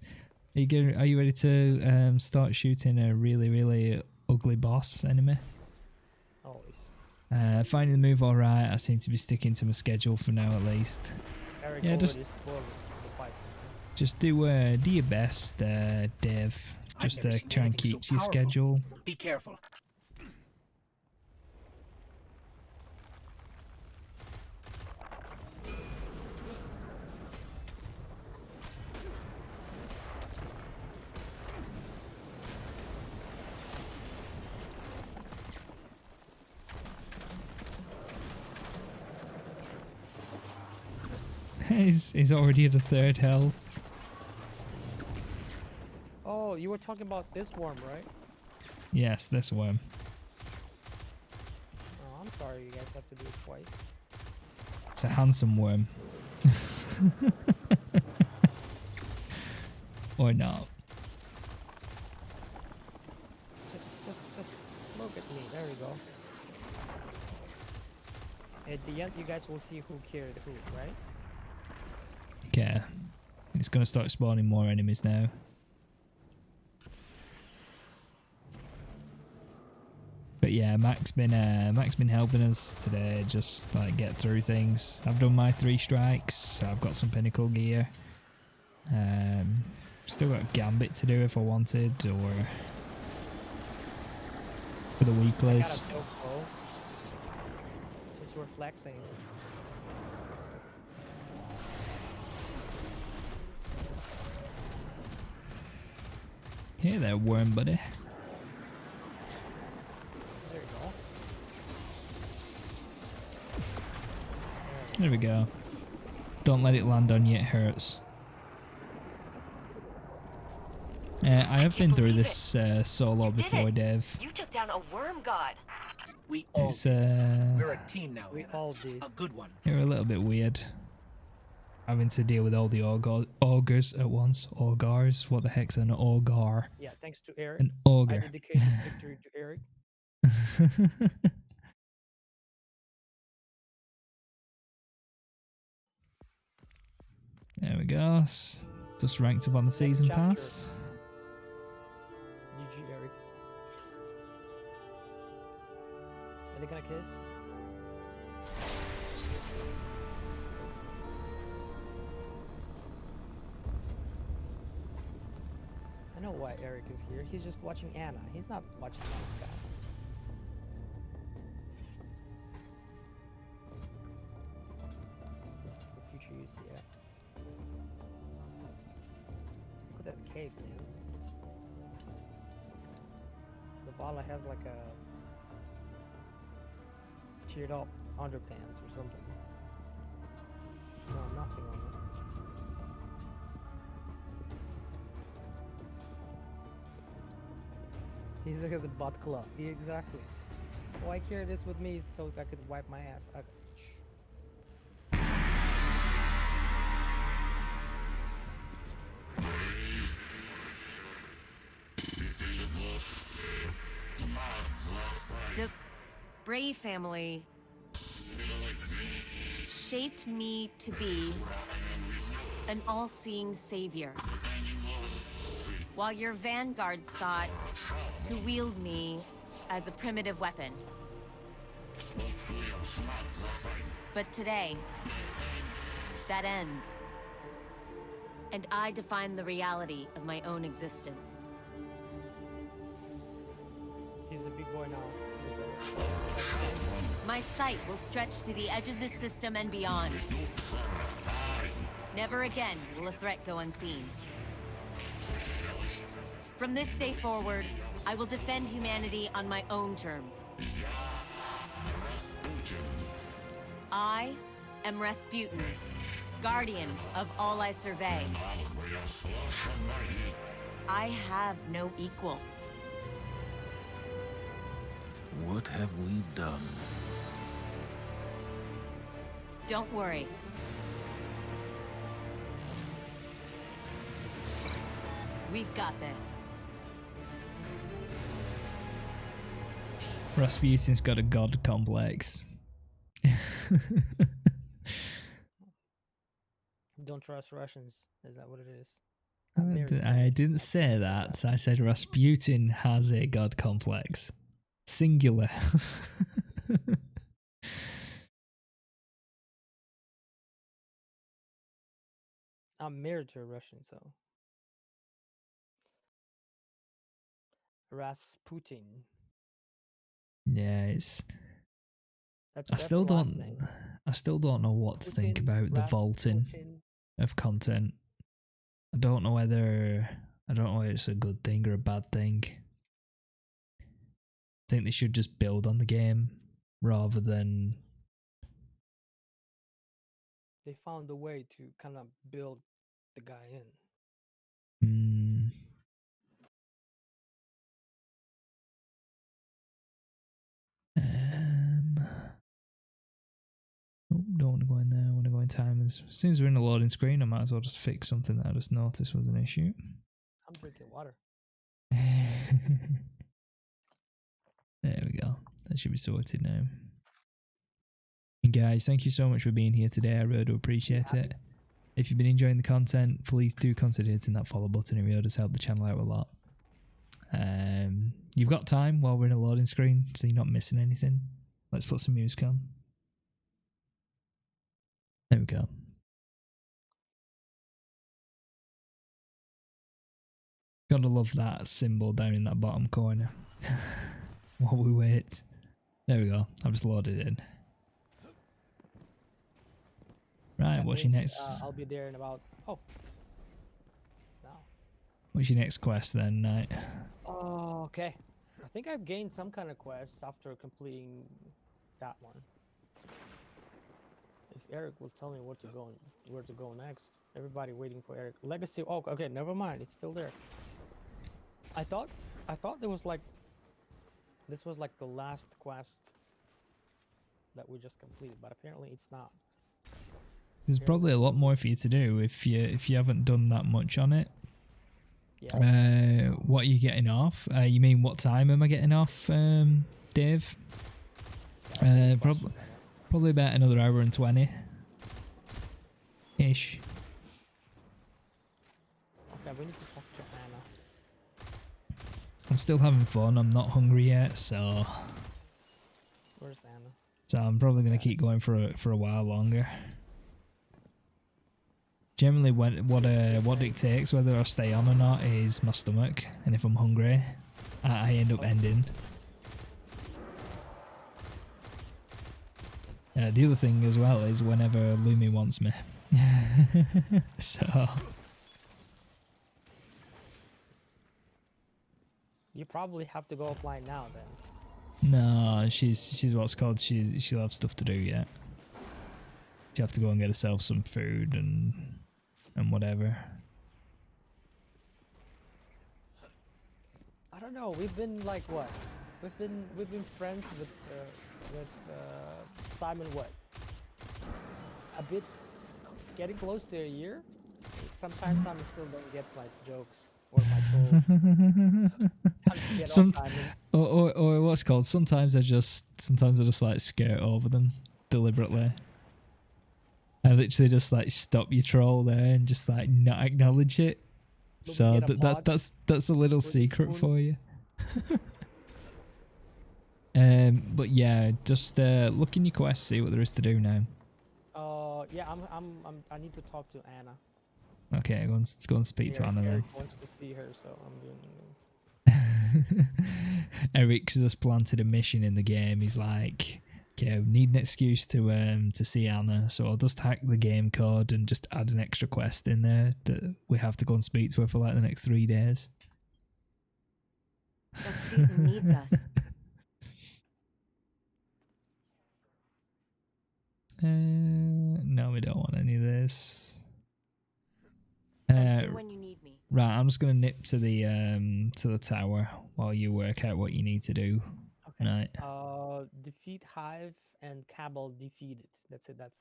Are you ready to start shooting a really, really ugly boss enemy? Always. Finding the move alright. I seem to be sticking to my schedule for now at least. Eric Yeah, just do your best, Dev. Just try and keep to your schedule. Be careful. he's already at a third health. Oh, you were talking about this worm, right? Yes, this worm. Oh, I'm sorry you guys have to do it twice. It's a handsome worm. Or not. Just look at me. There we go. At the end, you guys will see who killed who, right? Okay. It's gonna start spawning more enemies now. But yeah, Mac's been helping us today, just like get through things. I've done my 3 strikes, so I've got some pinnacle gear. Still got Gambit to do if I wanted, or for the weeklies. I got a dope bow. Since we're flexing. Hey there, worm buddy. There you go. There we go. Don't let it land on you, it hurts. I have been through this solo before, Dave. You took down a worm god. We all It's We're a team now, We Anna. all did. A good one. You're a little bit weird. Having to deal with all the augurs at once. Augars? What the heck's an augur? Yeah, thanks to Eric. An I augur. dedicate this victory to Eric. There we go. Just ranked up on the season chapter. pass. GG, Eric. Are they gonna kiss? I know why Eric is here. He's just watching Anna. He's not watching that guy. For future use, yeah. Look at that cave, man. The Vala has like a cheered up underpants or something. No, nothing on it. He's like the butt club. Yeah, exactly. Oh, I carry this with me so I could wipe my ass. Okay. The Bray family shaped me to be an all-seeing savior, while your vanguard sought to wield me as a primitive weapon. But today, that ends, and I define the reality of my own existence. He's a big boy now. My sight will stretch to the edge of this system and beyond. Never again will a threat go unseen. From this day forward, I will defend humanity on my own terms. I am Rasputin, guardian of all I survey. I have no equal. What have we done? Don't worry. We've got this. Rasputin's got a god complex. Don't trust Russians. Is that what it is? I didn't say that. I said Rasputin has a god complex. Singular. I'm married to a Russian, so. Rasputin. Yeah, it's. That's I still the last don't. name. I still don't know what to think about the vaulting of content. I don't know whether it's a good thing or a bad thing. I think they should just build on the game rather than they found a way to kind of build the guy in. Oh, don't want to go in there. I want to go in timers. As soon as we're in the loading screen, I might as well just fix something that I just noticed was an issue. I'm drinking water. There we go. That should be sorted now. And guys, thank you so much for being here today. I really do appreciate it. If you've been enjoying the content, please do consider hitting that follow button. It really does help the channel out a lot. You've got time while we're in a loading screen, so you're not missing anything. Let's put some music on. There we go. Gotta love that symbol down in that bottom corner. While we wait. There we go. I've just loaded it in. Right, what's your next? I'll be there in about. Oh. No. What's your next quest then, Knight? Oh, okay. I think I've gained some kind of quest after completing that one. If Eric will tell me where to go next. Everybody waiting for Eric. Legacy. Oh, okay. Never mind. It's still there. I thought there was like. This was like the last quest that we just completed, but apparently it's not. There's probably a lot more for you to do if you haven't done that much on it. Yeah. What are you getting off? You mean what time am I getting off, Dave? Probably about another hour and 20 ish. Okay, we need to talk to Anna. I'm still having fun. I'm not hungry yet, so. Where's Anna? So I'm probably gonna keep going for a while longer. Generally, what dictates whether I stay on or not is my stomach, and if I'm hungry, I end up ending. The other thing as well is whenever Lumi wants me. So. You probably have to go offline now then. No, she's what's called. She'll have stuff to do yet. She have to go and get herself some food and whatever. I don't know. We've been like what? We've been friends with Simon. What? A bit, getting close to a year. Sometimes Simon still don't get my jokes or my trolls. Or what's called. Sometimes I just like skirt over them deliberately. I literally just like stop your troll there and just like not acknowledge it. So that's a little secret for you. But yeah, just look in your quest, see what there is to do now. Yeah, I need to talk to Anna. Okay, go and speak to Anna then. Eric wants to see her, so I'm doing. Eric's just planted a mission in the game. He's like, okay, we need an excuse to see Anna, so I'll just hack the game code and just add an extra quest in there that we have to go and speak to her for like the next 3 days. Rasputin needs us. No, we don't want any of this. I'm here when you need me. Right, I'm just gonna nip to the tower while you work out what you need to do. Okay. Right. Defeat Hive and Cabal defeated. That's it. That's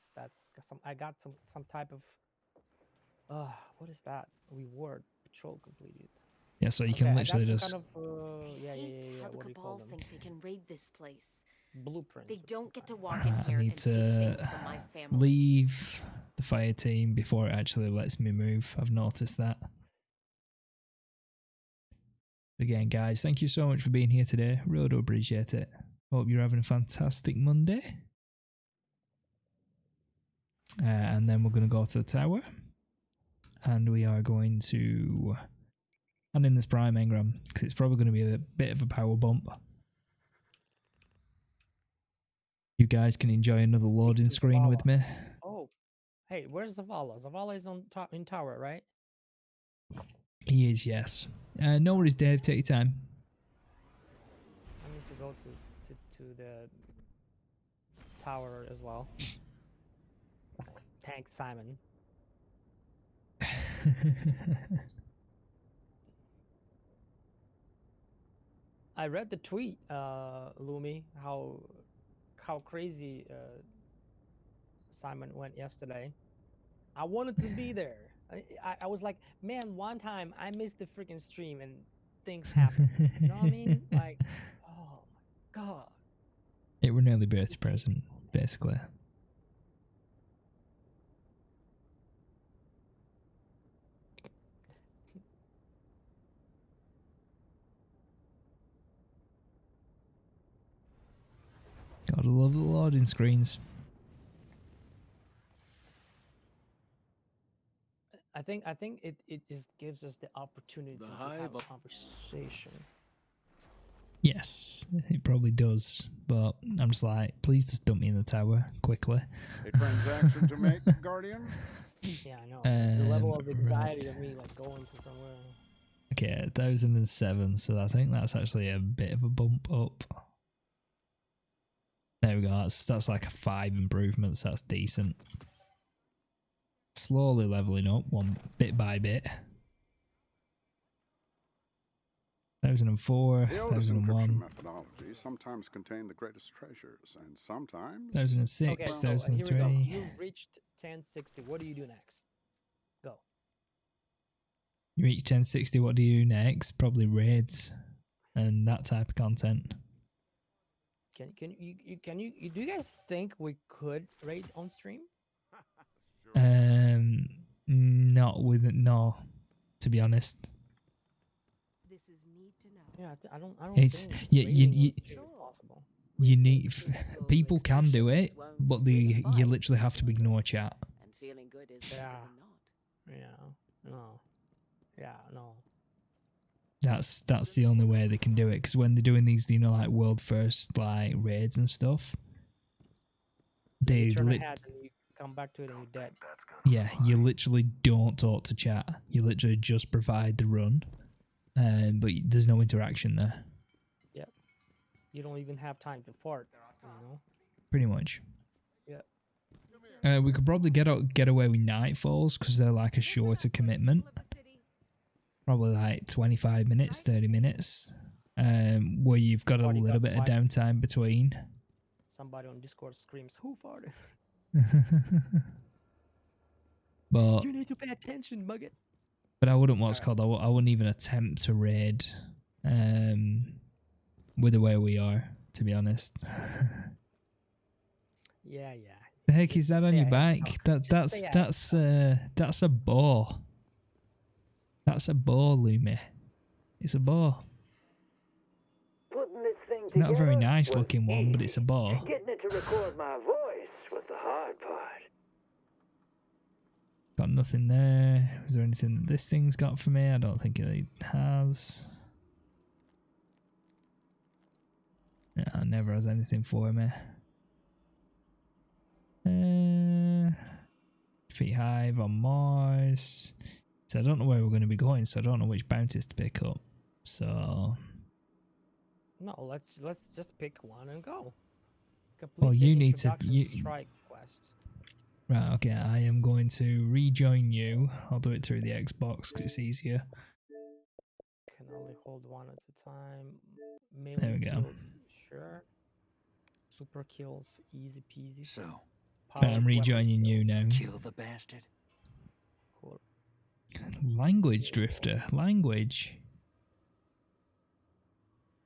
some. I got some type of. What is that? Reward patrol completed. Yeah, so you can literally just. Kind of, yeah. How the What do you call Cabal them? think they can raid this place? Blueprints. They don't get to walk in here I and need take to things from my family. leave the fire team before it actually lets me move. I've noticed that. Again, guys, thank you so much for being here today. Really do appreciate it. Hope you're having a fantastic Monday. And then we're going to go to the tower. And we are going to hand in this Prime Engram, because it's probably going to be a bit of a power bump. You guys can enjoy another loading screen with me. Oh, hey, where's Zavala? Zavala is on top in tower, right? He is, yes. No worries, Dave. Take your time. I need to go to the tower as well. Dang, tank Simon. I read the tweet, Lumi, how crazy Simon went yesterday. I wanted to be there. I was like, man, one time I missed the freaking stream and things happen. You know what I mean? Like, oh my god. It were an early birthday present, basically. Gotta love the loading screens. I think it just gives us the opportunity to have a conversation. Yes, it probably does. But I'm just like, please just dump me in the tower quickly. A transaction to make, Guardian? Yeah, I know. The level of anxiety of me like going to somewhere. Okay, 1007, so I think that's actually a bit of a bump up. There we go, that's like a 5 improvements, that's decent. Slowly leveling up, one bit by bit. 1004, The oldest 1001. encryption methodology sometimes contain the greatest treasures, and sometimes 1006, Okay, so here we 1003. go. You reached 1060. What do you do next? Go. You reach 1060, what do you do next? Probably raids and that type of content. Can you do you guys think we could raid on stream? Not with no, to be honest. This is need to know. Yeah, I don't It's think you raiding is possible. you need people can do it, but you literally have to ignore chat. And feeling good is Yeah. better than not. Yeah. No. Yeah, no. That's the only way they can do it, because when they're doing these, you know, like world first like raids and stuff, they You turn ahead and you come back to it and you're dead. yeah, you literally don't talk to chat. You literally just provide the run, but there's no interaction there. Yep. You don't even have time to fart, you know? Pretty much. Yeah. We could probably get away with Nightfalls because they're like a shorter commitment. Probably like 25 minutes, 30 minutes, where you've got a Already little got bit of quite- downtime between. Somebody on Discord screams, "Who farted?" But You need to pay attention, Mugget. I wouldn't I wouldn't even attempt to raid with the way we are, to be honest. Yeah. The heck is that on your say back? I That's a bow. That's a bow, Lumi. It's a bow. Putting this thing It's not a very together nice was looking one, but it's a bow. Getting it to record my voice was the hard part. Got nothing there. Is there anything that this thing's got for me? I don't think it has. Yeah, it never has anything for me. Defeat Hive on Mars. So I don't know where we're going to be going, so I don't know which bounties to pick up. So, No, let's just pick one and go. well, Complete the you need to. introduction strike quest. Right, okay, I am going to rejoin you. I'll do it through the Xbox because it's easier. Can only hold one at a time. There we Melee go. kills, sure. Super kills, easy peasy. So, Right, I'm rejoining you now. kill the bastard. Cool. Language Drifter. Language.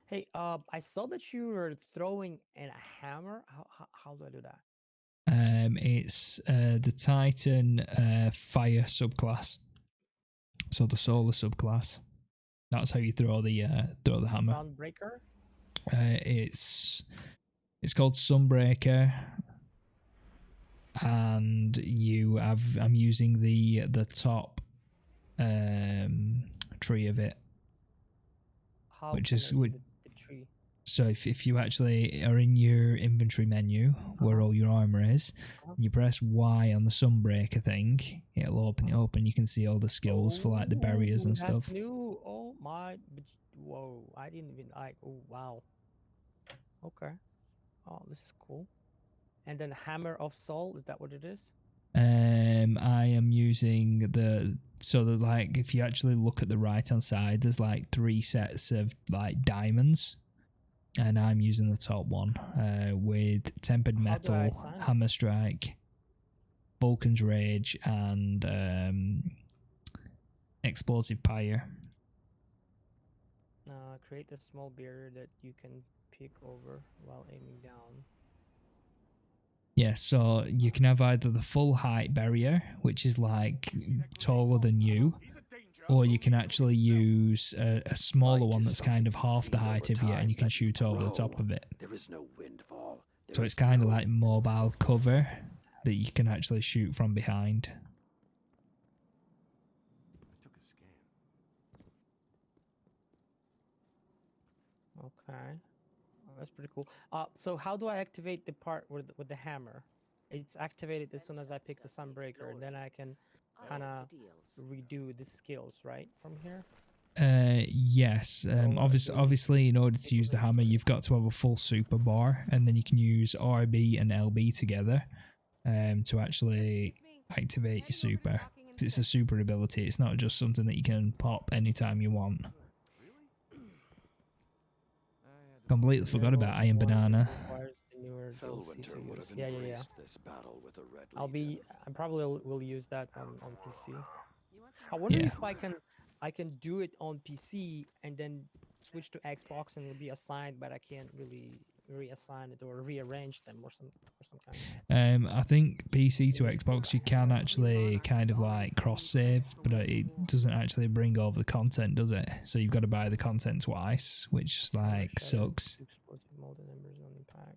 Hey, I saw that you were throwing in a hammer. How do I do that? It's the Titan Fire subclass. So the Solar subclass. That's how you throw the hammer. Sunbreaker. It's called Sunbreaker, and I'm using the top tree of it, How which can is I see the tree? so if you actually are in your inventory menu where all your armor is, you press Y on the Sunbreaker thing, it'll open it up and you can see all the skills for like the barriers and Ooh, stuff. That's new. Oh my! Whoa! I didn't even like. Oh wow. Okay. Oh, this is cool. And then Hammer of Soul. Is that what it is? I am using like if you actually look at the right hand side, there's like 3 sets of like diamonds, and I'm using the top one with tempered metal, hammer strike, Vulcan's Rage, and explosive pyre. Create a small barrier that you can peek over while aiming down. Yeah, so you can have either the full height barrier, which is like taller than you, or you can actually use a smaller one that's kind of half the height of you, and you can shoot over the top of it. There is no windfall. So it's kind of like mobile cover that you can actually shoot from behind. Okay, that's pretty cool. So how do I activate the part with the hammer? It's activated as soon as I pick the Sunbreaker, and then I can kind of redo the skills, right, from here? Yes. Obviously, in order to use the hammer, you've got to have a full super bar, and then you can use RB and LB together to actually activate your super. It's a super ability. It's not just something that you can pop anytime you want. Completely forgot about Iron Banana. Yeah. I probably will use that on PC. I wonder if I can do it on PC and then switch to Xbox and it'll be assigned, but I can't really reassign it or rearrange them or some kind. I think PC to Xbox you can actually kind of like cross save, but it doesn't actually bring over the content, does it? So you've got to buy the content twice, which like sucks.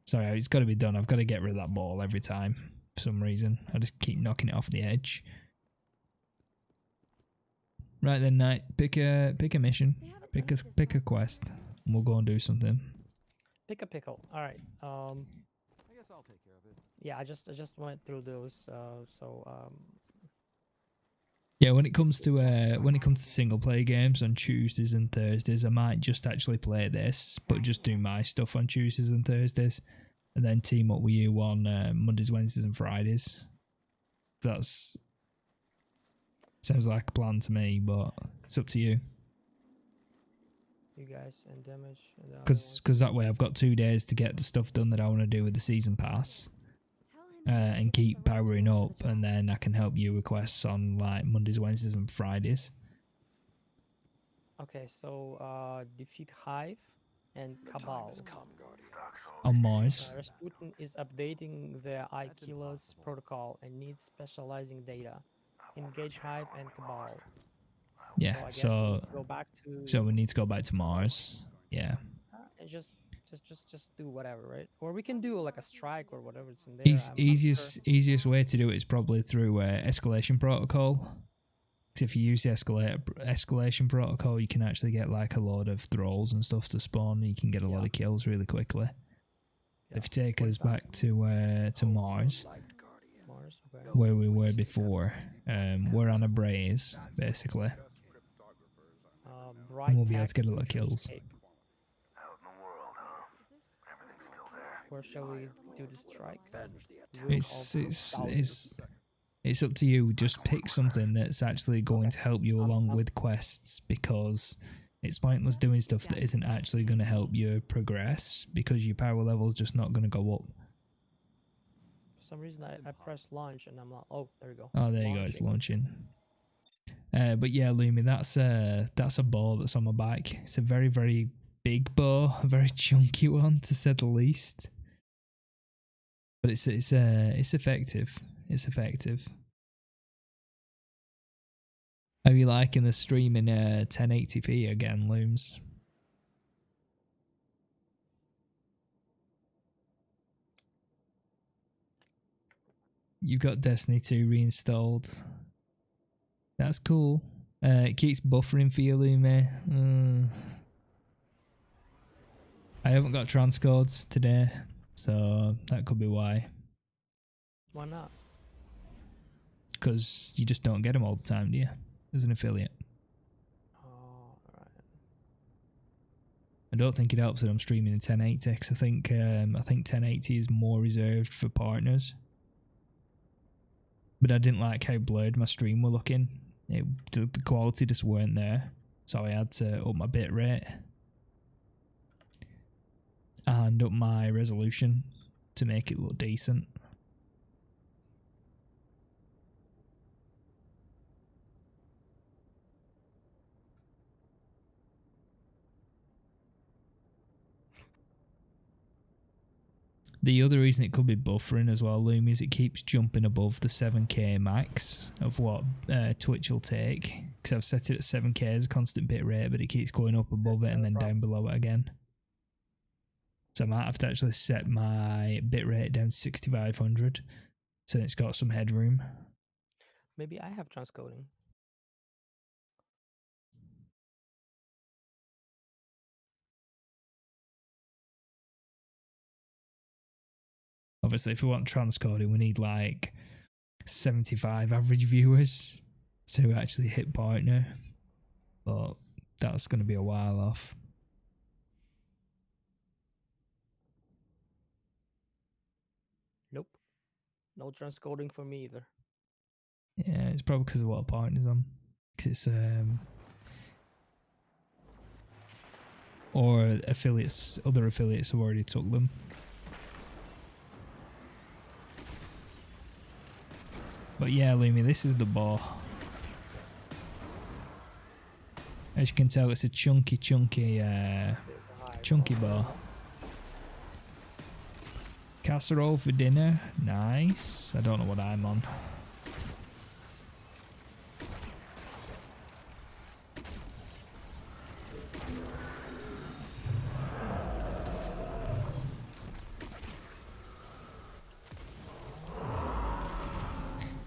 Sorry, it's got to be done. I've got to get rid of that ball every time for some reason. I just keep knocking it off the edge. Right then, Knight, pick a mission, pick a quest, and we'll go and do something. Pick a pickle. All right. I guess I'll take care of it. Yeah, I just went through those. Yeah, when it comes to single player games on Tuesdays and Thursdays, I might just actually play this, but just do my stuff on Tuesdays and Thursdays, and then team up with you on Mondays, Wednesdays, and Fridays. That's sounds like a plan to me, but it's up to you. You guys and damage. Because that way I've got 2 days to get the stuff done that I want to do with the season pass, and keep powering up, and then I can help you with quests on like Mondays, Wednesdays, and Fridays. Okay, so defeat Hive and Cabal on Mars. Rasputin is updating the Ikilas protocol and needs specializing data. Engage Hive and Cabal. Yeah, so we need to go back to Mars. Yeah. And just do whatever, right? Or we can do like a strike or whatever it's in there. Easiest way to do it is probably through escalation protocol. Because if you use the escalation protocol, you can actually get like a lot of thralls and stuff to spawn. And you can get a lot of kills really quickly. Yeah. If you take us back to Mars, where we were before, we're on a braze basically. And we'll be able to get a lot of kills. Where shall we do the strike? It's up to you. Just pick something that's actually going to help you along with quests, because it's pointless doing stuff that isn't actually going to help you progress, because your power level's just not going to go up. For some reason I pressed launch and I'm like, oh, there we go. Oh, there you go, it's launching. But yeah, Lumi, that's a bow that's on my back. It's a very, very big bow, a very chunky one to say the least. But it's effective. It's effective. Are you liking the stream in 1080p again, Looms? You've got Destiny 2 reinstalled. That's cool. It keeps buffering for you, Lumi. I haven't got transcodes today, so that could be why. Why not? Because you just don't get them all the time, do you? As an affiliate. Oh, right. I don't think it helps that I'm streaming in 1080, because I think 1080 is more reserved for partners. but I didn't like how blurred my stream were looking. The quality just weren't there, so I had to up my bit rate and up my resolution to make it look decent. The other reason it could be buffering as well, Loom, is it keeps jumping above the 7K max of what Twitch will take. Because I've set it at 7K as a constant bit rate, but it keeps going up above it and then down below it again. So I might have to actually set my bit rate down to 6500, so it's got some headroom. Maybe I have transcoding. Obviously, if we want transcoding, we need like 75 average viewers to actually hit partner. But that's going to be a while off. Nope. No transcoding for me either. Yeah, it's probably because a lot of partners on. Because it's or affiliates, other affiliates have already took them. But yeah, Lumi, this is the bar. As you can tell, it's a chunky bar. Casserole for dinner, nice. I don't know what I'm on.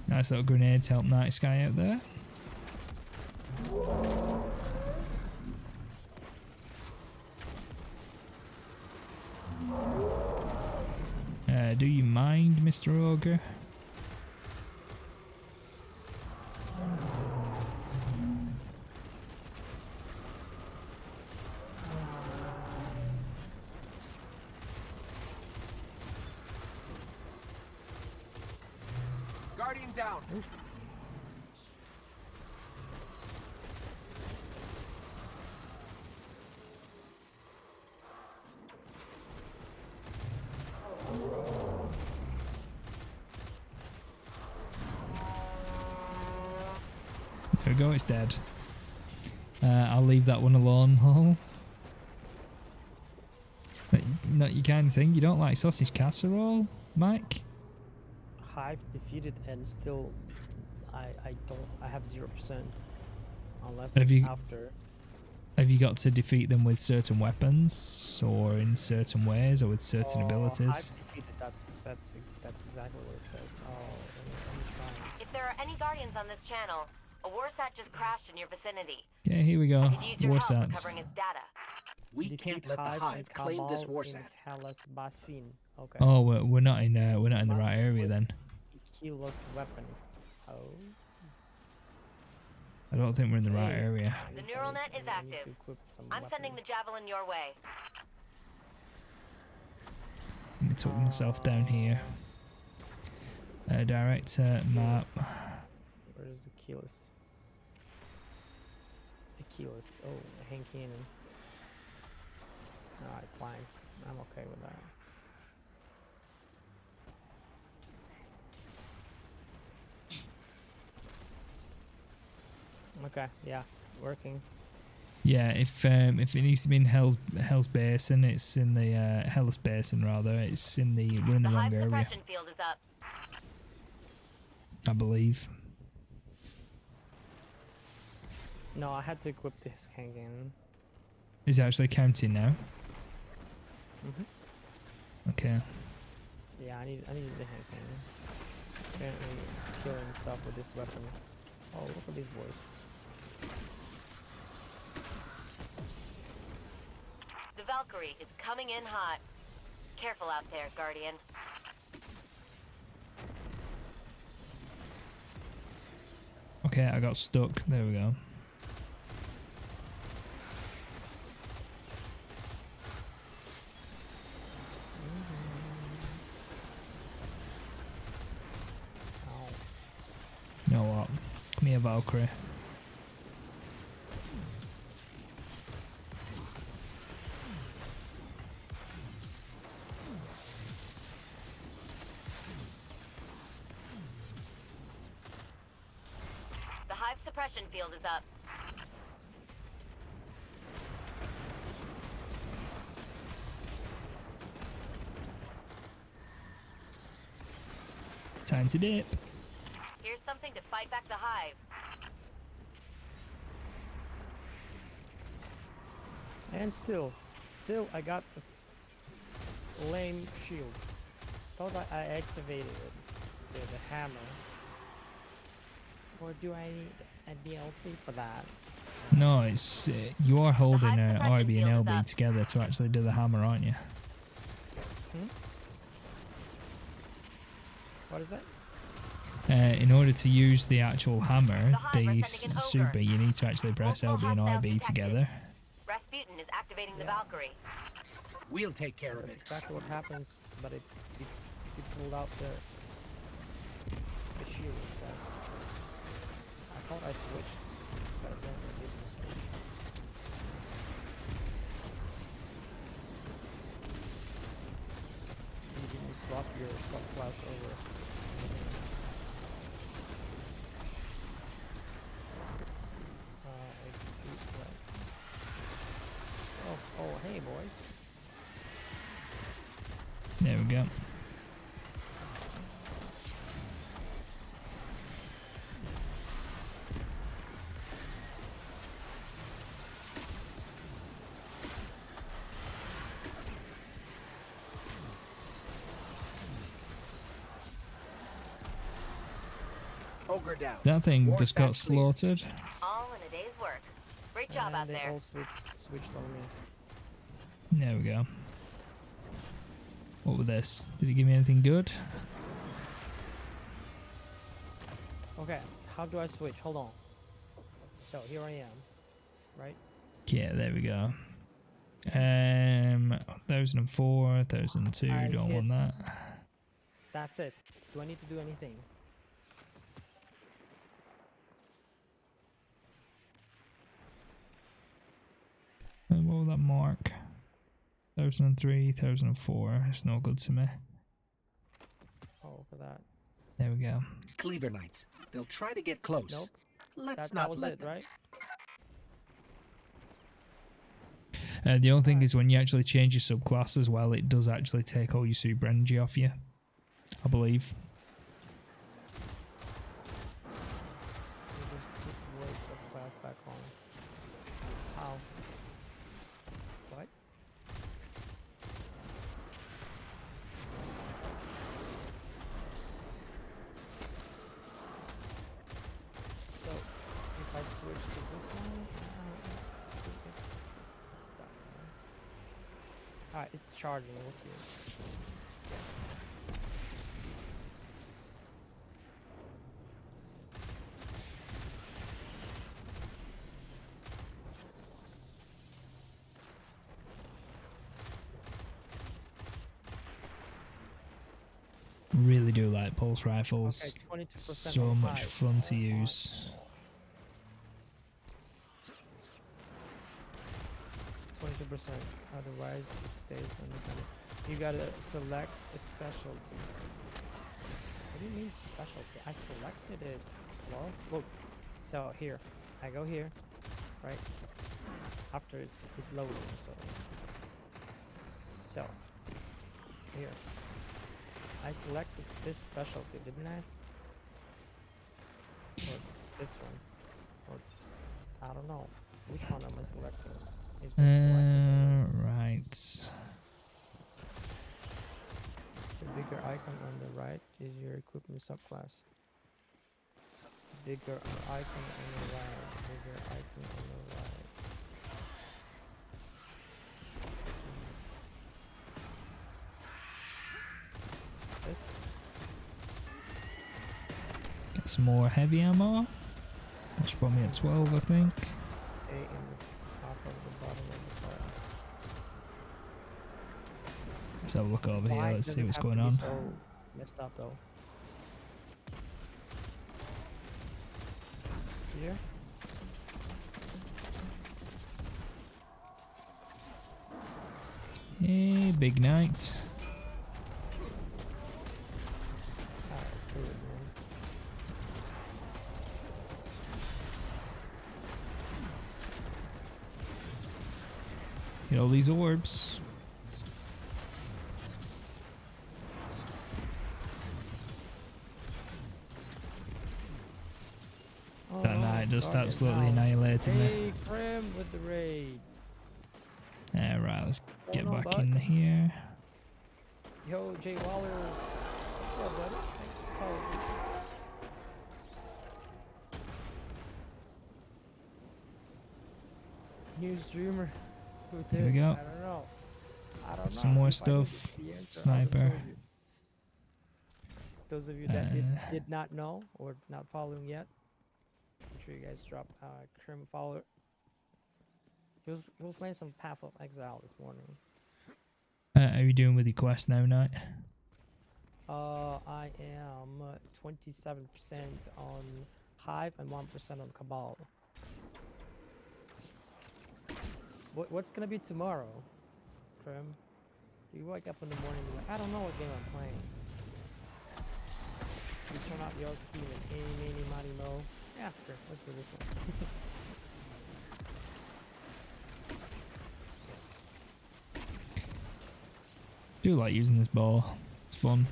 Nice little grenade to help Night Sky out there. Do you mind, Mr. Ogre? Guardian down. There we go, it's dead. I'll leave that one alone, lol. Not your kind of thing. You don't like sausage casserole, Mike? Hive defeated and still I have 0% unless Have it's you- after. Have you got to defeat them with certain weapons, or in certain ways, or with certain abilities? Hive defeated, that's exactly what it says. Oh, let me try. If there are any Guardians on this channel, a Warsat just crashed in your vicinity. Okay, here we go. I could use your help Warsats. recovering its data. We can't let the Hive claim this Warsat. Basin. Okay. Oh, we're not in the right area then. Keyless weapon. Oh. I don't think we're in the right area. The neural net is active. I'm sending the Javelin your way. Let me tuck myself down here. Director, map. Where is the keyless? The keyless. Oh, Hank Cannon. Alright, fine. I'm okay with that. Okay, yeah, working. Yeah, if it needs to be in Hell's Basin, it's in the Hellas Basin rather. It's in the we're in the wrong Hive area, suppression field is up. I believe. No, I had to equip this Hank Cannon. Is it actually counting now? Okay. Yeah, I need the Hank Cannon. Apparently killing stuff with this weapon. Oh, look at these boys. The Valkyrie is coming in hot. Careful out there, Guardian. Okay, I got stuck. There we go. Come here, Valkyrie. The hive suppression field is up. Time to dip. Here's something to fight back the hive. And still I got the lame shield. Thought I activated it, the hammer. Or do I need a DLC for that? No, it's you are holding RB and LB up. together to actually do the hammer, aren't you? What is that? In order to use the actual hammer, the super, you need to actually press LB and RB together. Rasputin is activating the Valkyrie. We'll take care of That's it. exactly what happens, but it pulled out the shield instead. I thought I switched, but then I didn't switch. You can swap your subclass over. Execute, right. Oh, hey boys. There we go. Ogre down. That thing War just got stack clear. slaughtered. All in a day's work. Great job out They there. all switched on me. There we go. What with this? Did it give me anything good? Okay, how do I switch? Hold on. So here I am, right? Yeah, there we go. 1004, 1002, I don't hit- want that. That's it. Do I need to do anything? What will that mark? 1003, 1004. It's no good to me. Oh, for that. There we go. Cleaver Knights. They'll try to get close. Nope. Let's That not was let it, them. right? The only thing is when you actually change your subclass as well, it does actually take all your super energy off you, I believe. You just put words of class back on. How? What? So, if I switch to this one, it's stuff, right? Alright, it's charging, we'll see. Really do like pulse rifles. Okay, 22% So on much high. fun to use. 22%, otherwise it stays on the gun. You gotta select a specialty. What do you mean specialty? I selected it. Well, look. So here, I go here, right? After it's loading, so here. I selected this specialty, didn't I? Or this one? Or I don't know. Which one am I selecting? Is that selected? Right. The bigger icon on the right is your equipment subclass. Bigger icon on the right. Bigger icon on the right. This. Get some more heavy ammo. That should put me at 12, I think. A in the top of the bottom of the file. Let's have a look over here. Why Let's does see it what's have going to be on. So messed up though. here. Hey, big night. Alright, let's do it, man. Get all these orbs. That night just Guardian absolutely down. annihilated me. Hey, Krim with the raid. Right, let's get on, back bud? in here. Yo, Jay Waller. What's up, buddy? Thanks for calling. New streamer. Who Here we did? go. I don't know. I don't know. Some more If I knew stuff. the answer, I would've Sniper. told you. Those of you that did not know or not following yet, make sure you guys drop Krim a follow. He was playing some Path of Exile this morning. How are you doing with your quest now, Knight? I am 27% on Hive and 1% on Cabal. What's gonna be tomorrow, Krim? You wake up in the morning and you're like, I don't know what game I'm playing. You turn out your Steam and any, meeny, miny, mo. Yeah, sure, let's do this one. Do like using this ball. It's fun.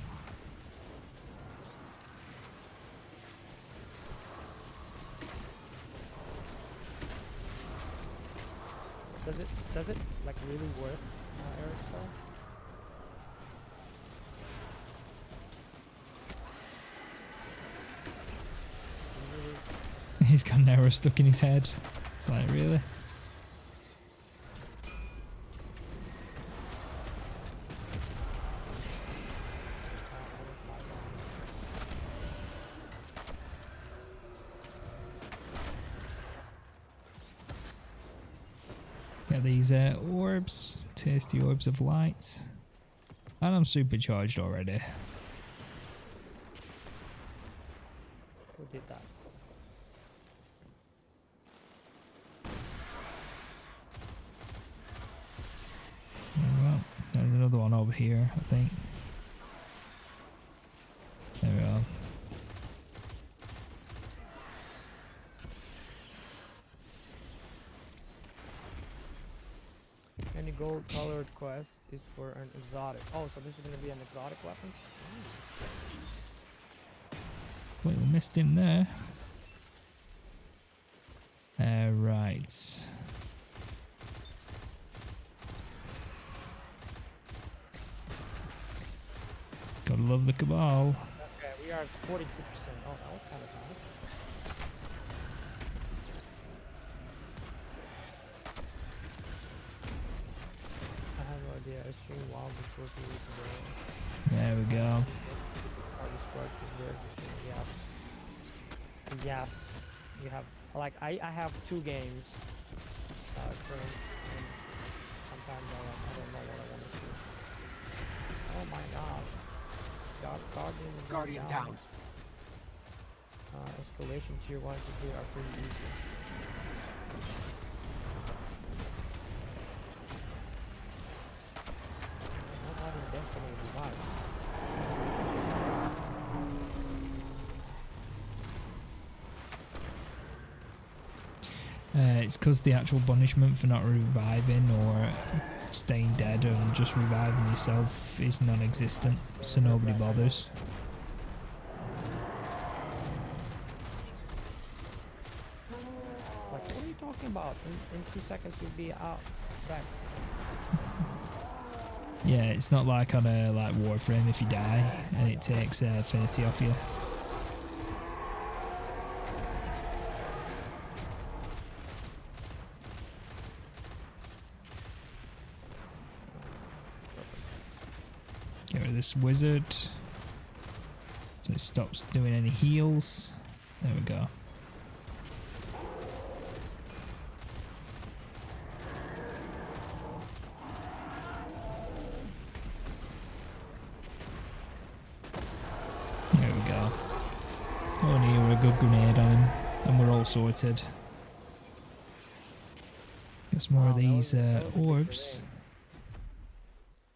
Does it like really work, Eric? He's got an arrow stuck in his head. It's like, really? Get these orbs, tasty orbs of light. And I'm supercharged already. Who did that? Well, there's another one over here, I think. There we are. Any gold colored quest is for an exotic. Oh, so this is gonna be an exotic weapon? Wait, we missed him there. Right. Gotta love the Cabal. Okay, we are at 42%. Oh, that was kind of nice. I have no idea. I streamed WoW before 2 weeks ago. There we go. Hardest work is there. Yes. Yes. You have like I have 2 games. Current, and sometimes I don't know what I want to see. Oh my god. Guardian down. Escalation tier 1 to 2 are pretty easy. Not having Destiny revived. It's because the actual punishment for not reviving or staying dead and just reviving yourself is non-existent, so nobody bothers. Like, what are you talking about? In 2 seconds you'll be out back. Yeah, it's not like on a Warframe if you die and it takes affinity off you. Get rid of this wizard so it stops doing any heals. There we go. There we go. Oh, near a good grenade on him. and we're all sorted. Get some more of these orbs.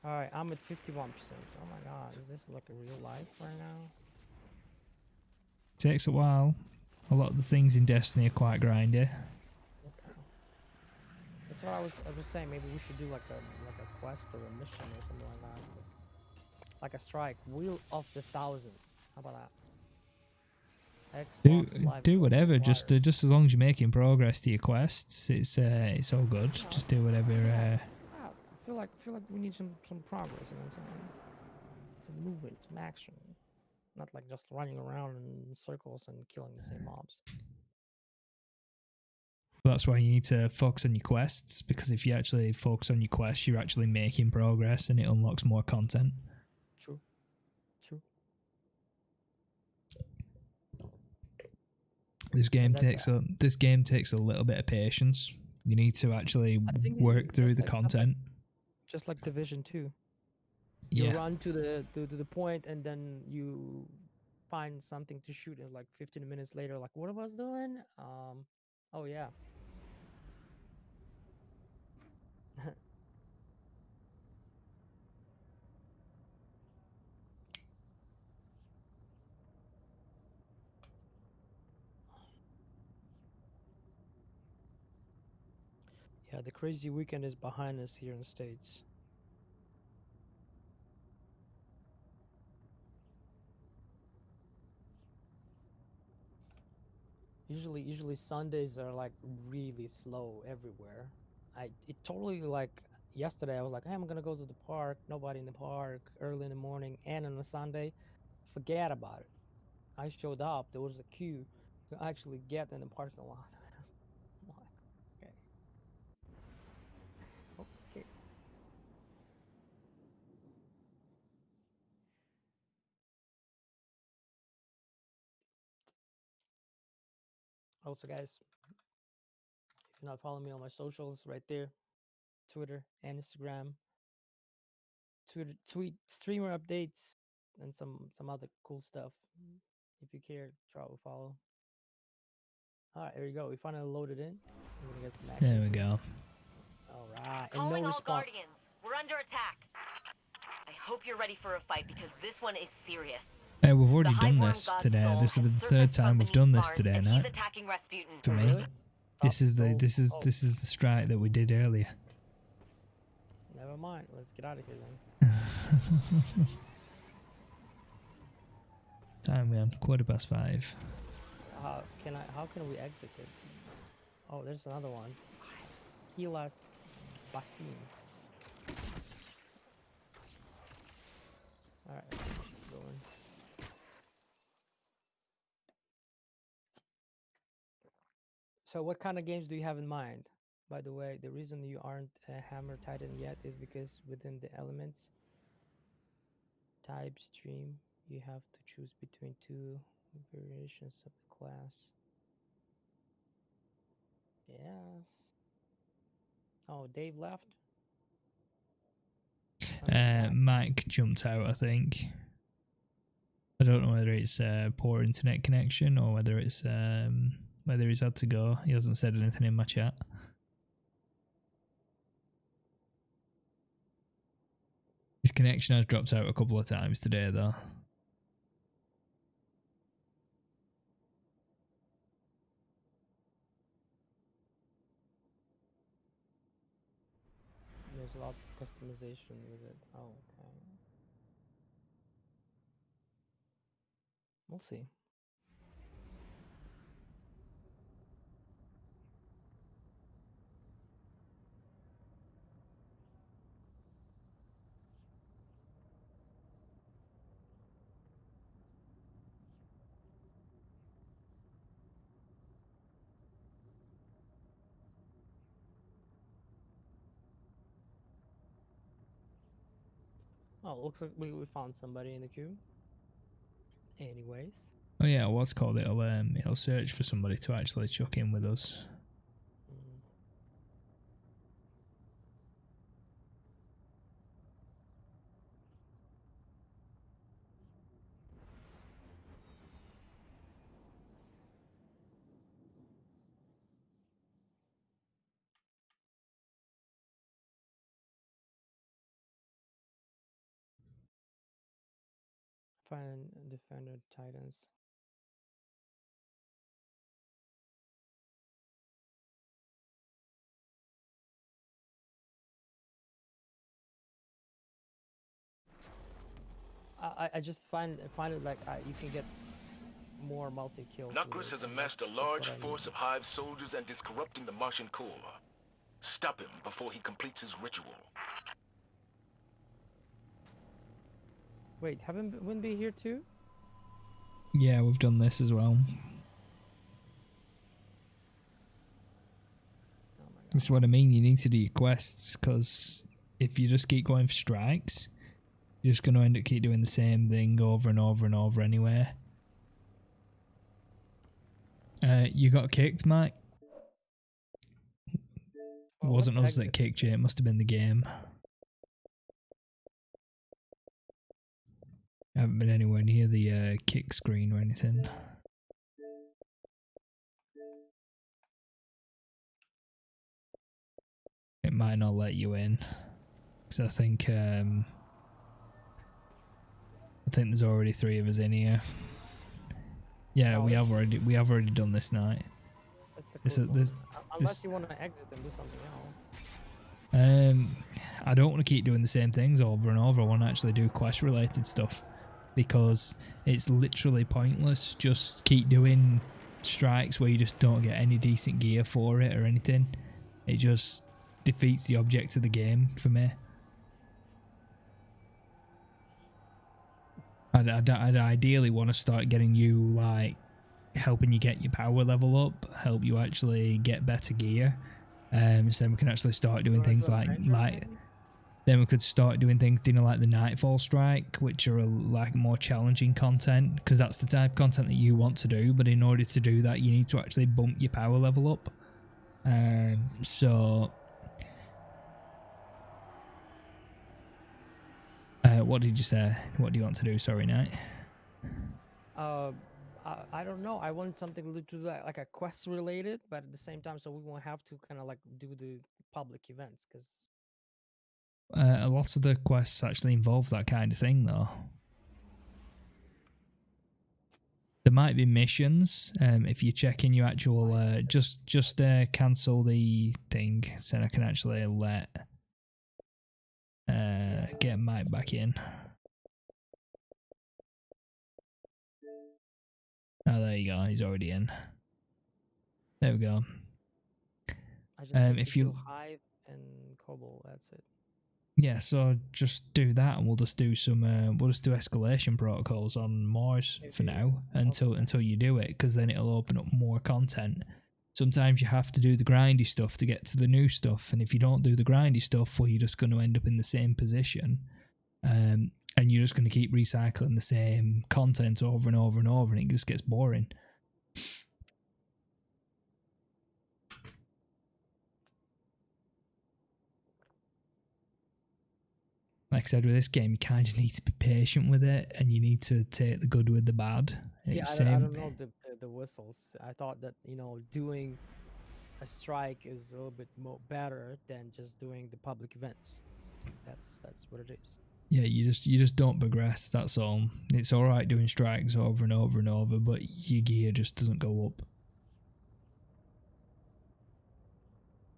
Alright, I'm at 51%. Oh my god, is this like a real life right now? Takes a while. A lot of the things in Destiny are quite grindy. That's what I was saying. Maybe we should do like a quest or a mission or something like that. Like a strike, Wheel of the Thousands. How about that? Xbox Live Do whatever. Gold Just as long as you're making progress to your quests, it's all good. Just do whatever. I feel like we need some progress. You know what I'm saying? Some movement, some action. Not like just running around in circles and killing the same mobs. That's why you need to focus on your quests, because if you actually focus on your quests, you're actually making progress and it unlocks more content. True. This game takes a little bit of patience. You need to actually work through the content. Just like Division 2. Yeah. You run to the point and then you find something to shoot, and like 15 minutes later, like, what was I doing? Oh yeah. Yeah, the crazy weekend is behind us here in the States. Usually Sundays are like really slow everywhere. It totally, like, yesterday I was like, hey, I'm gonna go to the park. Nobody in the park early in the morning, and on a Sunday, forget about it. I showed up. There was a queue to actually get in the parking lot. I'm like, okay. Also, guys, if you're not following me on my socials, right there, Twitter and Instagram. Tweet streamer updates and some other cool stuff. If you care, drop a follow. All right, there you go. We finally loaded in. I'm gonna get some action. There we go. All right, and Calling no all response. Guardians. We're under attack. I hope you're ready for a fight because this one is serious. Hey, we've already done this today. This will be the third time we've done this today, and now. he's attacking Rasputin. For me, this is the strike that we did earlier. Never mind. Let's get out of here then. Time we on 5:15. How can we exit it? Oh, there's another one. Kilas Basim. Alright, let's keep going. So what kind of games do you have in mind? By the way, the reason you aren't a Hammer Titan yet is because within the elements type stream, you have to choose between two variations of the class. Yes. Oh, Dave left? Mike jumped out, I think. I don't know whether it's poor internet connection or whether it's whether he's had to go. He hasn't said anything in my chat. His connection has dropped out a couple of times today, though. There's a lot of customization with it. Oh, okay. We'll see. Oh, looks like we found somebody in the queue. Anyways. Oh yeah, what's called it'll search for somebody to actually chuck in with us. find Defender Titans. I just find it like you can get more multi kills. Nokris has amassed a large force of Hive soldiers and is corrupting the Martian core. Stop him before he completes his ritual. Wait, haven't we be here too? Yeah, we've done this as well. This is what I mean. You need to do your quests, because if you just keep going for strikes, you're just going to end up keep doing the same thing over and over and over anyway. You got kicked, Mike? It wasn't us that kicked you, it must have been the game. I haven't been anywhere near the kick screen or anything. It might not let you in, because I think there's already 3 of us in here. Yeah, we have already done this night. That's the cool Unless you want to exit and do something else. I don't want to keep doing the same things over and over. I want to actually do quest related stuff, because it's literally pointless. Just keep doing strikes where you just don't get any decent gear for it or anything. It just defeats the object of the game for me. I'd ideally want to start getting you, like, helping you get your power level up, help you actually get better gear. So then we can actually start doing things like then we could start doing things, you know, like the Nightfall Strike, which are like more challenging content, because that's the type of content that you want to do. But in order to do that, you need to actually bump your power level up. What did you say? What do you want to do? Sorry, Knight. I don't know. I want something to do like a quest related, but at the same time, so we won't have to kind of like do the public events, because a lot of the quests actually involve that kind of thing, though. There might be missions. If you check in your actual, just cancel the thing, so I can actually let get Mike back in. Oh, there you go. He's already in. There we go. I just if you Hive and Cobble, that's it. Yeah, so just do that, and we'll just do some. We'll just do escalation protocols on Mars for now until you do it, because then it'll open up more content. Sometimes you have to do the grindy stuff to get to the new stuff, and if you don't do the grindy stuff, well, you're just going to end up in the same position, and you're just going to keep recycling the same content over and over and over, and it just gets boring. Like I said, with this game, you kind of need to be patient with it, and you need to take the good with the bad. Yeah, I don't know the whistles. I thought that, you know, doing a strike is a little bit more better than just doing the public events. That's what it is. Yeah, you just don't progress. That's all. It's all right doing strikes over and over and over, but your gear just doesn't go up.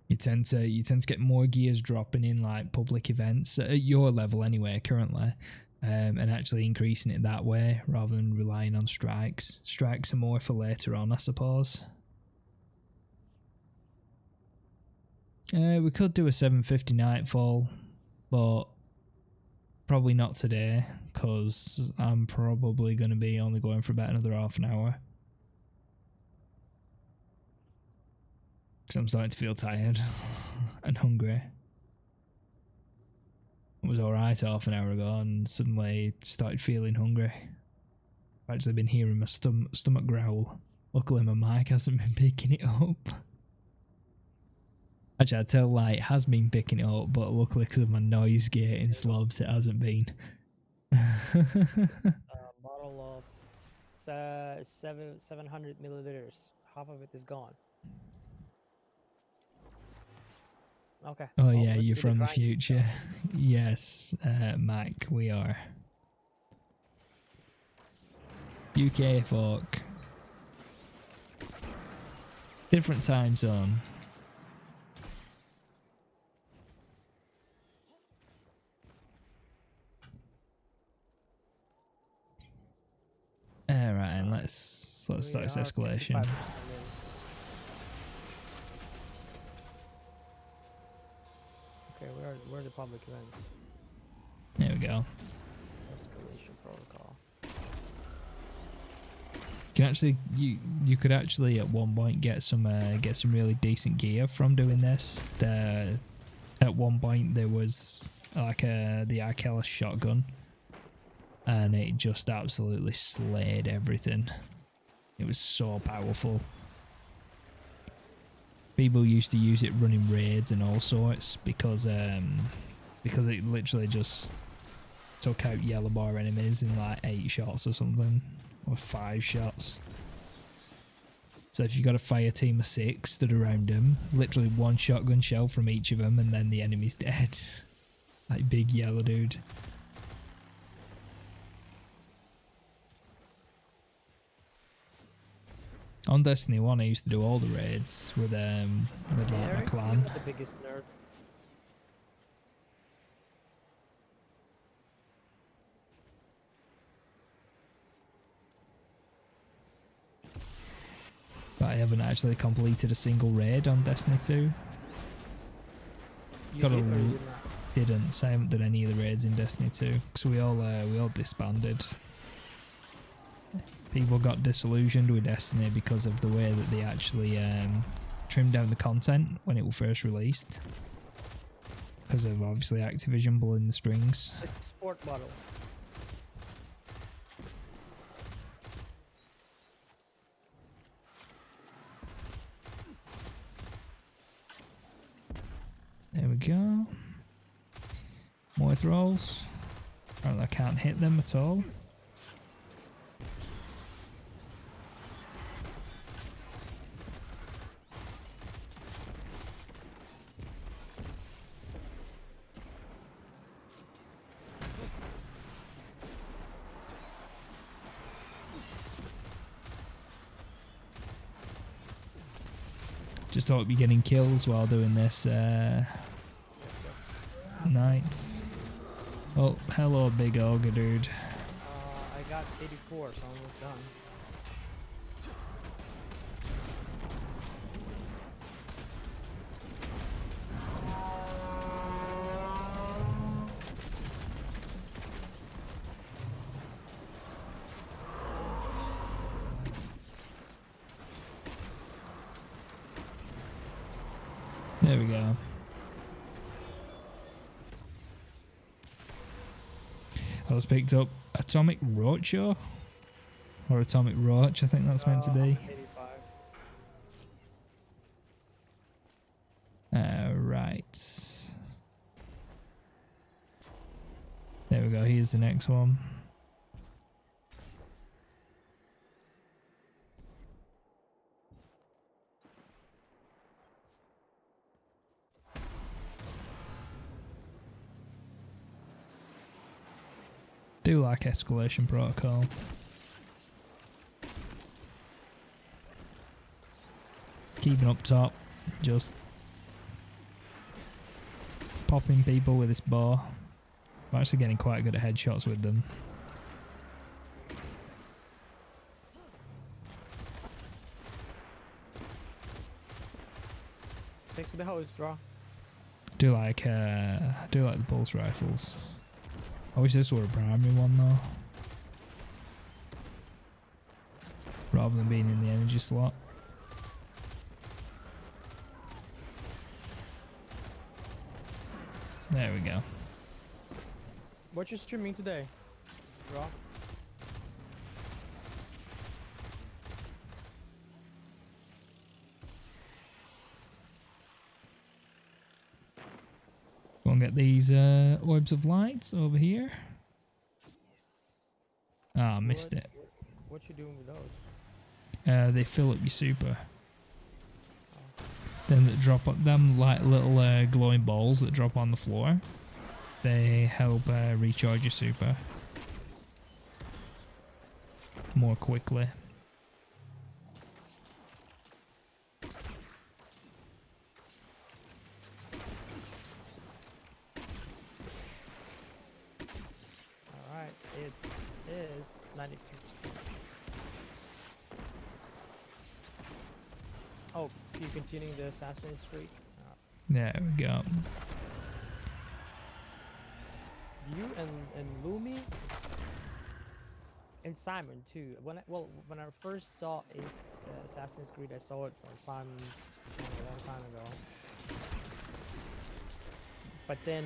You tend to get more gears dropping in like public events at your level anyway currently, and actually increasing it that way rather than relying on strikes. Strikes are more for later on, I suppose. We could do a 750 Nightfall, but probably not today, because I'm probably going to be only going for about another half an hour. Because I'm starting to feel tired and hungry. It was alright half an hour ago, and suddenly started feeling hungry. I've actually been hearing my stomach growl. Luckily my mic hasn't been picking it up. Actually, I'd tell like it has been picking it up, but luckily because of my noise gate in slobs, it hasn't been. Bottle of 700 milliliters. Half of it is gone. Okay. Oh yeah, you're from the future. Yes, Mac, we are. UK folk. Different time zone. Alright, and let's start this escalation. 55% in. Okay, where are the public events? There we go. Escalation protocol. You can actually you could actually at one point get some really decent gear from doing this. At one point there was like the Arkella shotgun, and it just absolutely slayed everything. It was so powerful. People used to use it running raids and all sorts because it literally just took out yellow bar enemies in like 8 shots or something, or 5 shots. So if you got a fire team of 6 stood around them, literally 1 shotgun shell from each of them, and then the enemy's dead. Like big yellow dude. On Destiny 1, I used to do all the raids with like my clan. The biggest nerd. But I haven't actually completed a single raid on Destiny 2. Didn't, so I haven't done any of the raids in Destiny 2 because we all disbanded. People got disillusioned with Destiny because of the way that they actually trimmed down the content when it was first released. Because of obviously Activision pulling the strings. It's a sport model. There we go. More thralls. Apparently I can't hit them at all. Just hope you're getting kills while doing this night. Oh, hello, big ogre dude. I got 84, so I'm almost done. There we go. I was picked up Atomic Roacho, or Atomic Roach, I think that's meant to be. 85. Right. There we go, here's the next one. Do like escalation protocol. Keeping up top, just popping people with this bow. I'm actually getting quite good at headshots with them. Thanks for the hose, draw. Do like the pulse rifles. I wish this were a primary one though, rather than being in the energy slot. There we go. What you streaming today, draw? Go and get these orbs of light over here. Ah, missed it. What you doing with those? They fill up your super. Then that drop up them like little glowing balls that drop on the floor. They help recharge your super. more quickly. Alright, it is 92%. Oh, you continuing the Assassin's streak? There we go. You and Lumi and Simon too. When I first saw Assassin's Creed, I saw it on Simon a long time ago. But then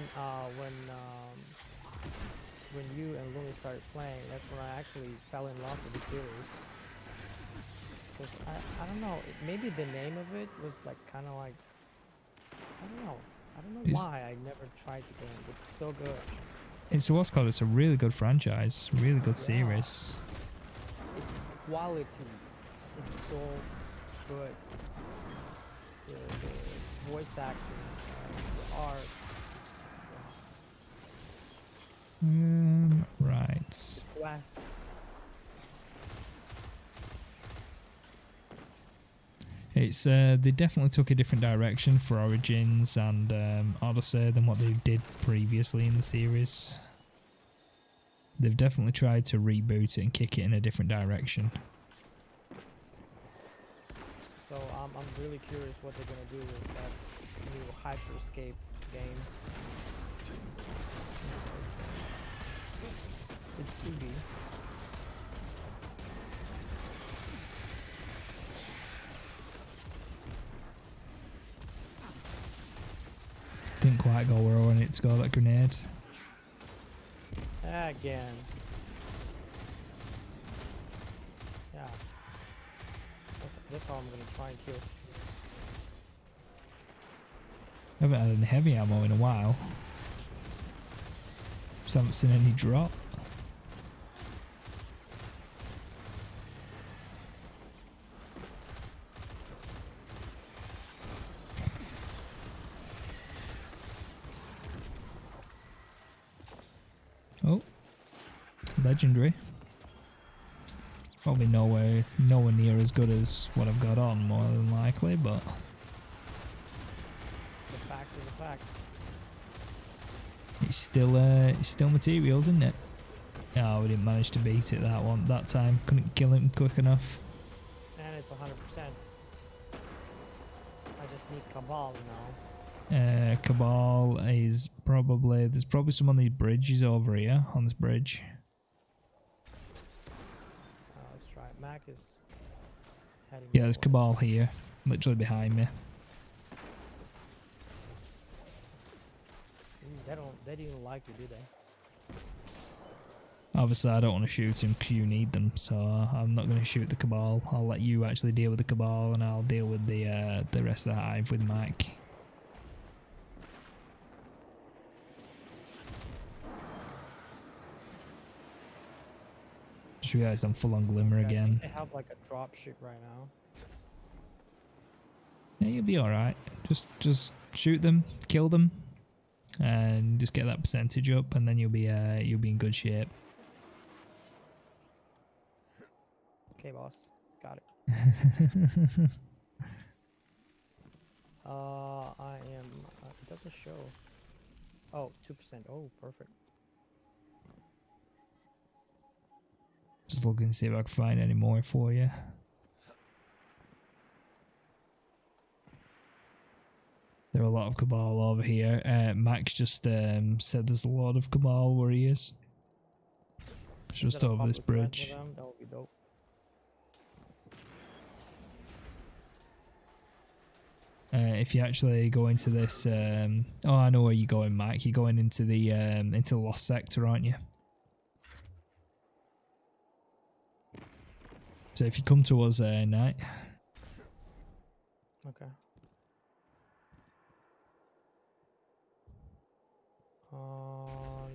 when you and Lumi started playing, that's when I actually fell in love with the series. Cause I don't know, maybe the name of it was like kind of like, I don't know why I never tried the game. It's so good. It's what's called. It's a really good franchise, really good series. It's quality. It's so good. The voice acting, the art. Right. Quests. It's they definitely took a different direction for Origins and Odyssey than what they did previously in the series. They've definitely tried to reboot it and kick it in a different direction. So I'm really curious what they're gonna do with that new Hyperscape game. It's 2D. Didn't quite go where I wanted it to go, that grenade. Again. Yeah. That's how I'm gonna try and kill. I haven't had any heavy ammo in a while. Just haven't seen any drop. Oh, legendary. It's probably nowhere near as good as what I've got on, more than likely, but The fact is a fact. it's still materials, isn't it? Oh, we didn't manage to beat it that time. Couldn't kill him quick enough. And it's 100%. I just need Cabal now. Cabal is probably, there's probably some on these bridges over here, on this bridge. Let's try it. Mac is heading. Yeah, there's Cabal here, literally behind me. They didn't like you, do they? Obviously, I don't want to shoot him because you need them, so I'm not going to shoot the Cabal. I'll let you actually deal with the Cabal, and I'll deal with the rest of the hive with Mike. Just realised I'm full on Glimmer again. They have like a drop ship right now. Yeah, you'll be alright. Just shoot them, kill them, and just get that percentage up, and then you'll be in good shape. Okay, boss. Got it. I am. It doesn't show. Oh, 2%. Oh, perfect. Just looking to see if I can find any more for you. There are a lot of Cabal over here. Max just said there's a lot of Cabal where he is. It's just over this bridge. That would be dope. If you actually go into this, oh, I know where you're going, Mike. You're going into the Lost Sector, aren't you? So if you come to us, Knight. Okay.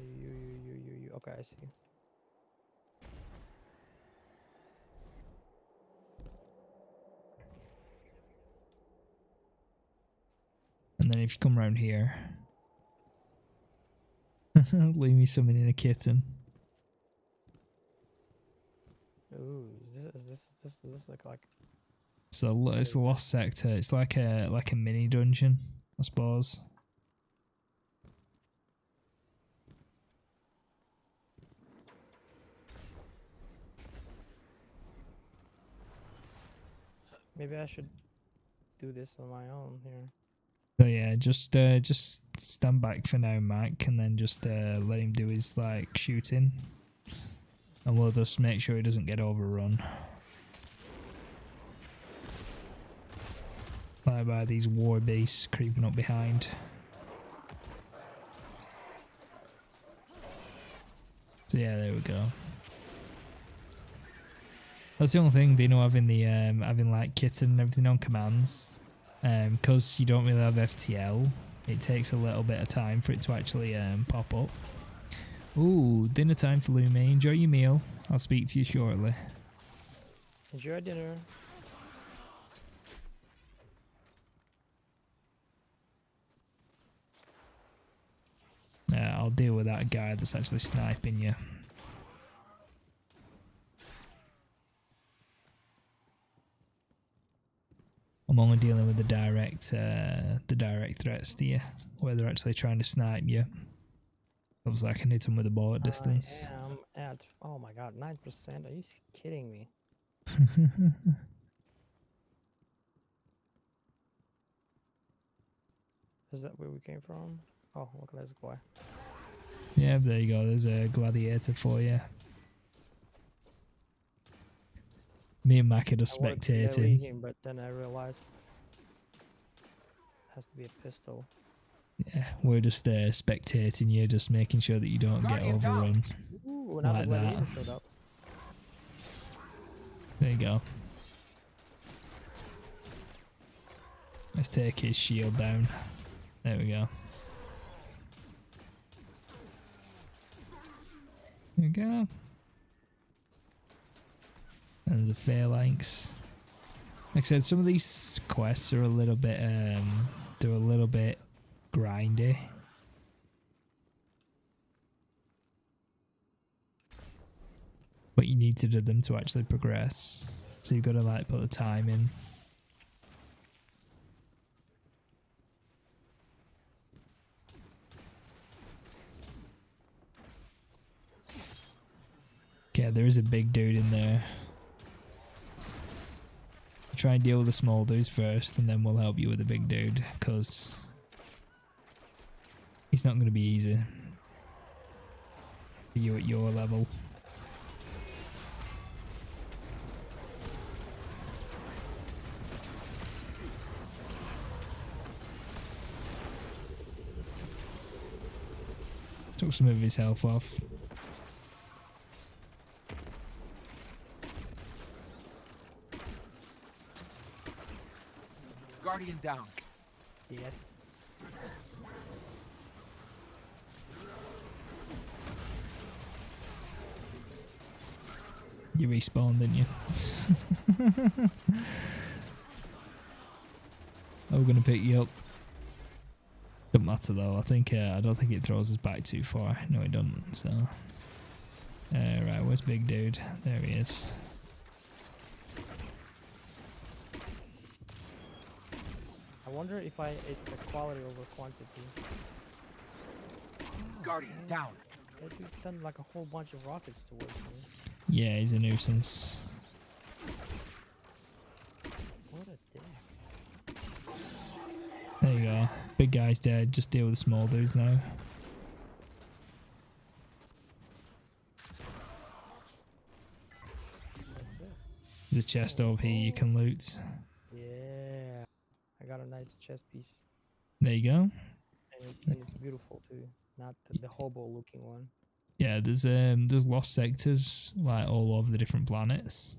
You. Okay, I see. And then if you come around here, leave me summoning a kitten. Ooh. Ooh, this look like? So it's a lost sector. It's like a mini dungeon, I suppose. Maybe I should do this on my own here. So yeah, just stand back for now, Mike, and then just let him do his like shooting, and we'll just make sure he doesn't get overrun. Like by these war beasts creeping up behind. So yeah, there we go. That's the only thing, you know, having the having like kitten and everything on commands, because you don't really have FTL. It takes a little bit of time for it to actually pop up. Ooh, dinner time for Lumi. Enjoy your meal. I'll speak to you shortly. Enjoy dinner. I'll deal with that guy that's actually sniping you. I'm only dealing with the direct threats to you, where they're actually trying to snipe you. Looks like I can hit them with a bullet distance. I am at, oh my god, 9%. Are you kidding me? Is that where we came from? Oh, look at this guy. Yeah, there you go. There's a gladiator for you. Me and Mac are just spectating. Him, but then I realized it has to be a pistol. Yeah, we're just spectating you, just making sure that you don't get overrun. Ooh, like that. Showed up. There you go. Let's take his shield down. There we go. There we go. And there's a phalanx. Like I said, some of these quests are a little bit they're a little bit grindy. But you need to do them to actually progress. So you've got to like put the time in. Okay, there is a big dude in there. Try and deal with the small dudes first, and then we'll help you with the big dude, because he's not going to be easy for you at your level. Took some of his health off. Guardian down. Yeah. You respawned, didn't you? Oh, we're gonna pick you up. Doesn't matter though. I think I don't think it throws us back too far. No, it doesn't. So, right, where's big dude? There he is. I wonder if it's the quality over quantity. Guardian down. That dude sent like a whole bunch of rockets towards me. Yeah, he's a nuisance. What a dick. There you go. Big guy's dead. Just deal with the small dudes now. There's a chest over here you can loot. Yeah. I got a nice chest piece. There you go. And it's beautiful too. Not the hobo looking one. Yeah, there's lost sectors like all over the different planets.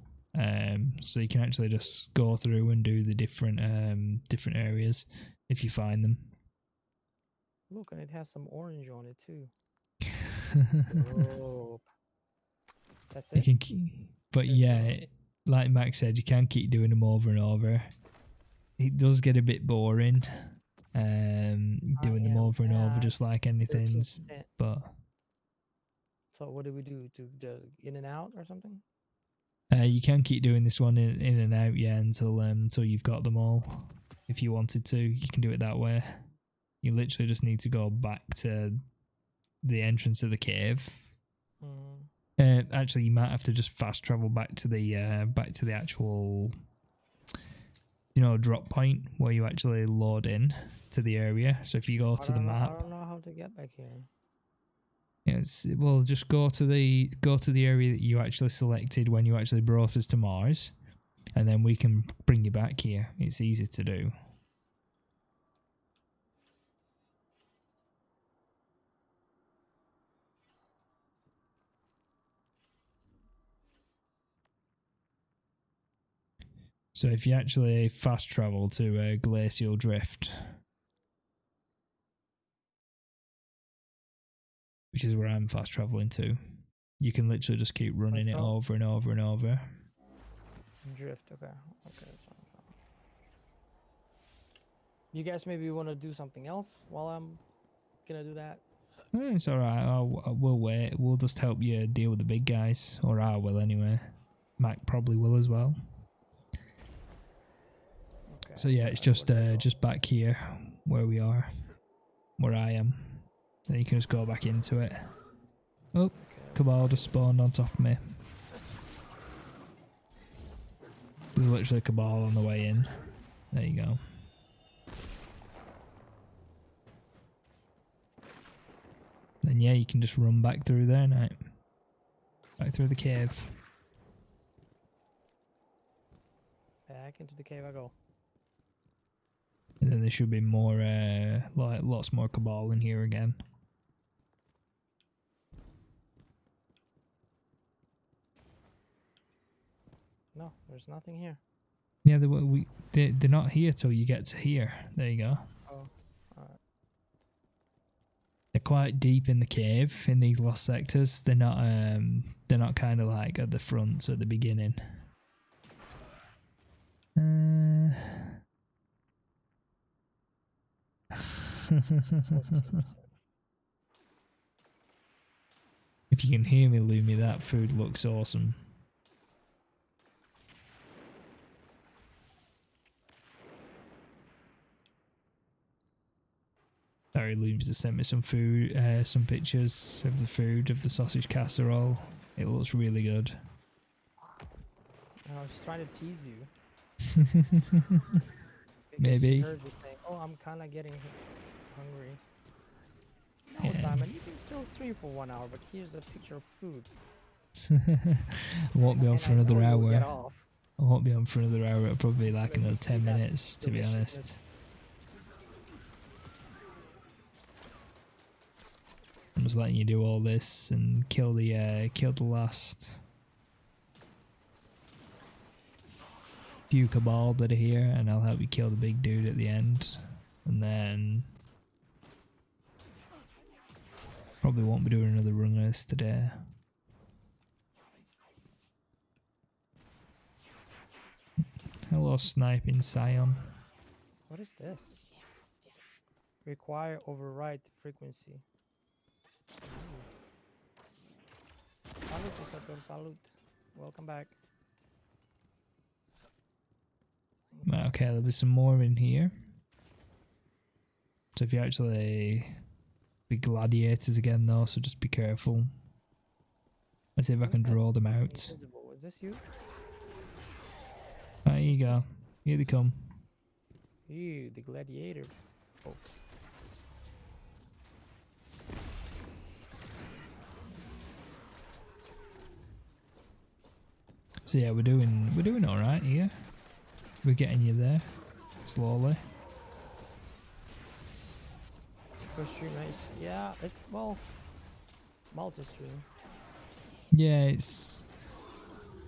So you can actually just go through and do the different areas if you find them. Look, and it has some orange on it too. Whoa. That's it. You can but yeah, like Max said, you can keep doing them over and over. It does get a bit boring, doing them over and over, just like anything's. 13%. But so what do we do? To the in and out or something? You can keep doing this one in and out, yeah, until you've got them all. If you wanted to, you can do it that way. You literally just need to go back to the entrance of the cave. Actually, you might have to just fast travel back to the actual, drop point where you actually load in to the area. So if you go to the map, I don't know how to get back here. yes, well, just go to the area that you actually selected when you actually brought us to Mars, and then we can bring you back here. It's easy to do. So if you actually fast travel to Glacial Drift, which is where I'm fast traveling to, you can literally just keep running it over and over and over. Drift, okay. Okay, that's fine. You guys maybe want to do something else while I'm gonna do that? It's alright, we'll wait. We'll just help you deal with the big guys. Or I will anyway. Mac probably will as well. Okay, so yeah, it's just back here where we are. Where I am. Then you can just go back into it. Oh, Cabal just spawned on top of me. There's literally a Cabal on the way in. There you go. Then yeah, you can just run back through there now. Back through the cave. Back into the cave I go. And then there should be more, like lots more Cabal in here again. No, there's nothing here. Yeah, they're not here till you get to here. There you go. Oh, alright. They're quite deep in the cave in these lost sectors. They're not kind of like at the front at the beginning. If you can hear me, Lumi, that food looks awesome. Sorry, Looms just sent me some food, some pictures of the food, of the sausage casserole. It looks really good. I was just trying to tease you. Maybe. Heard you saying, oh, I'm kind of getting hungry. No, yeah. Simon, you can still stream for 1 hour, but here's a picture of food. I won't be on for another hour. I won't be on for another hour. It'll probably be like another 10 minutes, to be honest. I'm just letting you do all this and kill the last few Cabal that are here, and I'll help you kill the big dude at the end. And then probably won't be doing another run of this today. Hello, Sniping Scion. What is this? Require override frequency. Salute, Giuseppe, salute. Welcome back. Okay, there'll be some more in here. So if you actually be gladiators again though, so just be careful. Let's see if I can draw them out. Is this you? There you go. Here they come. Ew, the gladiator folks. So yeah, we're doing all right here. We're getting you there slowly. First stream, nice. Yeah, well, multi-stream. Yeah, it's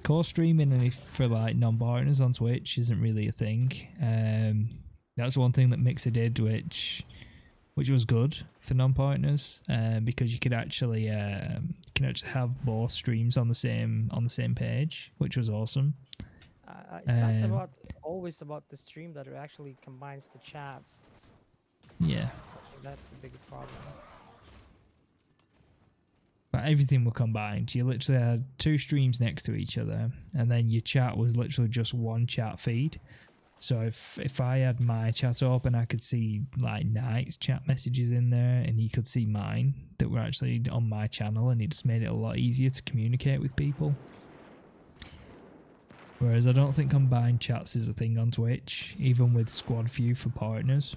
co-streaming and for like non-partners on Twitch isn't really a thing. That's one thing that Mixer did, which was good for non-partners, because you could actually have both streams on the same page, which was awesome. It's not always about the stream that it actually combines the chats. Yeah. I think that's the bigger problem. But everything were combined. You literally had 2 streams next to each other, and then your chat was literally just one chat feed. So if I had my chat open, I could see like Knight's chat messages in there, and he could see mine that were actually on my channel, and it just made it a lot easier to communicate with people. Whereas I don't think combined chats is a thing on Twitch, even with squad view for partners.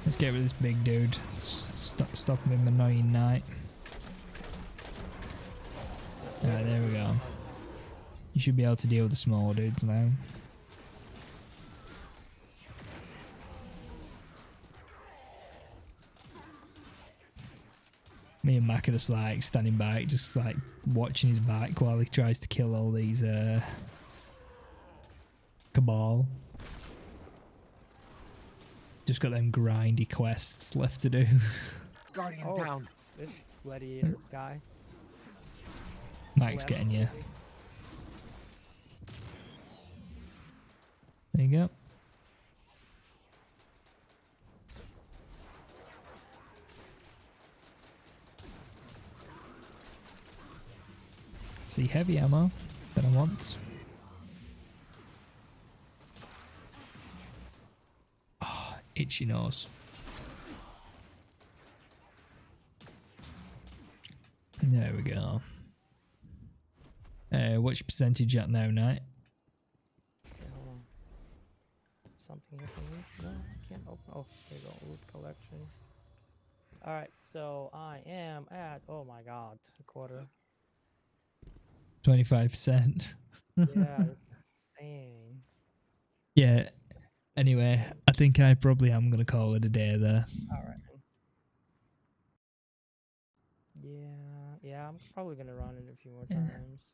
Let's get rid of this big dude. Stop him annoying Knight. Alright, there we go. You should be able to deal with the small dudes now. Me and Mac are just like standing back, just like watching his back while he tries to kill all these Cabal. Just got them grindy quests left to do. Guardian down. This gladiator guy. Mike's getting you. There you go. See heavy ammo that I want. Oh, itchy nose. There we go. What's your percentage at now, Knight? Okay, hold on. Something here for me? No, I can't open. Oh, there you go. Loot collection. Alright, so I am at, oh my god, a quarter. 25%. Yeah, it's insane. Yeah. Anyway, I think I probably am going to call it a day there. Alright. Yeah, I'm probably going to run it a few more times.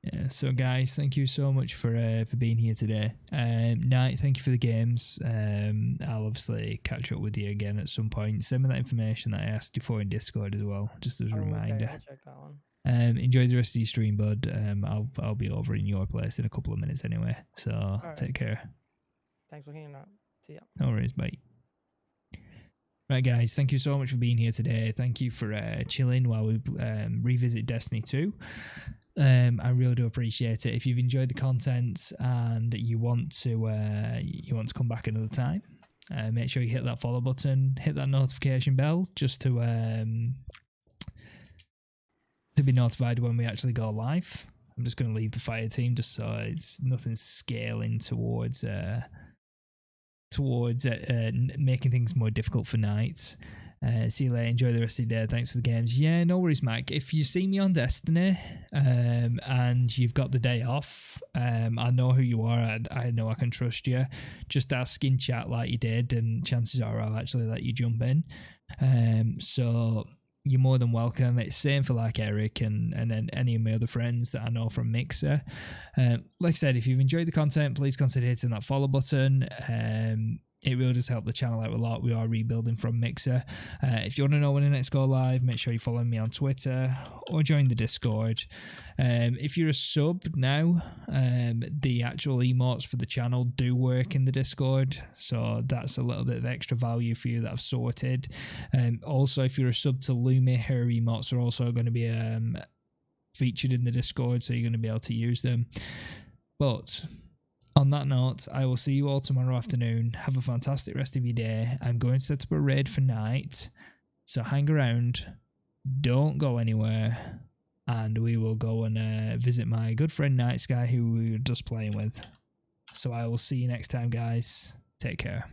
Yeah, so guys, thank you so much for being here today. Knight, thank you for the games. I'll obviously catch up with you again at some point. Send me that information that I asked you for in Discord as well, just as a reminder. Okay, I'll check that one. Enjoy the rest of your stream, bud. I'll be over in your place in a couple of minutes anyway. So take care. Thanks for hanging out. See ya. No worries, mate. Right, guys, thank you so much for being here today. Thank you for chilling while we revisit Destiny 2. I really do appreciate it. If you've enjoyed the content and you want to come back another time, make sure you hit that follow button, hit that notification bell, just to be notified when we actually go live. I'm just going to leave the fire team just so it's nothing scaling towards making things more difficult for Knights. See you later. Enjoy the rest of your day. Thanks for the games. Yeah, no worries, Mike. If you see me on Destiny and you've got the day off, I know who you are. I know I can trust you. Just ask in chat like you did, and chances are I'll actually let you jump in. So you're more than welcome. It's same for like Eric and any of my other friends that I know from Mixer. Like I said, if you've enjoyed the content, please consider hitting that follow button. It will just help the channel out a lot. We are rebuilding from Mixer. If you want to know when the next go live, make sure you follow me on Twitter or join the Discord. If you're a sub now, the actual emotes for the channel do work in the Discord, so that's a little bit of extra value for you that I've sorted. Also, if you're a sub to Lumi, her emotes are also going to be featured in the Discord, so you're going to be able to use them. But on that note, I will see you all tomorrow afternoon. Have a fantastic rest of your day. I'm going to set up a raid for Night, so hang around, don't go anywhere, and we will go and visit my good friend Night Sky, who we were just playing with. So I will see you next time, guys. Take care.